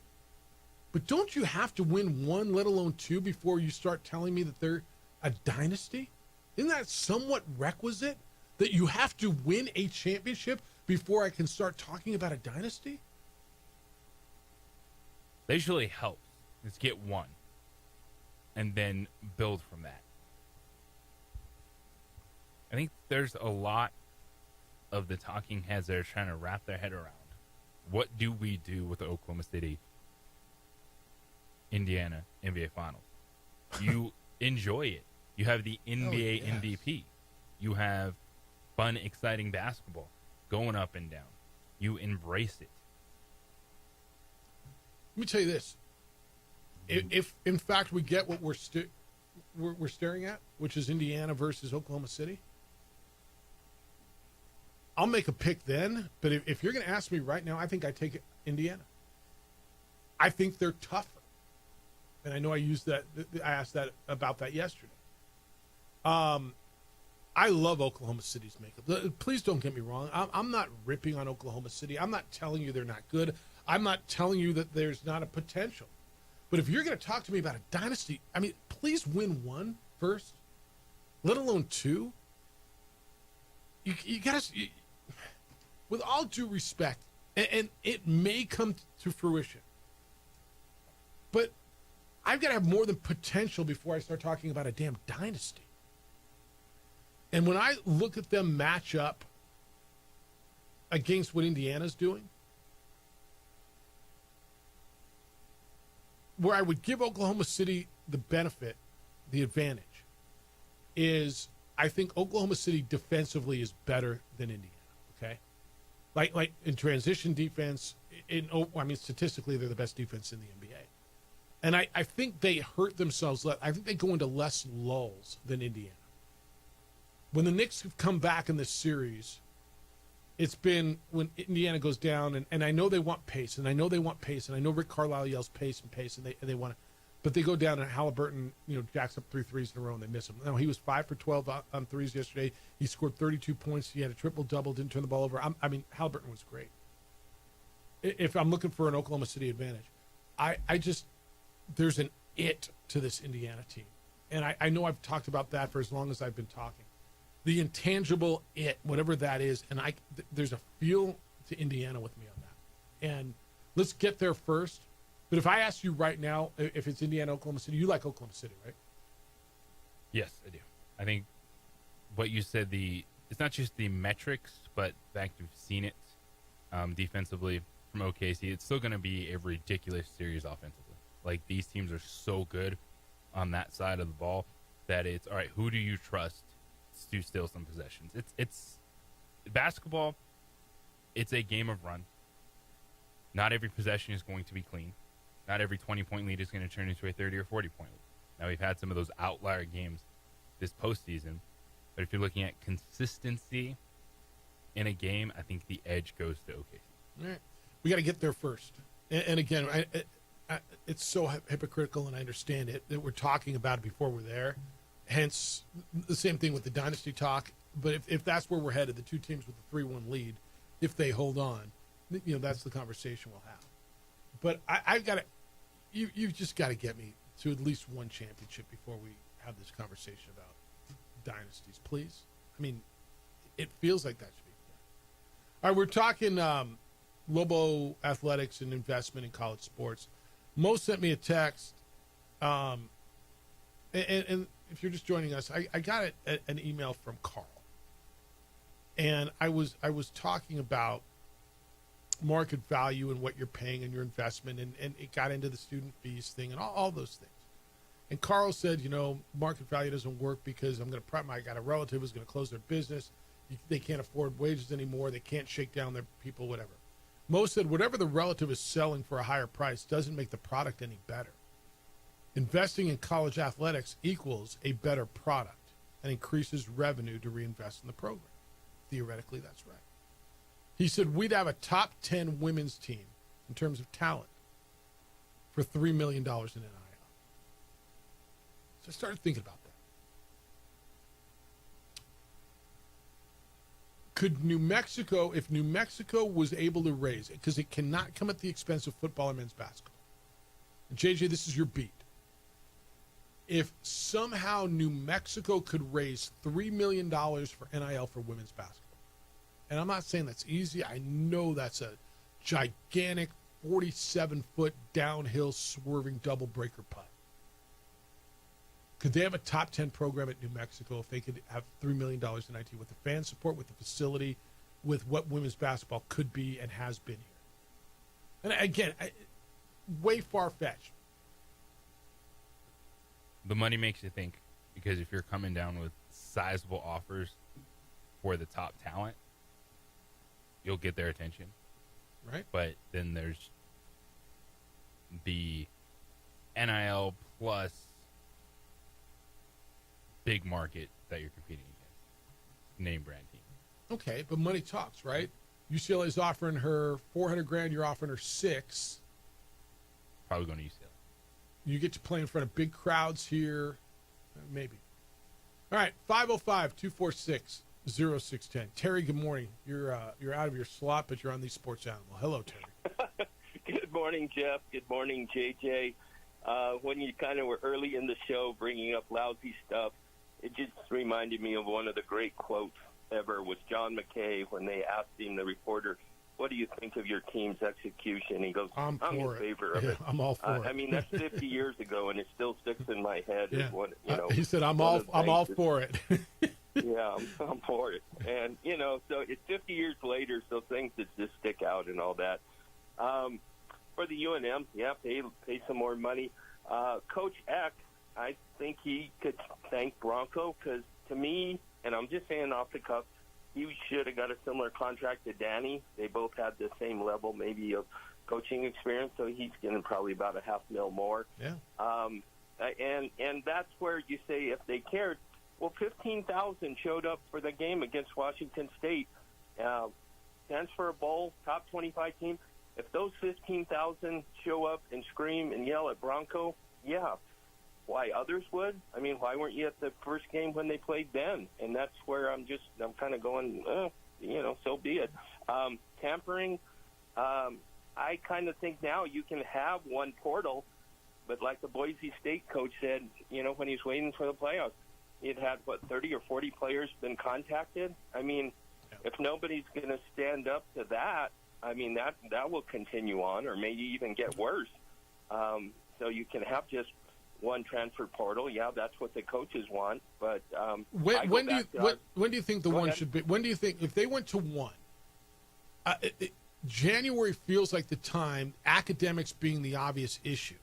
But don't you have to win 1, let alone 2, before you start telling me that they're a dynasty? Isn't that somewhat requisite that you have to win a championship before I can start talking about a dynasty? They usually help. Let's get 1 and then build from that. I think there's a lot of the talking heads that are trying to wrap their head around. What do we do with the Oklahoma City, Indiana NBA Finals? You enjoy it. You have the NBA MVP. You have fun, exciting basketball going up and down. You embrace it. Let me tell you this. If in fact we get what we're staring at, which is Indiana versus Oklahoma City, I'll make a pick then. But if you're going to ask me right now, I think I take Indiana. I think they're tougher. And I know I asked that about that yesterday. I love Oklahoma City's makeup. Please don't get me wrong. I'm not ripping on Oklahoma City. I'm not telling you they're not good. I'm not telling you that there's not a potential. But if you're going to talk to me about a dynasty, I mean, please win 1 first, let alone 2. You got to, with all due respect, and it may come to fruition, but I've got to have more than potential before I start talking about a damn dynasty. And when I look at them match up against what Indiana's doing, where I would give Oklahoma City the benefit, the advantage, is I think Oklahoma City defensively is better than Indiana, okay? Like in transition defense, statistically, they're the best defense in the NBA. And I think they hurt themselves. I think they go into less lulls than Indiana. When the Knicks have come back in this series, it's been when Indiana goes down, and I know they want pace, and I know Rick Carlisle yells pace, and they want to, but they go down and Halliburton, jacks up 3 threes in a row and they miss them. Now, he was 5 for 12 on threes yesterday. He scored 32 points. He had a triple-double, didn't turn the ball over. Halliburton was great. if I'm looking for an Oklahoma City advantage, I just, there's an it to this Indiana team. And I know I've talked about that for as long as I've been talking. The intangible it, whatever that is, and there's a feel to Indiana with me on that. And let's get there first. But if I ask you right now, if it's Indiana, Oklahoma City, you like Oklahoma City, right? Yes, I do. I think what you said, it's not just the metrics, but the fact you've seen it defensively from OKC, it's still going to be a ridiculous series offensively. Like, these teams are so good on that side of the ball that it's, all right, who do you trust to steal some possessions? It's basketball, it's a game of run. Not every possession is going to be clean. Not every 20-point lead is going to turn into a 30 or 40-point lead. Now, we've had some of those outlier games this postseason, but if you're looking at consistency in a game, I think the edge goes to OKC. All right. We got to get there first. And again, it's so hypocritical, and I understand it, that we're talking about it before we're there. Hence, the same thing with the dynasty talk. But if that's where we're headed, the two teams with the 3-1 lead, if they hold on, that's the conversation we'll have. But I've got to, you've just got to get me to at least one championship before we have this conversation about dynasties, please. I mean, it feels like that should be clear. All right, we're talking Lobo athletics and investment in college sports. Mo sent me a text, and if you're just joining us, I got an email from Carl, and I was talking about market value and what you're paying in your investment, and it got into the student fees thing and all those things. And Carl said, market value doesn't work because I got a relative who's going to close their business. They can't afford wages anymore. They can't shake down their people, whatever. Mo said, whatever the relative is selling for a higher price doesn't make the product any better. Investing in college athletics equals a better product and increases revenue to reinvest in the program. Theoretically, that's right. He said, we'd have a top 10 women's team in terms of talent for $3 million in NIL. So I started thinking about that. Could New Mexico, if New Mexico was able to raise it, because it cannot come at the expense of football or men's basketball. And JJ, this is your beat. If somehow New Mexico could raise $3 million for NIL for women's basketball, and I'm not saying that's easy. I know that's a gigantic 47-foot downhill swerving double breaker putt. Could they have a top 10 program at New Mexico if they could have $3 million in IT with the fan support, with the facility, with what women's basketball could be and has been here? And again, way far-fetched. The money makes you think, because if you're coming down with sizable offers for the top talent, you'll get their attention. Right. But then there's the NIL plus big market that you're competing against. Name brand team. Okay, but money talks, right? UCLA's offering her $400,000, you're offering her $600,000. Probably going to UCLA. You get to play in front of big crowds here. Maybe. All right, 505-246-0610. Terry, good morning. You're out of your slot, but you're on the Sports Animal. Hello, Terry. Good morning, Jeff. Good morning, JJ. When you kind of were early in the show bringing up lousy stuff, it just reminded me of one of the great quotes ever was John McKay when they asked him, the reporter, what do you think of your team's execution? He goes, I'm in favor of it. I'm all for it. I mean, that's 50 years ago, and it still sticks in my head. Yeah. He said, I'm all for it. Yeah, I'm for it. And, so it's 50 years later, so things that just stick out and all that. For the UNM, pay some more money. Coach Eck, I think he could thank Bronco because to me, and I'm just saying off the cuff, he should have got a similar contract to Danny. They both had the same level maybe of coaching experience, so he's getting probably about $500,000 more. Yeah. And that's where you say if they cared, well, 15,000 showed up for the game against Washington State. Stands for a bowl, top 25 team. If those 15,000 show up and scream and yell at Bronco, yeah. Why others would? I mean, why weren't you at the first game when they played then? And that's where I'm kind of going, so be it. Tampering, I I kind of think now you can have one portal, but like the Boise State coach said, when he's waiting for the playoffs, it had, 30 or 40 players been contacted? I mean, if nobody's going to stand up to that, I mean, that will continue on or maybe even get worse. So you can have just one transfer portal. Yeah, that's what the coaches want. But when do you think the one should be? When do you think, if they went to one, January feels like the time, academics being the obvious issue.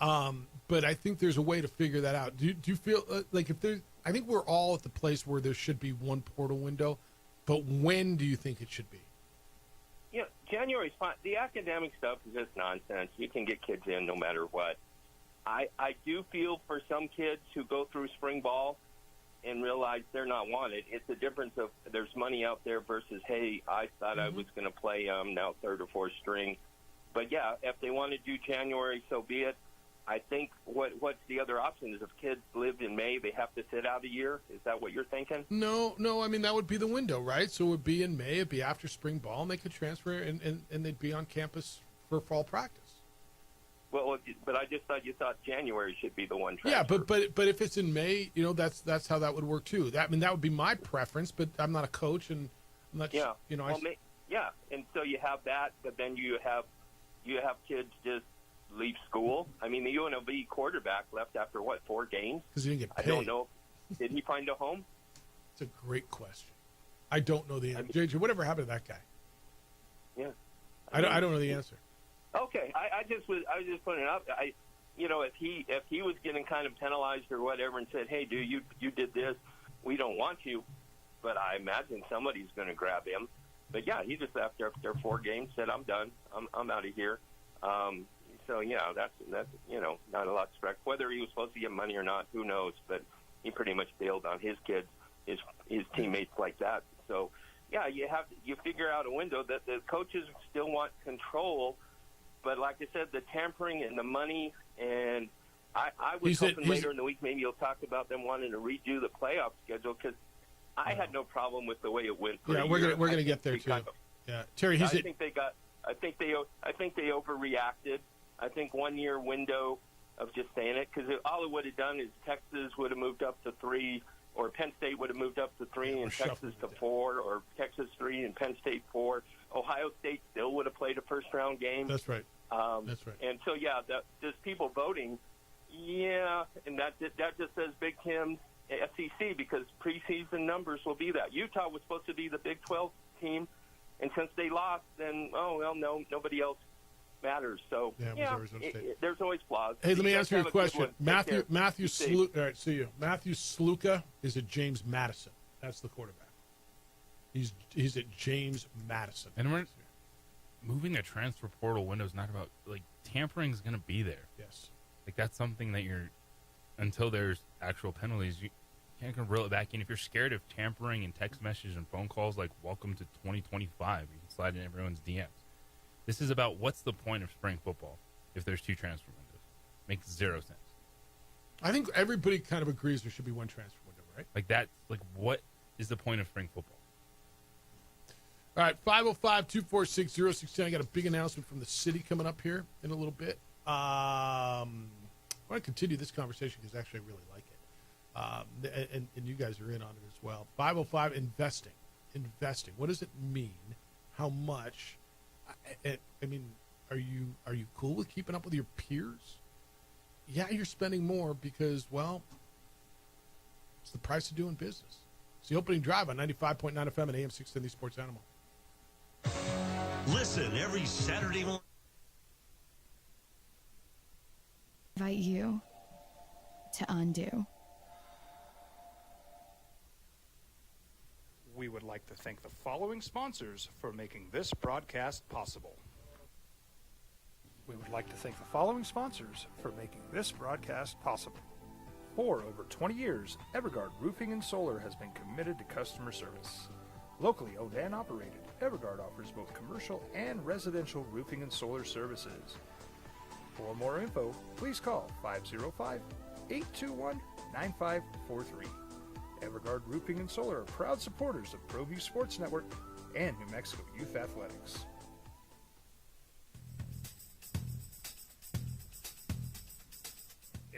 But I think there's a way to figure that out. Do you feel like if there's, I think we're all at the place where there should be one portal window, but when do you think it should be? Yeah, January's fine. The academic stuff is just nonsense. You can get kids in no matter what. I do feel for some kids who go through spring ball and realize they're not wanted, it's a difference of there's money out there versus, hey, I thought I was going to play now third or fourth string. But, yeah, if they want to do January, so be it. I think what's the other option is if kids live in May, they have to sit out a year. Is that what you're thinking? No. I mean, that would be the window, right? So it would be in May. It'd be after spring ball, and they could transfer, and they'd be on campus for fall practice. Well, but I just thought you thought January should be the one transfer. Yeah, but if it's in May, that's how that would work too. That would be my preference, but I'm not a coach, and I'm not. Yeah. And so you have that, but then you have kids just leave school. I mean, the UNLV quarterback left after 4 games? Because he didn't get paid. I don't know. Did he find a home? It's a great question. I don't know the answer. JJ, whatever happened to that guy? Yeah. I don't know the answer. Okay, I was just putting it up. If he was getting kind of penalized or whatever, and said, "Hey, dude, you did this, we don't want you," but I imagine somebody's going to grab him. But yeah, he just after 4 games said, "I'm done. I'm out of here." So yeah, that's not a lot to expect. Whether he was supposed to get money or not, who knows? But he pretty much bailed on his kids, his teammates like that. So yeah, you figure out a window that the coaches still want control. But like I said, the tampering and the money, and I was hoping later in the week maybe you'll talk about them wanting to redo the playoff schedule because I had no problem with the way it went. Yeah, we're gonna get there too. Yeah, Terry, I think they overreacted. I think 1 year window of just saying it because all it would have done is Texas would have moved up to 3, or Penn State would have moved up to 3 and Texas to 4, or Texas 3 and Penn State 4. Ohio State still would have played a first-round game. That's right. That's right. And so, yeah, just people voting, yeah, and that just says Big Ten, SEC, because preseason numbers will be that. Utah was supposed to be the Big 12 team, and since they lost, then, nobody else matters. So, yeah, there's always flaws. Hey, let me answer your question. Matthew Sluka. All right, see you. Matthew Sluka is at James Madison. That's the quarterback. He's at James Madison. And we're moving a transfer portal window is not about, tampering is going to be there. Yes. That's something that until there's actual penalties, you can't reel it back in. If you're scared of tampering and text messages and phone calls, welcome to 2025. You can slide in everyone's DMs. This is about what's the point of spring football if there's 2 transfer windows. Makes 0 sense. I think everybody kind of agrees there should be one transfer window, right? What is the point of spring football? All right, 505-246-0610. I got a big announcement from the city coming up here in a little bit. I want to continue this conversation because actually I really like it. And you guys are in on it as well. 505, investing. What does it mean? How much? I mean, are you cool with keeping up with your peers? Yeah, you're spending more because, it's the price of doing business. It's the opening drive on 95.9 FM and AM 610, the Sports Animal. Listen every Saturday morning. Invite you to undo. We would like to thank the following sponsors for making this broadcast possible. We would like to thank the following sponsors for making this broadcast possible. For over 20 years, Evergard Roofing and Solar has been committed to customer service. Locally owned and operated, Evergard offers both commercial and residential roofing and solar services. For more info, please call 505-821-9543. Evergard Roofing and Solar are proud supporters of ProView Sports Network and New Mexico Youth Athletics.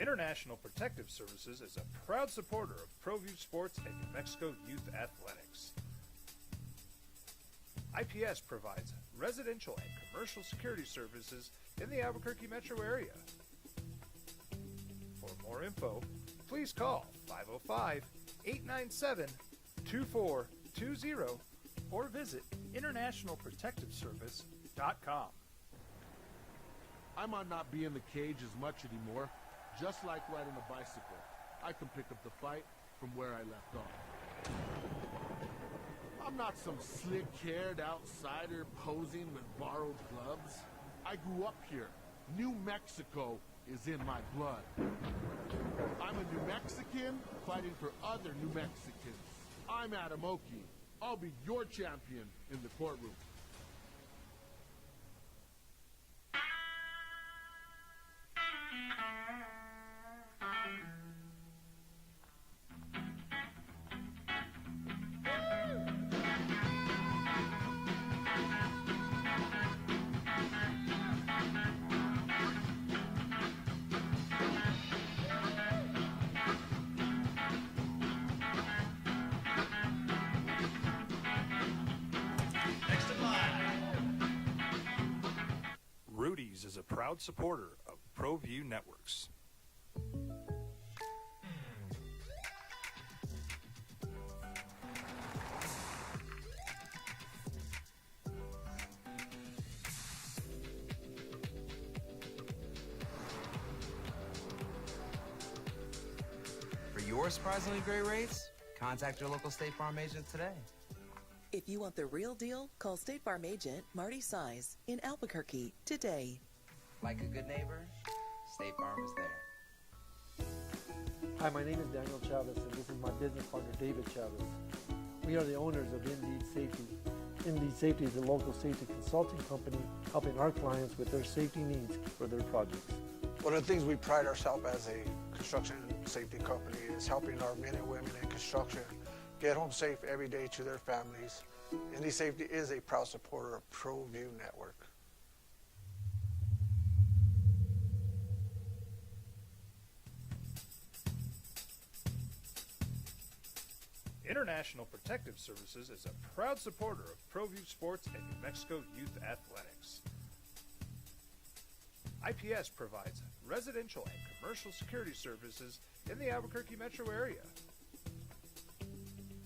International Protective Services is a proud supporter of ProView Sports and New Mexico Youth Athletics. IPS provides residential and commercial security services in the Albuquerque metro area. For more info, please call 505-897-2420 or visit internationalprotectiveservice.com. I might not be in the cage as much anymore. Just like riding a bicycle, I can pick up the fight from where I left off. I'm not some slick-haired outsider posing with borrowed gloves. I grew up here. New Mexico is in my blood. I'm a New Mexican fighting for other New Mexicans. I'm Adam Oki. I'll be your champion in the courtroom. Rudy's is a proud supporter of ProView Networks. For your surprisingly great rates, contact your local State Farm agent today. If you want the real deal, call State Farm agent Marty Size in Albuquerque today. Like a good neighbor, State Farm is there. Hi, my name is Daniel Chavez, and this is my business partner, David Chavez. We are the owners of Indeed Safety. Indeed Safety is a local safety consulting company helping our clients with their safety needs for their projects. One of the things we pride ourselves as a construction safety company is helping our men and women in construction get home safe every day to their families. Indeed Safety is a proud supporter of ProView Network. International Protective Services is a proud supporter of ProView Sports and New Mexico Youth Athletics. IPS provides residential and commercial security services in the Albuquerque metro area.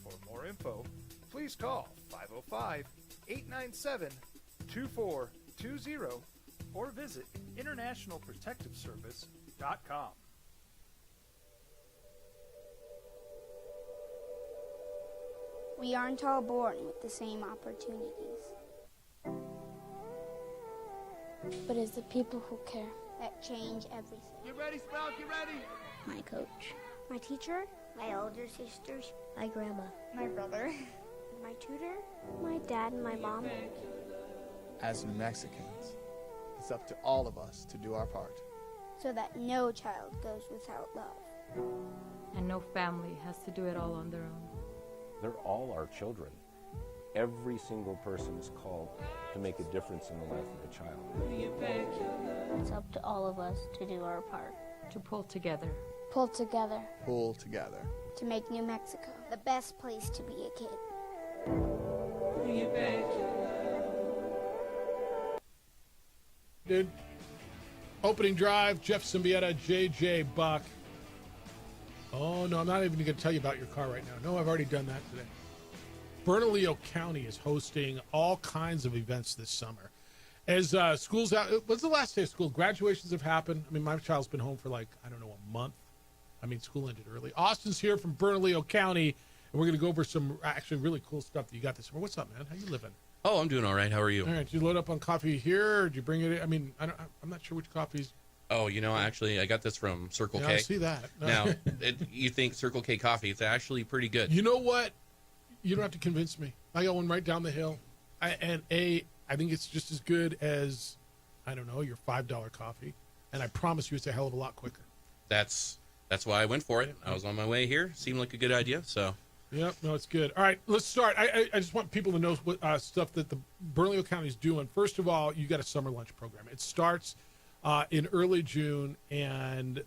For more info, please call 505-897-2420 or visit internationalprotectiveservice.com. We aren't all born with the same opportunities. But it's the people who care that change everything. Get ready, Spell, get ready! My coach. My teacher. My older sisters. My grandma. My brother. My tutor. My dad and my mom. As New Mexicans, it's up to all of us to do our part. So that no child goes without love. And no family has to do it all on their own. They're all our children. Every single person is called to make a difference in the life of a child. It's up to all of us to do our part. To pull together. Pull together. Pull together. To make New Mexico the best place to be a kid. Dude. Opening drive, Jeff Symbieta, JJ Buck. Oh, no, I'm not even going to tell you about your car right now. No, I've already done that today. Bernalillo County is hosting all kinds of events this summer. As school's out, when's the last day of school? Graduations have happened. I mean, my child's been home for a month. I mean, school ended early. Austin's here from Bernalillo County, and we're going to go over some actually really cool stuff that you got this summer. What's up, man? How you living? Oh, I'm doing all right. How are you? All right. Did you load up on coffee here, or did you bring it in? I mean, I'm not sure which coffees. Oh, actually, I got this from Circle K. I see that. No. Now, you think Circle K coffee, it's actually pretty good. You know what? You don't have to convince me. I got one right down the hill. I think it's just as good as, your $5 coffee. And I promise you it's a hell of a lot quicker. That's why I went for it. I was on my way here. Seemed like a good idea, so. Yep, no, it's good. All right, let's start. I just want people to know what stuff that the Bernalillo County is doing. First of all, you got a summer lunch program. It starts in early June, and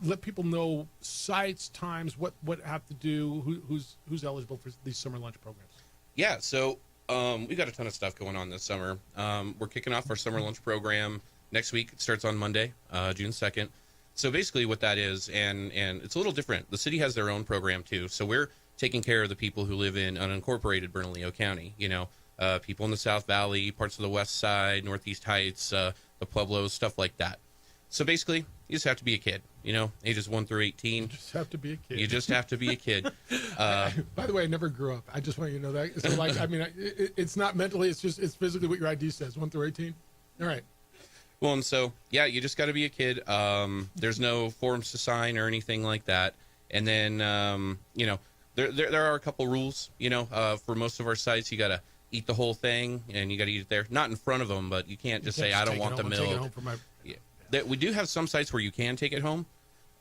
let people know sites, times, what have to do, who's eligible for these summer lunch programs. Yeah, so we got a ton of stuff going on this summer. We're kicking off our summer lunch program next week. It starts on Monday, June 2nd. So basically what that is, and it's a little different. The city has their own program too. So we're taking care of the people who live in unincorporated Bernalillo County, people in the South Valley, parts of the West Side, Northeast Heights, the Pueblos, stuff like that. So basically, you just have to be a kid, ages 1 through 18. You just have to be a kid. You just have to be a kid. By the way, I never grew up. I just want you to know that. So it's not mentally, it's physically what your ID says, 1 through 18. All right. Well, and so, yeah, you just got to be a kid. There's no forms to sign or anything like that. And then, there are a couple rules, for most of our sites. You got to eat the whole thing, and you got to eat it there. Not in front of them, but you can't just say, I don't want the milk. We do have some sites where you can take it home,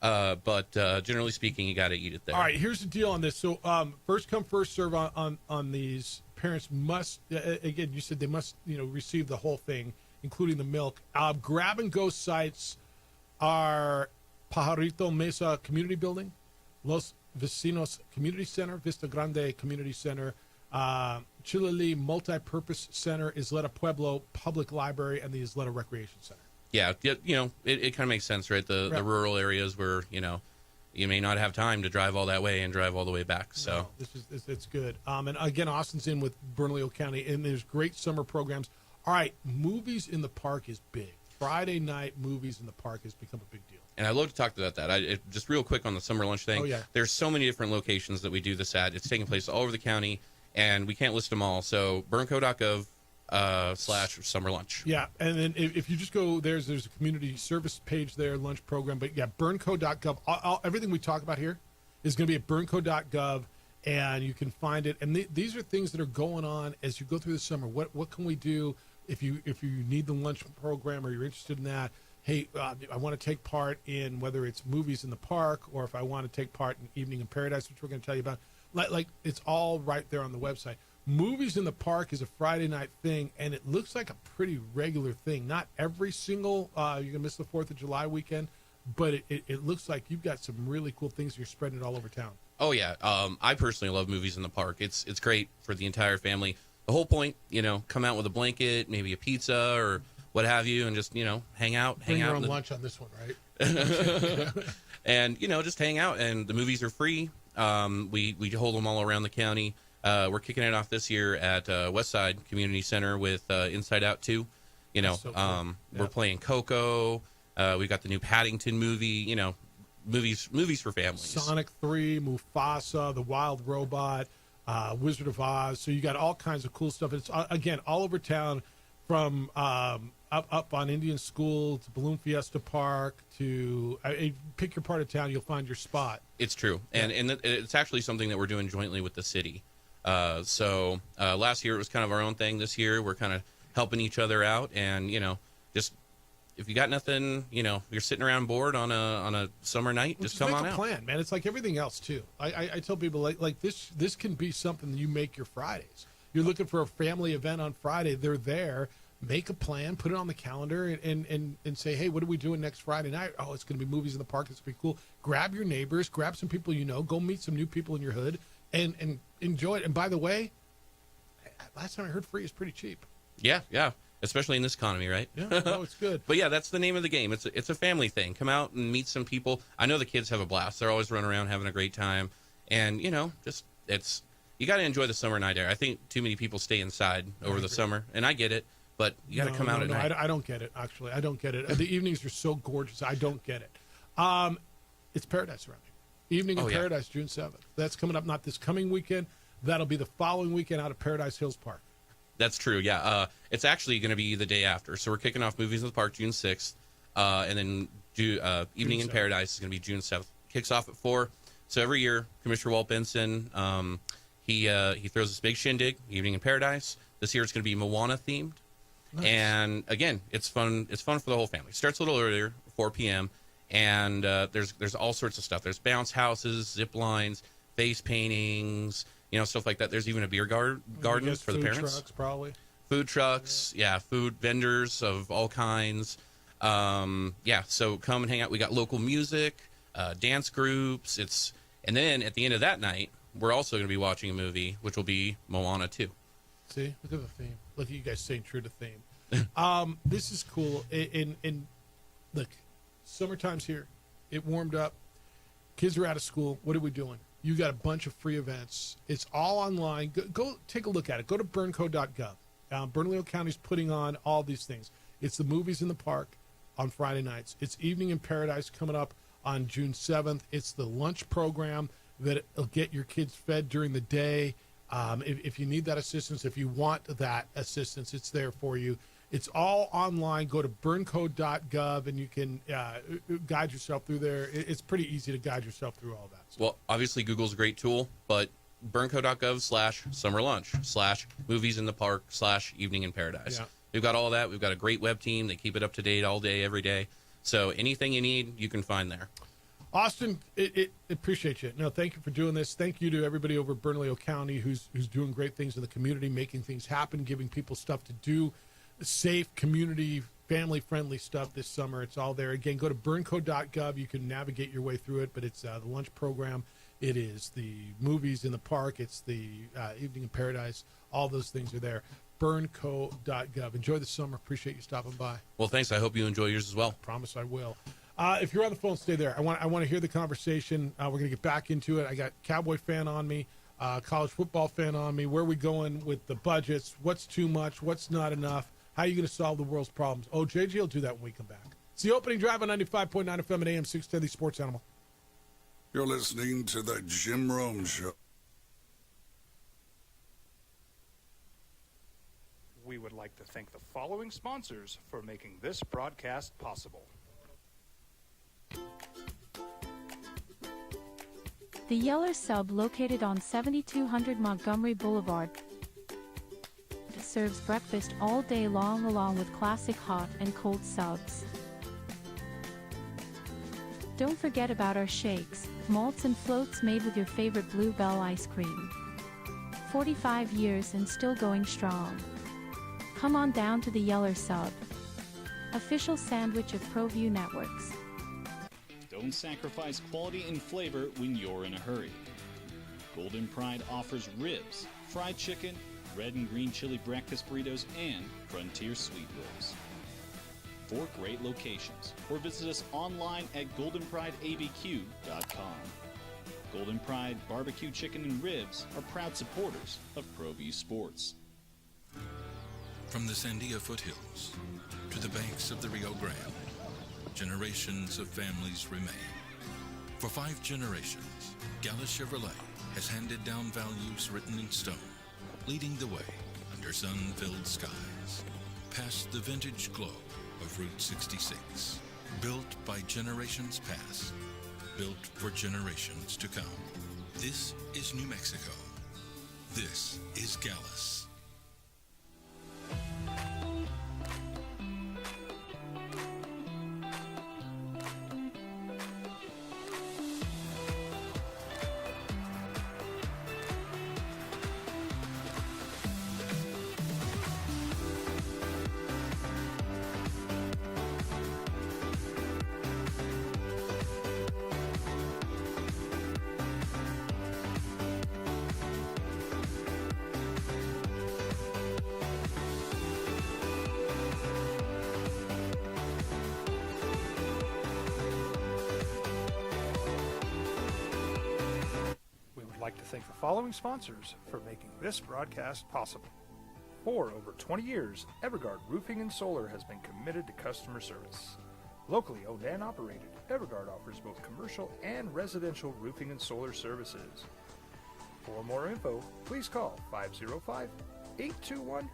but generally speaking, you got to eat it there. All right, here's the deal on this. So first come, first serve on these. Parents must, again, you said they must, receive the whole thing, including the milk. Grab-and-go sites are Pajarito Mesa Community Building, Los Vecinos Community Center, Vista Grande Community Center, Chilili Multi-Purpose Center, Isleta Pueblo Public Library, and the Isleta Recreation Center. Yeah, it kind of makes sense, right? The rural areas where, you may not have time to drive all that way and drive all the way back. So it's good. And again, Austin's in with Bernalillo County, and there's great summer programs. All right, movies in the park is big. Friday night movies in the park has become a big deal. And I'd love to talk about that. Just real quick on the summer lunch thing. Oh, yeah. There's so many different locations that we do this at. It's taking place all over the county, and we can't list them all. So burnco.gov /summer lunch. Yeah, and then if you just go there's a community service page there, lunch program. But yeah, burnco.gov. Everything we talk about here is going to be at burnco.gov, and you can find it. And these are things that are going on as you go through the summer. What can we do if you need the lunch program or you're interested in that? Hey, I want to take part in whether it's movies in the park or if I want to take part in Evening in Paradise, which we're going to tell you about. Like it's all right there on the website. Movies in the park is a Friday night thing, and it looks like a pretty regular thing. Not every single, you're going to miss the 4th of July weekend, but it looks like you've got some really cool things. You're spreading it all over town. Oh, yeah. I personally love movies in the park. It's great for the entire family. The whole point, come out with a blanket, maybe a pizza or what have you, and just, hang out. Bring your own lunch on this one, right? And, just hang out. And the movies are free. We hold them all around the county. We're kicking it off this year at Westside Community Center with Inside Out 2. So cool. We're playing Coco. We got the new Paddington movie. Movies for families. Sonic 3, Mufasa, The Wild Robot, Wizard of Oz. So you got all kinds of cool stuff. It's again all over town, from up on Indian School to Balloon Fiesta Park to pick your part of town. You'll find your spot. It's true, and it's actually something that we're doing jointly with the city. So last year it was kind of our own thing. This year we're kind of helping each other out, and just if you got nothing, you're sitting around bored on a summer night, just come on out. Plan, man. It's like everything else too. I tell people like this can be something you make your Fridays. You're looking for a family event on Friday. They're there. Make a plan, put it on the calendar, and say, hey, what are we doing next Friday night? Oh, it's going to be movies in the park. It's going to be cool. Grab your neighbors, grab some people go meet some new people in your hood, and enjoy it. And by the way, last time I heard free is pretty cheap. Yeah, especially in this economy, right? Yeah, no, it's good. But yeah, that's the name of the game. It's a family thing. Come out and meet some people. I know the kids have a blast. They're always running around having a great time, and you got to enjoy the summer night air. I think too many people stay inside over the summer, and I get it. But you got to come out at night. I don't get it, actually. I don't get it. The evenings are so gorgeous. I don't get it. It's Paradise around here. Evening in Paradise, June 7th. That's coming up not this coming weekend. That'll be the following weekend out of Paradise Hills Park. That's true, yeah. It's actually going to be the day after. So we're kicking off Movies in the Park June 6th. And then Evening in Paradise is going to be June 7th. Kicks off at 4. So every year, Commissioner Walt Benson, he throws this big shindig, Evening in Paradise. This year it's going to be Moana themed. Nice. And again, it's fun. It's fun for the whole family. It starts a little earlier, 4 p.m. And there's all sorts of stuff. There's bounce houses, zip lines, face paintings, stuff like that. There's even a beer garden for the parents. Trucks, probably. food trucks, food vendors of all kinds. So come and hang out. We got local music, dance groups. And then at the end of that night, we're also going to be watching a movie, which will be Moana 2. See, look at the theme. Look at you guys staying true to theme. This is cool. And look, summertime's here. It warmed up. Kids are out of school. What are we doing? You got a bunch of free events. It's all online. Go take a look at it. Go to burnco.gov. Bernalillo County's putting on all these things. It's the movies in the park on Friday nights. It's Evening in Paradise coming up on June 7th. It's the lunch program that'll get your kids fed during the day. If you need that assistance, if you want that assistance, it's there for you. It's all online. Go to burnco.gov and you can guide yourself through there. It's pretty easy to guide yourself through all that. Well, obviously Google's a great tool, but burnco.gov/summer lunch/movies in the park /evening in paradise. Yeah. We've got all that. We've got a great web team. They keep it up to date all day, every day. So anything you need, you can find there. Austin, it appreciate you. No, thank you for doing this. Thank you to everybody over at Bernalillo County who's doing great things in the community, making things happen, giving people stuff to do, safe, community, family-friendly stuff this summer. It's all there. Again, go to burnco.gov. You can navigate your way through it, but it's the lunch program. It is the movies in the park. It's the Evening in Paradise. All those things are there. Burnco.gov. Enjoy the summer. Appreciate you stopping by. Well, thanks. I hope you enjoy yours as well. Promise I will. If you're on the phone, stay there. I want to hear the conversation. We're going to get back into it. I got Cowboy fan on me, college football fan on me. Where are we going with the budgets? What's too much? What's not enough? How are you going to solve the world's problems? Oh, JG will do that when we come back. It's the opening drive on 95.9 FM and AM 610, the Sports Animal. You're listening to the Jim Rome Show. We would like to thank the following sponsors for making this broadcast possible. The Yeller Sub, located on 7200 Montgomery Boulevard, serves breakfast all day long along with classic hot and cold subs. Don't forget about our shakes, malts and floats made with your favorite Bluebell ice cream. 45 years and still going strong. Come on down to the Yeller Sub, official sandwich of ProView Networks. Don't sacrifice quality and flavor when you're in a hurry. Golden Pride offers ribs, fried chicken, red and green chili breakfast burritos, and frontier sweet rolls. 4 great locations, or visit us online at goldenprideabq.com. Golden Pride Barbecue Chicken and Ribs are proud supporters of ProView Sports. From the Sandia foothills to the banks of the Rio Grande, generations of families remain. For 5 generations, Gallus Chevrolet has handed down values written in stone, leading the way under sun-filled skies, past the vintage glow of Route 66. Built by generations past, built for generations to come. This is New Mexico. This is Gallus. Like to thank the following sponsors for making this broadcast possible. For over 20 years, Evergard Roofing and Solar has been committed to customer service. Locally owned and operated, Evergard offers both commercial and residential roofing and solar services. For more info, please call 505-821-9543.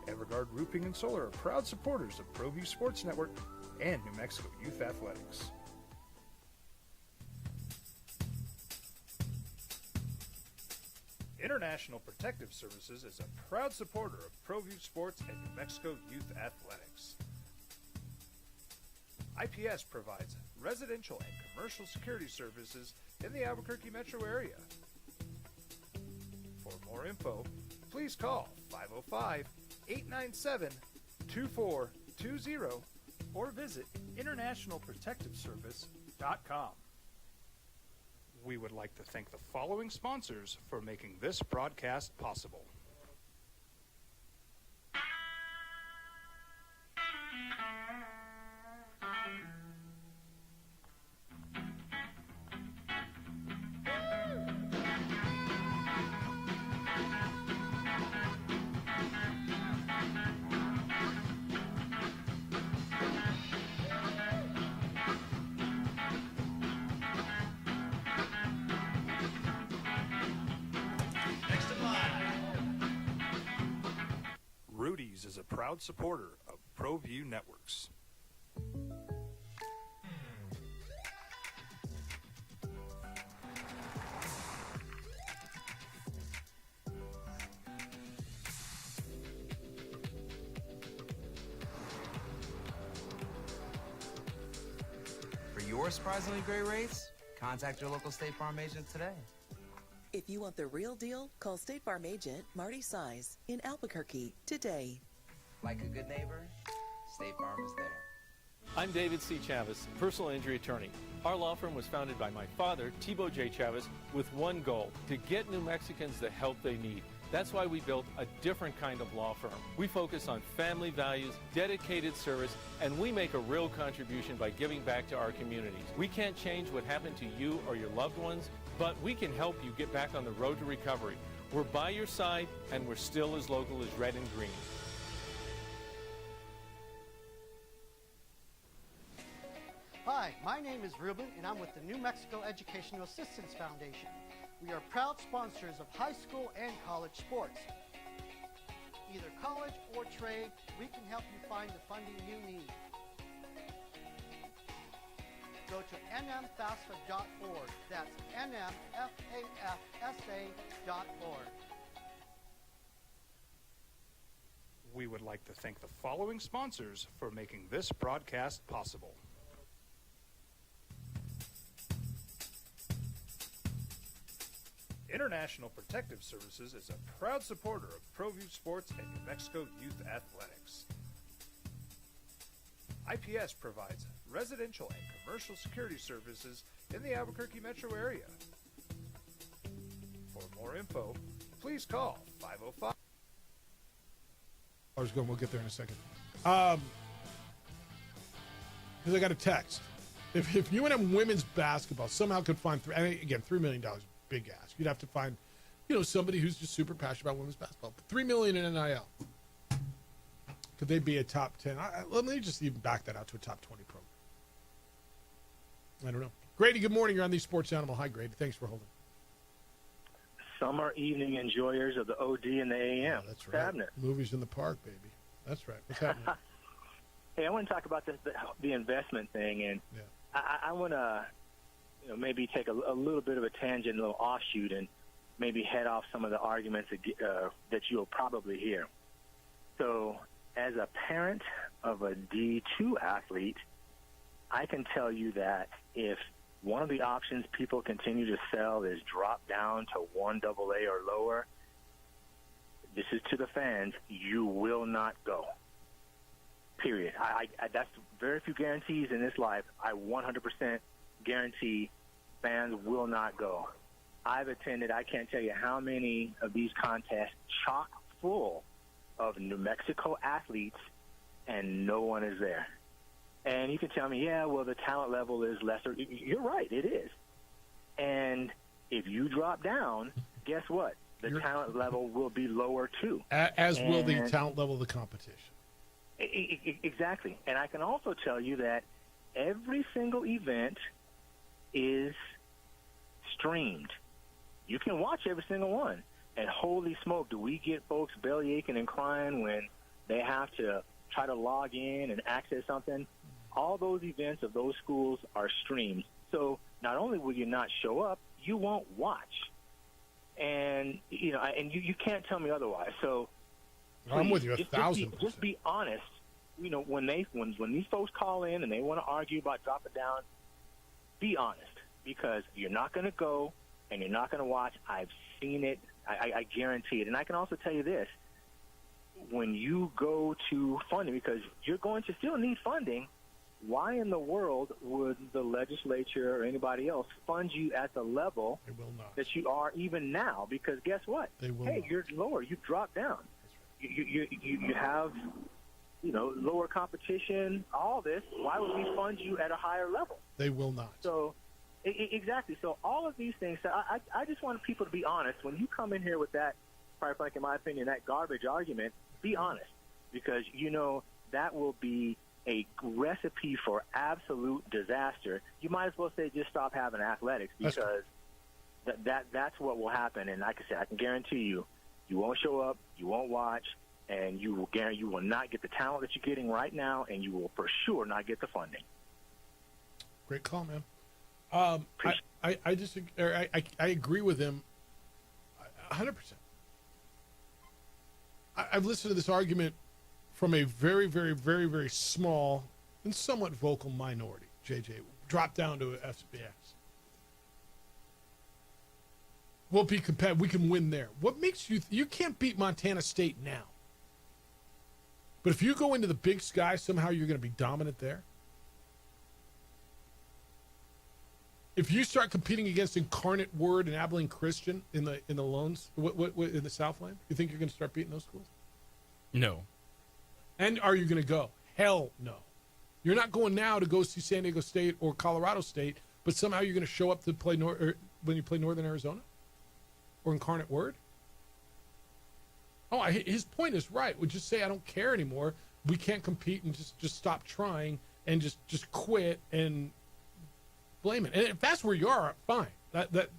Evergard Roofing and Solar are proud supporters of ProView Sports Network and New Mexico Youth Athletics. International Protective Services is a proud supporter of ProView Sports and New Mexico Youth Athletics. IPS provides residential and commercial security services in the Albuquerque metro area. For more info, please call 505-897-2420 or visit internationalprotectiveservice.com. We would like to thank the following sponsors for making this broadcast possible. Rudy's is a proud supporter of ProView Networks. For your surprisingly great rates, contact your local State Farm agent today. If you want the real deal, call State Farm agent Marty Size in Albuquerque today. Like a good neighbor, State Farm is there. I'm David C. Chavez, personal injury attorney. Our law firm was founded by my father, Thibaut J. Chavez, with one goal, to get New Mexicans the help they need. That's why we built a different kind of law firm. We focus on family values, dedicated service, and we make a real contribution by giving back to our communities. We can't change what happened to you or your loved ones, but we can help you get back on the road to recovery. We're by your side, and we're still as local as red and green. Hi, my name is Ruben, and I'm with the New Mexico Educational Assistance Foundation. We are proud sponsors of high school and college sports. Either college or trade, we can help you find the funding you need. Go to nmfafsa.org. That's nmfafsa.org. We would like to thank the following sponsors for making this broadcast possible. International Protective Services is a proud supporter of ProView Sports and New Mexico Youth Athletics. IPS provides residential and commercial security services in the Albuquerque metro area. For more info, please call 505. I was going. We'll get there in a second. Because I got a text. If UNM women's basketball somehow could find $3 million, big ask. You'd have to find, somebody who's just super passionate about women's basketball. But $3 million in NIL. Could they be a top 10? Let me just even back that out to a top 20 program. I don't know. Grady, good morning. You're on the Sports Animal. Hi, Grady. Thanks for holding. Summer evening enjoyers of the OD and the AM. Oh, that's What's right. happening? Movies in the park, baby. That's right. What's happening? Hey, I want to talk about the investment thing, and I want to maybe take a little bit of a tangent, a little offshoot, and maybe head off some of the arguments that you'll probably hear. So, as a parent of a D2 athlete, I can tell you that if one of the options people continue to sell is drop down to 1AA or lower, this is to the fans, you will not go. Period. I that's very few guarantees in this life. I 100% guarantee fans will not go. I've attended, I can't tell you how many of these contests, chock full of New Mexico athletes, and no one is there. And you can tell me, yeah, well, the talent level is lesser. You're right, it is. And if you drop down, guess what? The talent level will be lower, too. As will the talent level of the competition. Exactly. And I can also tell you that every single event is streamed. You can watch every single one. And holy smoke, do we get folks belly aching and crying when they have to try to log in and access something? All those events of those schools are streamed. So not only will you not show up, you won't watch. And, you can't tell me otherwise. So I'm with you 1,000%. Just be honest. When these folks call in and they want to argue about dropping down, be honest, because you're not going to go and you're not going to watch. I've seen it I guarantee it. And I can also tell you this. When you go to funding, because you're going to still need funding, why in the world would the legislature or anybody else fund you at the level that you are even now? Because guess what? You're lower. You drop down. You have, lower competition, all this. Why would we fund you at a higher level? They will not. So, exactly. So all of these things, I just want people to be honest. When you come in here with that, quite frankly, in my opinion, that garbage argument, be honest. Because, that will be a recipe for absolute disaster. You might as well say just stop having athletics, because that's what will happen. And like I said, I can guarantee you, you won't show up, you won't watch, and you will not get the talent that you're getting right now, and you will for sure not get the funding. Great call, man. I agree with him 100%. I've listened to this argument from a very, very, very, very small and somewhat vocal minority, JJ. Drop down to FBS. We'll be competitive. We can win there. What makes you can't beat Montana State now. But if you go into the Big Sky, somehow you're going to be dominant there. If you start competing against Incarnate Word and Abilene Christian in the loans, what in the Southland, you think you're going to start beating those schools? No. And are you going to go? Hell no. You're not going now to go see San Diego State or Colorado State, but somehow you're going to show up to play when you play Northern Arizona or Incarnate Word. Oh, his point is right. We just say I don't care anymore. We can't compete and just stop trying and just quit and blame it. And if that's where you are, fine. That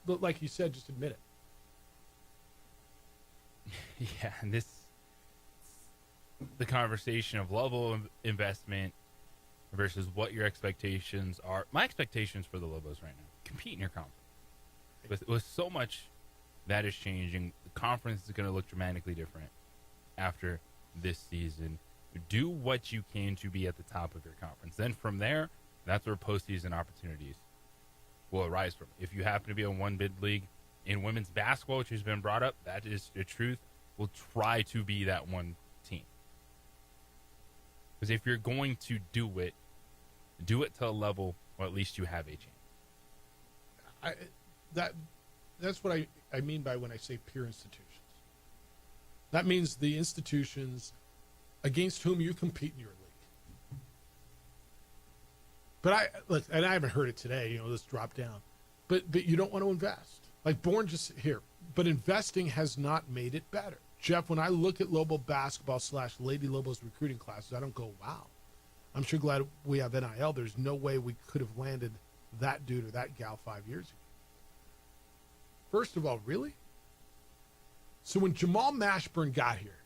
like you said, just admit it. Yeah, and the conversation of level of investment versus what your expectations are. My expectations for the Lobos right now, compete in your conference. With so much that is changing, the conference is going to look dramatically different after this season. Do what you can to be at the top of your conference. Then from there, that's where postseason opportunities will arise from. If you happen to be on one bid league in women's basketball, which has been brought up, that is the truth. We'll try to be that one team. Because if you're going to do it to a level, or at least you have a chance. That's what I mean by when I say peer institutions. That means the institutions against whom you compete in your league. But I haven't heard it today, this drop down. But you don't want to invest. Like Bourne just here. But investing has not made it better. Jeff, when I look at Lobo basketball / Lady Lobos recruiting classes, I don't go, wow. I'm sure glad we have NIL. There's no way we could have landed that dude or that gal 5 years ago. First of all, really? So when Jamal Mashburn got here,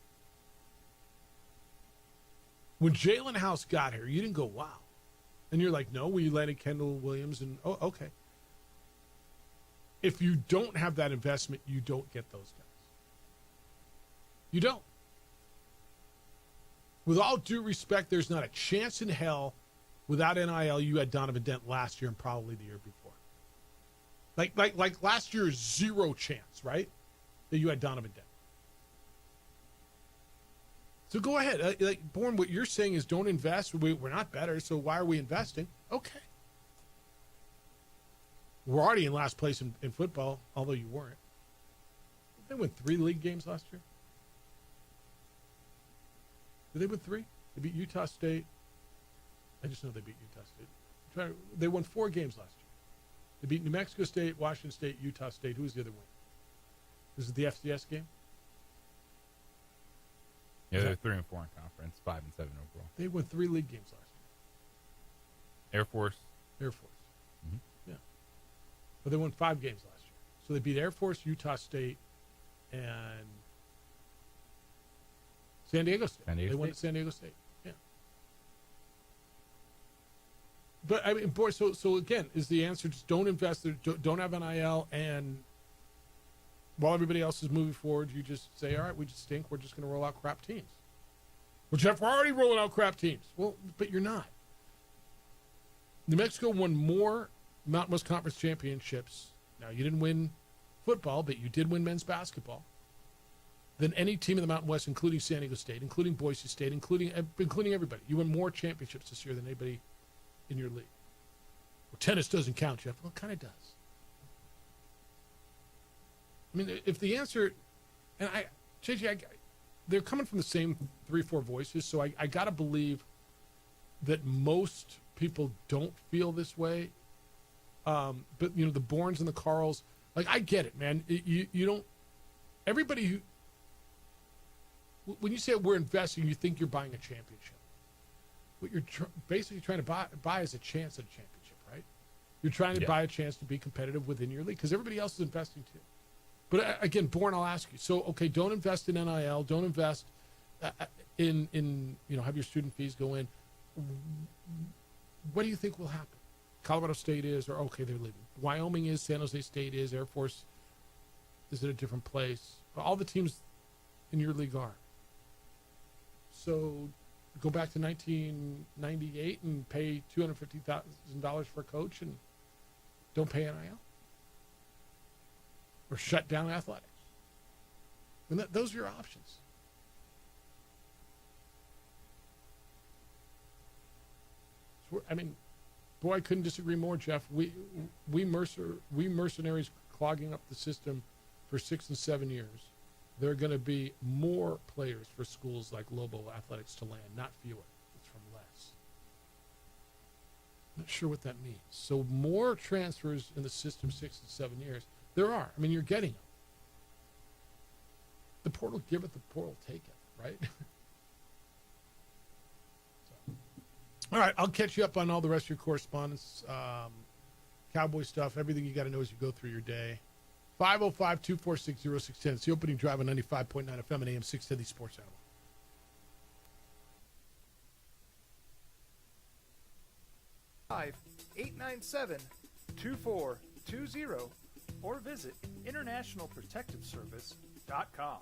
when Jalen House got here, you didn't go, wow. And you're like, no, we landed Kendall Williams and, oh, okay. If you don't have that investment, you don't get those guys. You don't. With all due respect, there's not a chance in hell without NIL you had Donovan Dent last year and probably the year before. Like last year, zero chance, right? That you had Donovan Dent. So go ahead. Bourne, what you're saying is don't invest. We're not better, so why are we investing? Okay. We're already in last place in football, although you weren't. They won 3 league games last year. Did they win 3? They beat Utah State. I just know they beat Utah State. They won 4 games last year. They beat New Mexico State, Washington State, Utah State. Who was the other win? This is the FCS game? Yeah, they're 3-4 in conference, 5-7 overall. They won 3 league games last year. Air Force. Mm-hmm. Yeah. But they won 5 games last year. So they beat Air Force, Utah State, and San Diego State. They won at San Diego State. Yeah. But I mean, boy, so again, is the answer just don't invest, don't have NIL, and while everybody else is moving forward, you just say, all right, we just stink. We're just going to roll out crap teams. Well, Jeff, we're already rolling out crap teams. Well, but you're not. New Mexico won more Mountain West Conference championships. Now, you didn't win football, but you did win men's basketball, than any team in the Mountain West, including San Diego State, including Boise State, including everybody. You won more championships this year than anybody in your league. Well, tennis doesn't count, Jeff. Well, it kind of does. I mean, if the answer, and JJ, they're coming from the same 3-4 voices, so I got to believe that most people don't feel this way. But, you know, the Bournes and the Carls, like, I get it, man. You don't, everybody who, when you say we're investing, you think you're buying a championship. What you're basically trying to buy is a chance at a championship, right? You're trying to buy a chance to be competitive within your league because everybody else is investing too. But again, Bourne, I'll ask you. So, okay, don't invest in NIL. Don't invest in you know, have your student fees go in. What do you think will happen? Colorado State is, or okay, they're leaving. Wyoming is, San Jose State is, Air Force is at a different place. All the teams in your league are. So go back to 1998 and pay $250,000 for a coach and don't pay NIL? Or shut down athletics? And those are your options. So I mean, boy, I couldn't disagree more, Jeff. We mercenaries clogging up the system for 6 and 7 years. There are going to be more players for schools like Lobo Athletics to land, not fewer. It's from less. I'm not sure what that means. So more transfers in the system 6 and 7 years. There are. I mean, you're getting them. The portal give it, the portal take it, right? All right, I'll catch you up on all the rest of your correspondence, Cowboy stuff, everything you got to know as you go through your day. 505-246-0610. It's the opening drive on 95.9 FM and AM 610, the Sports Animal. 897-2420 or visit internationalprotectiveservice.com.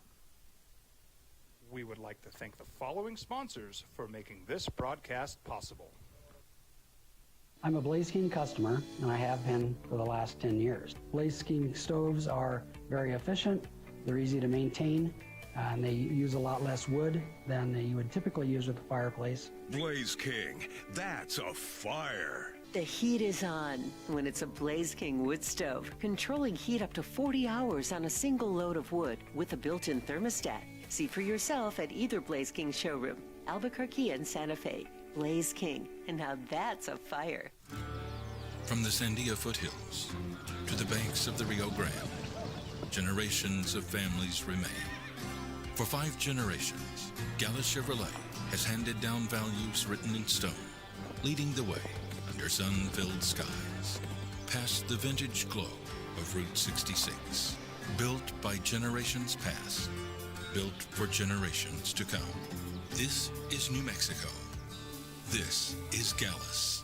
We would like to thank the following sponsors for making this broadcast possible. I'm a Blaze King customer, and I have been for the last 10 years. Blaze King stoves are very efficient, they're easy to maintain, and they use a lot less wood than you would typically use with a fireplace. Blaze King, that's a fire. The heat is on when it's a Blaze King wood stove, controlling heat up to 40 hours on a single load of wood with a built-in thermostat. See for yourself at either Blaze King showroom, Albuquerque and Santa Fe. Blaze King, and now that's a fire. From the Sandia foothills to the banks of the Rio Grande, generations of families remain. For 5 generations, Gallus Chevrolet has handed down values written in stone, leading the way under sun-filled skies, past the vintage glow of Route 66. Built by generations past, built for generations to come. This is New Mexico. This is Gallus.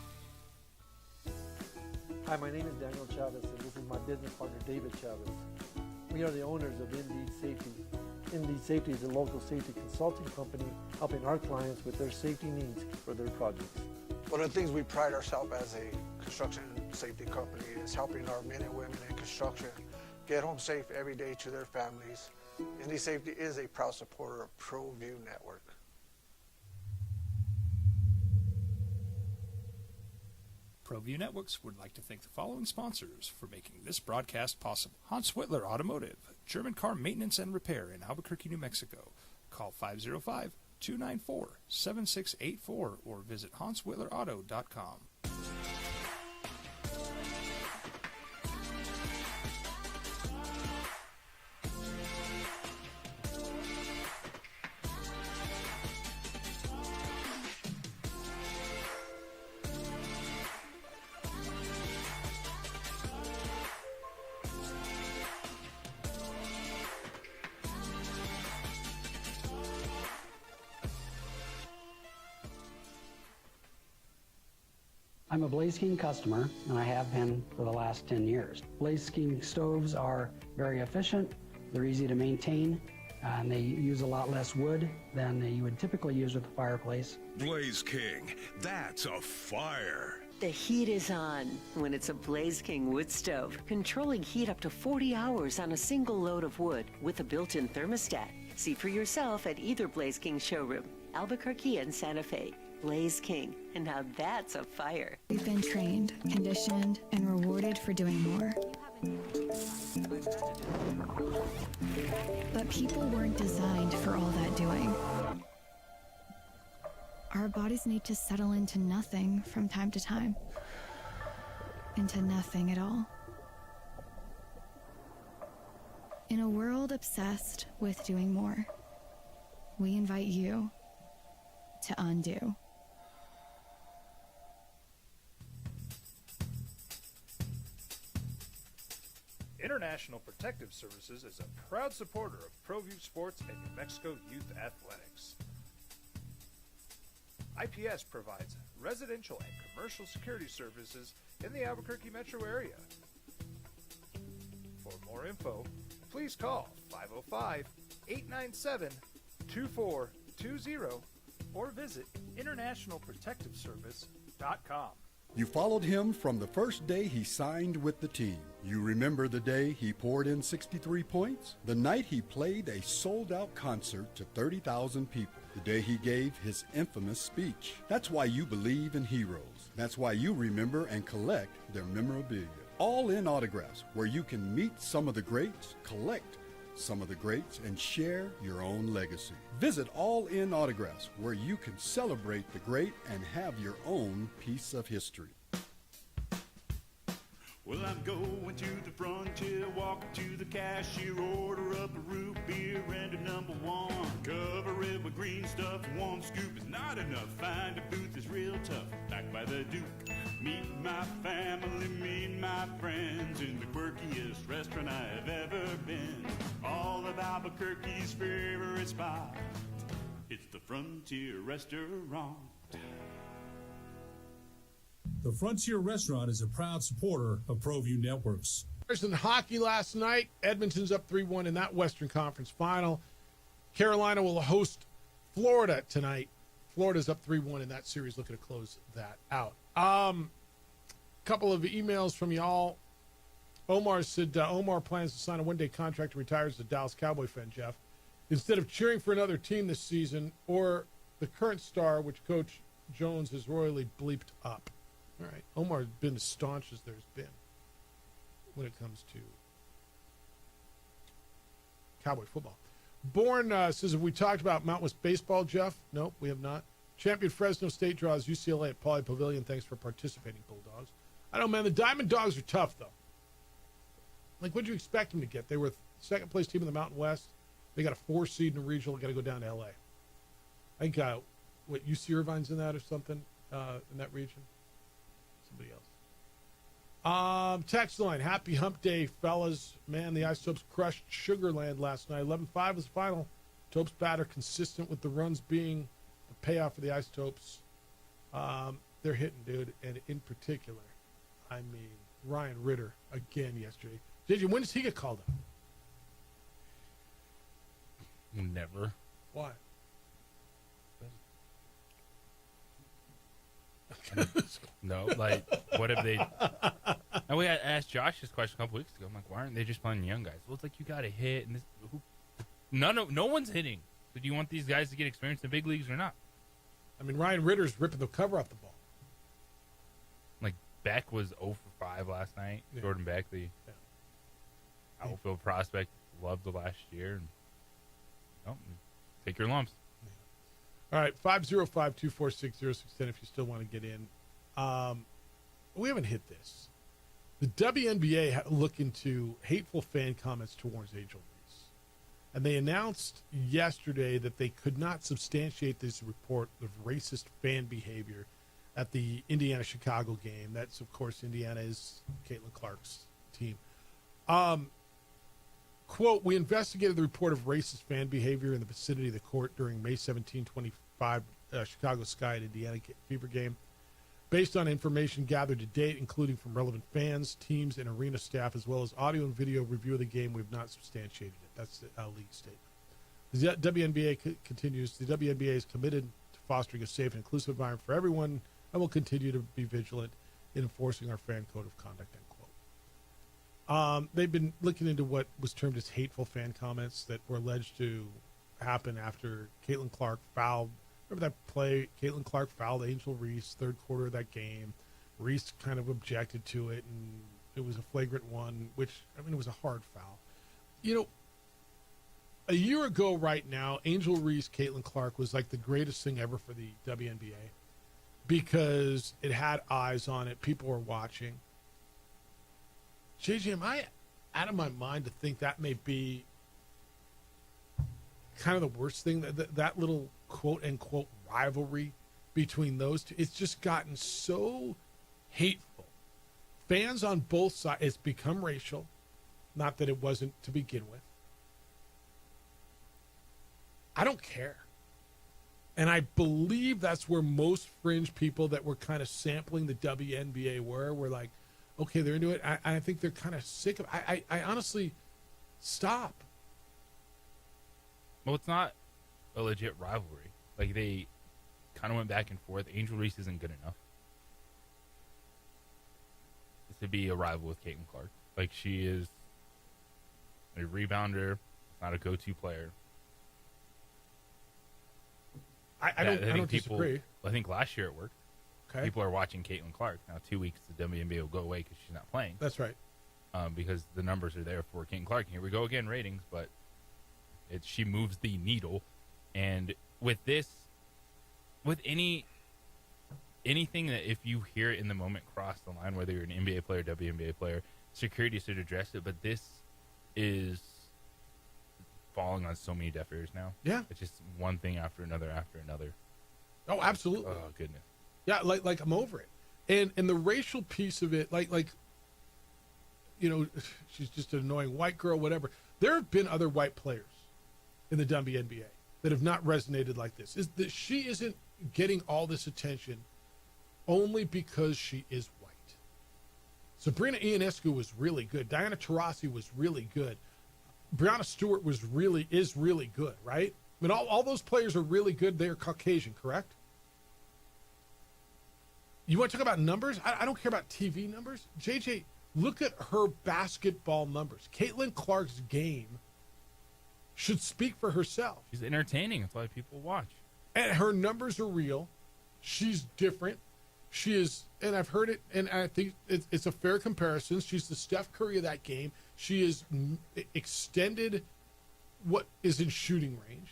Hi, my name is Daniel Chavez, and this is my business partner, David Chavez. We are the owners of Indeed Safety. Indeed Safety is a local safety consulting company helping our clients with their safety needs for their projects. One of the things we pride ourselves as a construction safety company is helping our men and women in construction get home safe every day to their families. Indeed Safety is a proud supporter of ProView Network. ProView Networks would like to thank the following sponsors for making this broadcast possible. Hans Whitler Automotive, German car maintenance and repair in Albuquerque, New Mexico. Call 505-294-7684 or visit HansWhitlerAuto.com. I'm a Blaze King customer, and I have been for the last 10 years. Blaze King stoves are very efficient, they're easy to maintain, and they use a lot less wood than you would typically use with a fireplace. Blaze King, that's a fire. The heat is on when it's a Blaze King wood stove, controlling heat up to 40 hours on a single load of wood with a built-in thermostat. See for yourself at either Blaze King showroom, Albuquerque and Santa Fe. Blaze King, and now that's a fire. We've been trained, conditioned, and rewarded for doing more. But people weren't designed for all that doing. Our bodies need to settle into nothing from time to time. Into nothing at all. In a world obsessed with doing more, we invite you to undo. International Protective Services is a proud supporter of ProView Sports and New Mexico Youth Athletics. IPS provides residential and commercial security services in the Albuquerque metro area. For more info, please call 505-897-2420 or visit internationalprotectiveservice.com. You followed him from the first day he signed with the team. You remember the day he poured in 63 points? The night he played a sold-out concert to 30,000 people. The day he gave his infamous speech. That's why you believe in heroes. That's why you remember and collect their memorabilia. All in Autographs, where you can meet some of the greats, collect some of the greats, and share your own legacy. Visit All In Autographs, where you can celebrate the great and have your own piece of history. Well, I'm going to the frontier, walking to the cashier, order up a root beer and a number one. Cover it with green stuff, one scoop is not enough. Find a booth is real tough, back by the Duke. Meet my family, meet my friends in the quirkiest restaurant I've ever been. All of Albuquerque's favorite spot, it's the Frontier Restaurant. The Frontier Restaurant is a proud supporter of ProView Networks. In hockey last night, Edmonton's up 3-1 in that Western Conference final. Carolina will host Florida tonight. Florida's up 3-1 in that series, looking to close that out. Couple of emails from y'all. Omar said Omar plans to sign a one-day contract and retires as a Dallas Cowboy fan, Jeff. Instead of cheering for another team this season or the current star, which Coach Jones has royally bleeped up. All right. Omar's been as staunch as there's been when it comes to Cowboy football. Bourne says, have we talked about Mount West baseball, Jeff? Nope, we have not. Champion Fresno State draws UCLA at Pauley Pavilion. Thanks for participating, Bulldogs. I don't know, man. The Diamond Dogs are tough, though. Like, what did you expect them to get? They were second place team in the Mountain West. They got a 4 seed in the regional. Got to go down to L.A. I think, UC Irvine's in that or something in that region? Somebody else. Text line. Happy hump day, fellas. Man, the Ice Topes crushed Sugarland last night. 11-5 was the final. Topes batter consistent with the runs being the payoff for the Ice Topes. They're hitting, dude. And in particular, I mean, Ryan Ritter again yesterday. JJ, when does he get called up? Never. Why? No, like, what if they... And we had asked Josh this question a couple weeks ago. I'm like, why aren't they just playing young guys? Well, it's like, you got to hit. And no one's hitting. So do you want these guys to get experience in the big leagues or not? I mean, Ryan Ritter's ripping the cover off the ball. Like, Beck was 0 for 5 last night. Yeah. Jordan Beckley. Yeah. Outfield prospect. Loved the last year. And, take your lumps. All right, 505-246-0610 if you still want to get in. We haven't hit this. The WNBA looked into hateful fan comments towards Angel Reese. And they announced yesterday that they could not substantiate this report of racist fan behavior at the Indiana-Chicago game. That's, of course, Indiana is Caitlin Clark's team. Quote, we investigated the report of racist fan behavior in the vicinity of the court during May 17, 25 Chicago Sky and Indiana Fever game. Based on information gathered to date, including from relevant fans, teams, and arena staff, as well as audio and video review of the game, we have not substantiated it. That's the league statement. The WNBA continues. The WNBA is committed to fostering a safe and inclusive environment for everyone and will continue to be vigilant in enforcing our fan code of conduct, end quote. They've been looking into what was termed as hateful fan comments that were alleged to happen after Caitlin Clark fouled. Remember that play? Caitlin Clark fouled Angel Reese, third quarter of that game. Reese kind of objected to it, and it was a flagrant one, which, I mean, it was a hard foul. You know, a year ago right now, Angel Reese, Caitlin Clark was like the greatest thing ever for the WNBA because it had eyes on it. People were watching. JJ, am I out of my mind to think that may be kind of the worst thing, that little quote-unquote rivalry between those two? It's just gotten so hateful. Fans on both sides, it's become racial. Not that it wasn't to begin with. I don't care. And I believe that's where most fringe people that were kind of sampling the WNBA were like, okay, they're into it. I think they're kind of sick of it. I honestly, stop. Well, it's not a legit rivalry. Like, they kind of went back and forth. Angel Reese isn't good enough to be a rival with Caitlin Clark. Like, she is a rebounder, not a go-to player. I don't disagree. I think last year it worked. Okay. People are watching Caitlin Clark. Now, 2 weeks, the WNBA will go away because she's not playing. That's right. Because the numbers are there for Caitlin Clark. Here we go again, ratings, but she moves the needle. And with this, with anything that if you hear it in the moment cross the line, whether you're an NBA player, WNBA player, security should address it. But this is falling on so many deaf ears now. Yeah. It's just one thing after another after another. Oh, absolutely. Oh, goodness. Yeah, like I'm over it. And the racial piece of it, like you know, she's just an annoying white girl, whatever. There have been other white players in the WNBA that have not resonated like this. Is that she isn't getting all this attention only because she is white. Sabrina Ionescu was really good. Diana Taurasi was really good. Breanna Stewart is really good, right? I mean, all those players are really good. They are Caucasian, correct? You want to talk about numbers? I don't care about TV numbers. JJ, look at her basketball numbers. Caitlin Clark's game should speak for herself. She's entertaining. That's why people watch. And her numbers are real. She's different. She is, and I've heard it, and I think it's a fair comparison. She's the Steph Curry of that game. She is extended what is in shooting range.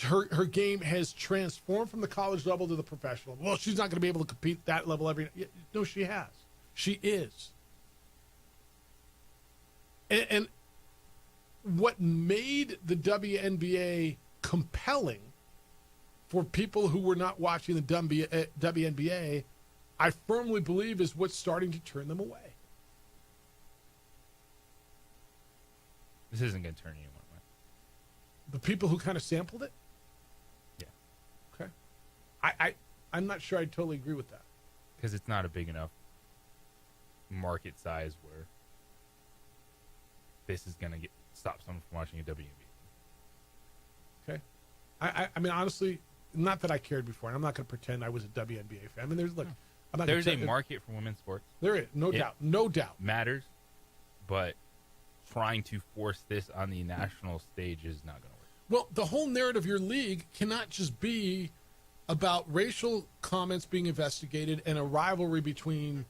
Her game has transformed from the college level to the professional. Well, she's not going to be able to compete that level every night. No, she has. She is. And what made the WNBA compelling for people who were not watching the WNBA, I firmly believe is what's starting to turn them away. This isn't going to turn anyone away. The people who kind of sampled it? Yeah. Okay. I'm not sure I totally agree with that. Because it's not a big enough market size where this is going to stop someone from watching a WNBA. Okay. I mean, honestly, not that I cared before, and I'm not going to pretend I was a WNBA fan. I mean, there's a market for women's sports. There is, no doubt. Matters, but trying to force this on the national stage is not going to work. Well, the whole narrative of your league cannot just be about racial comments being investigated and a rivalry between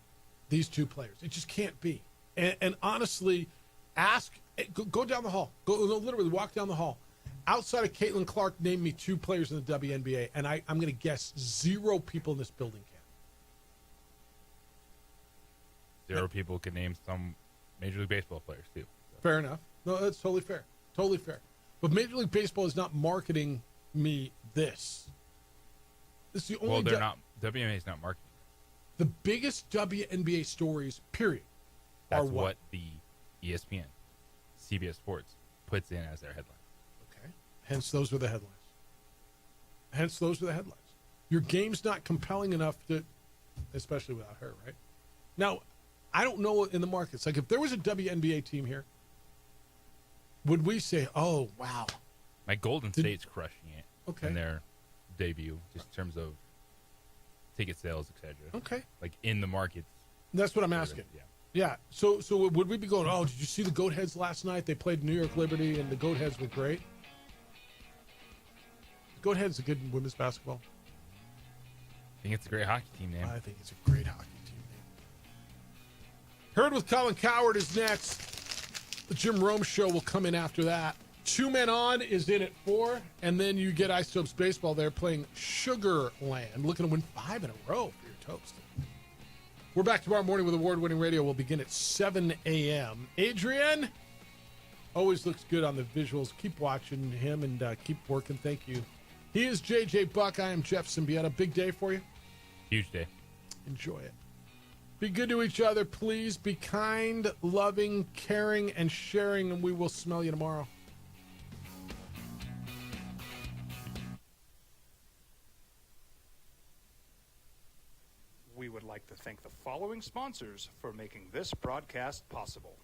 these two players. It just can't be. And honestly, go down the hall. Go literally walk down the hall. Outside of Caitlin Clark, name me two players in the WNBA, and I'm going to guess 0 people in this building can. 0 people can name some Major League Baseball players, too. Fair enough. No, that's totally fair. Totally fair. But Major League Baseball is not marketing me this. This is the only. Well, they're not. WNBA is not marketing. The biggest WNBA stories, period, That's are what the ESPN, CBS Sports puts in as their headline. Okay. Hence, those are the headlines. Your game's not compelling enough to, especially without her, right? Now, I don't know in the markets. Like, if there was a WNBA team here, would we say, oh, wow. Like, Golden State's crushing it Okay. in their debut, just in terms of ticket sales, etc. Okay. Like, in the markets That's what I'm asking. Yeah. So would we be going, oh, did you see the Goat Heads last night? They played New York Liberty, and the Goat Heads were great. Goat Heads a good women's basketball. I think it's a great hockey team name. I think it's a great hockey team name. Heard with Colin Coward is next. The Jim Rome Show will come in after that. 2 Men On is in at 4, and then you get Isotopes Baseball there playing Sugar Land, looking to win 5 in a row for your Toast. We're back tomorrow morning with award-winning radio. We'll begin at 7 a.m. Adrian always looks good on the visuals. Keep watching him and keep working. Thank you. He is JJ Buck. I am Jeff Symbieta. Big day for you. Huge day. Enjoy it. Be good to each other, please. Be kind, loving, caring, and sharing, and we will smell you tomorrow. We would like to thank the following sponsors for making this broadcast possible.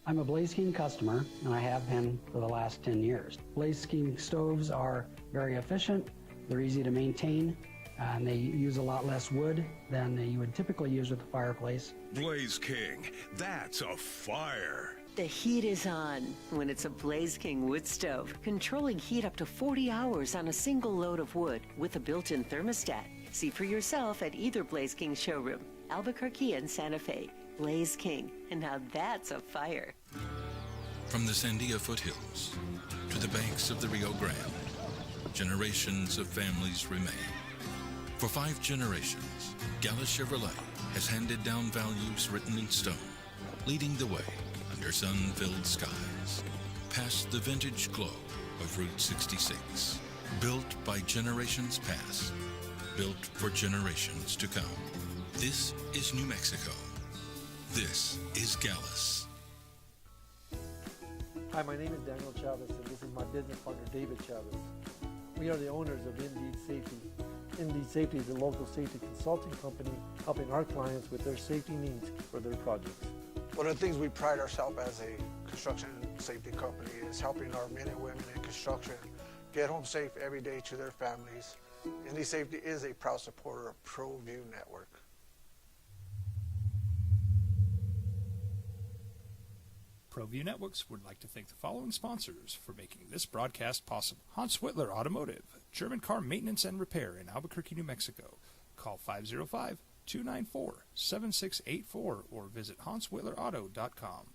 I'm a Blaze King customer, and I have been for the last 10 years. Blaze King stoves are very efficient, they're easy to maintain, and they use a lot less wood than you would typically use with a fireplace. Blaze King, that's a fire. The heat is on when it's a Blaze King wood stove, controlling heat up to 40 hours on a single load of wood with a built-in thermostat. See for yourself at either Blaze King showroom, Albuquerque and Santa Fe. Blaze King, and now that's a fire. From the Sandia foothills to the banks of the Rio Grande, generations of families remain. For 5 generations, Gala Chevrolet has handed down values written in stone, leading the way under sun-filled skies, past the vintage glow of Route 66. Built by generations past, built for generations to come. This is New Mexico. This is Gallus. Hi, my name is Daniel Chavez, and this is my business partner, David Chavez. We are the owners of Indeed Safety. Indeed Safety is a local safety consulting company helping our clients with their safety needs for their projects. One of the things we pride ourselves as a construction safety company is helping our men and women in construction get home safe every day to their families. Indeed Safety is a proud supporter of ProView Network. ProView Networks would like to thank the following sponsors for making this broadcast possible. Hans Whitler Automotive, German car maintenance and repair in Albuquerque, New Mexico. Call 505-294-7684 or visit HansWhitlerAuto.com.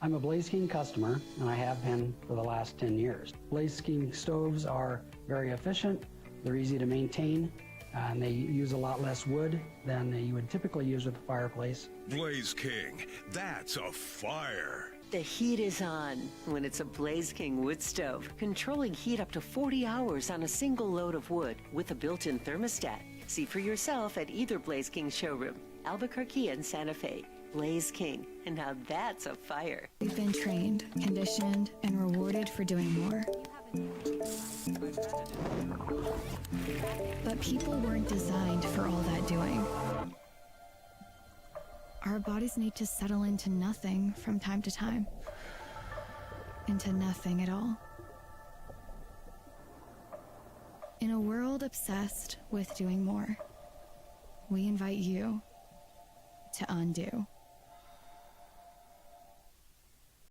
I'm a Blaze King customer, and I have been for the last 10 years. Blaze King stoves are very efficient, they're easy to maintain, and they use a lot less wood than you would typically use with a fireplace. Blaze King, that's a fire. The heat is on when it's a Blaze King wood stove, controlling heat up to 40 hours on a single load of wood with a built-in thermostat. See for yourself at either Blaze King showroom, Albuquerque and Santa Fe. Blaze King, and now that's a fire. We've been trained, conditioned, and rewarded for doing more. But people weren't designed for all that doing. Our bodies need to settle into nothing from time to time. Into nothing at all. In a world obsessed with doing more, we invite you to undo.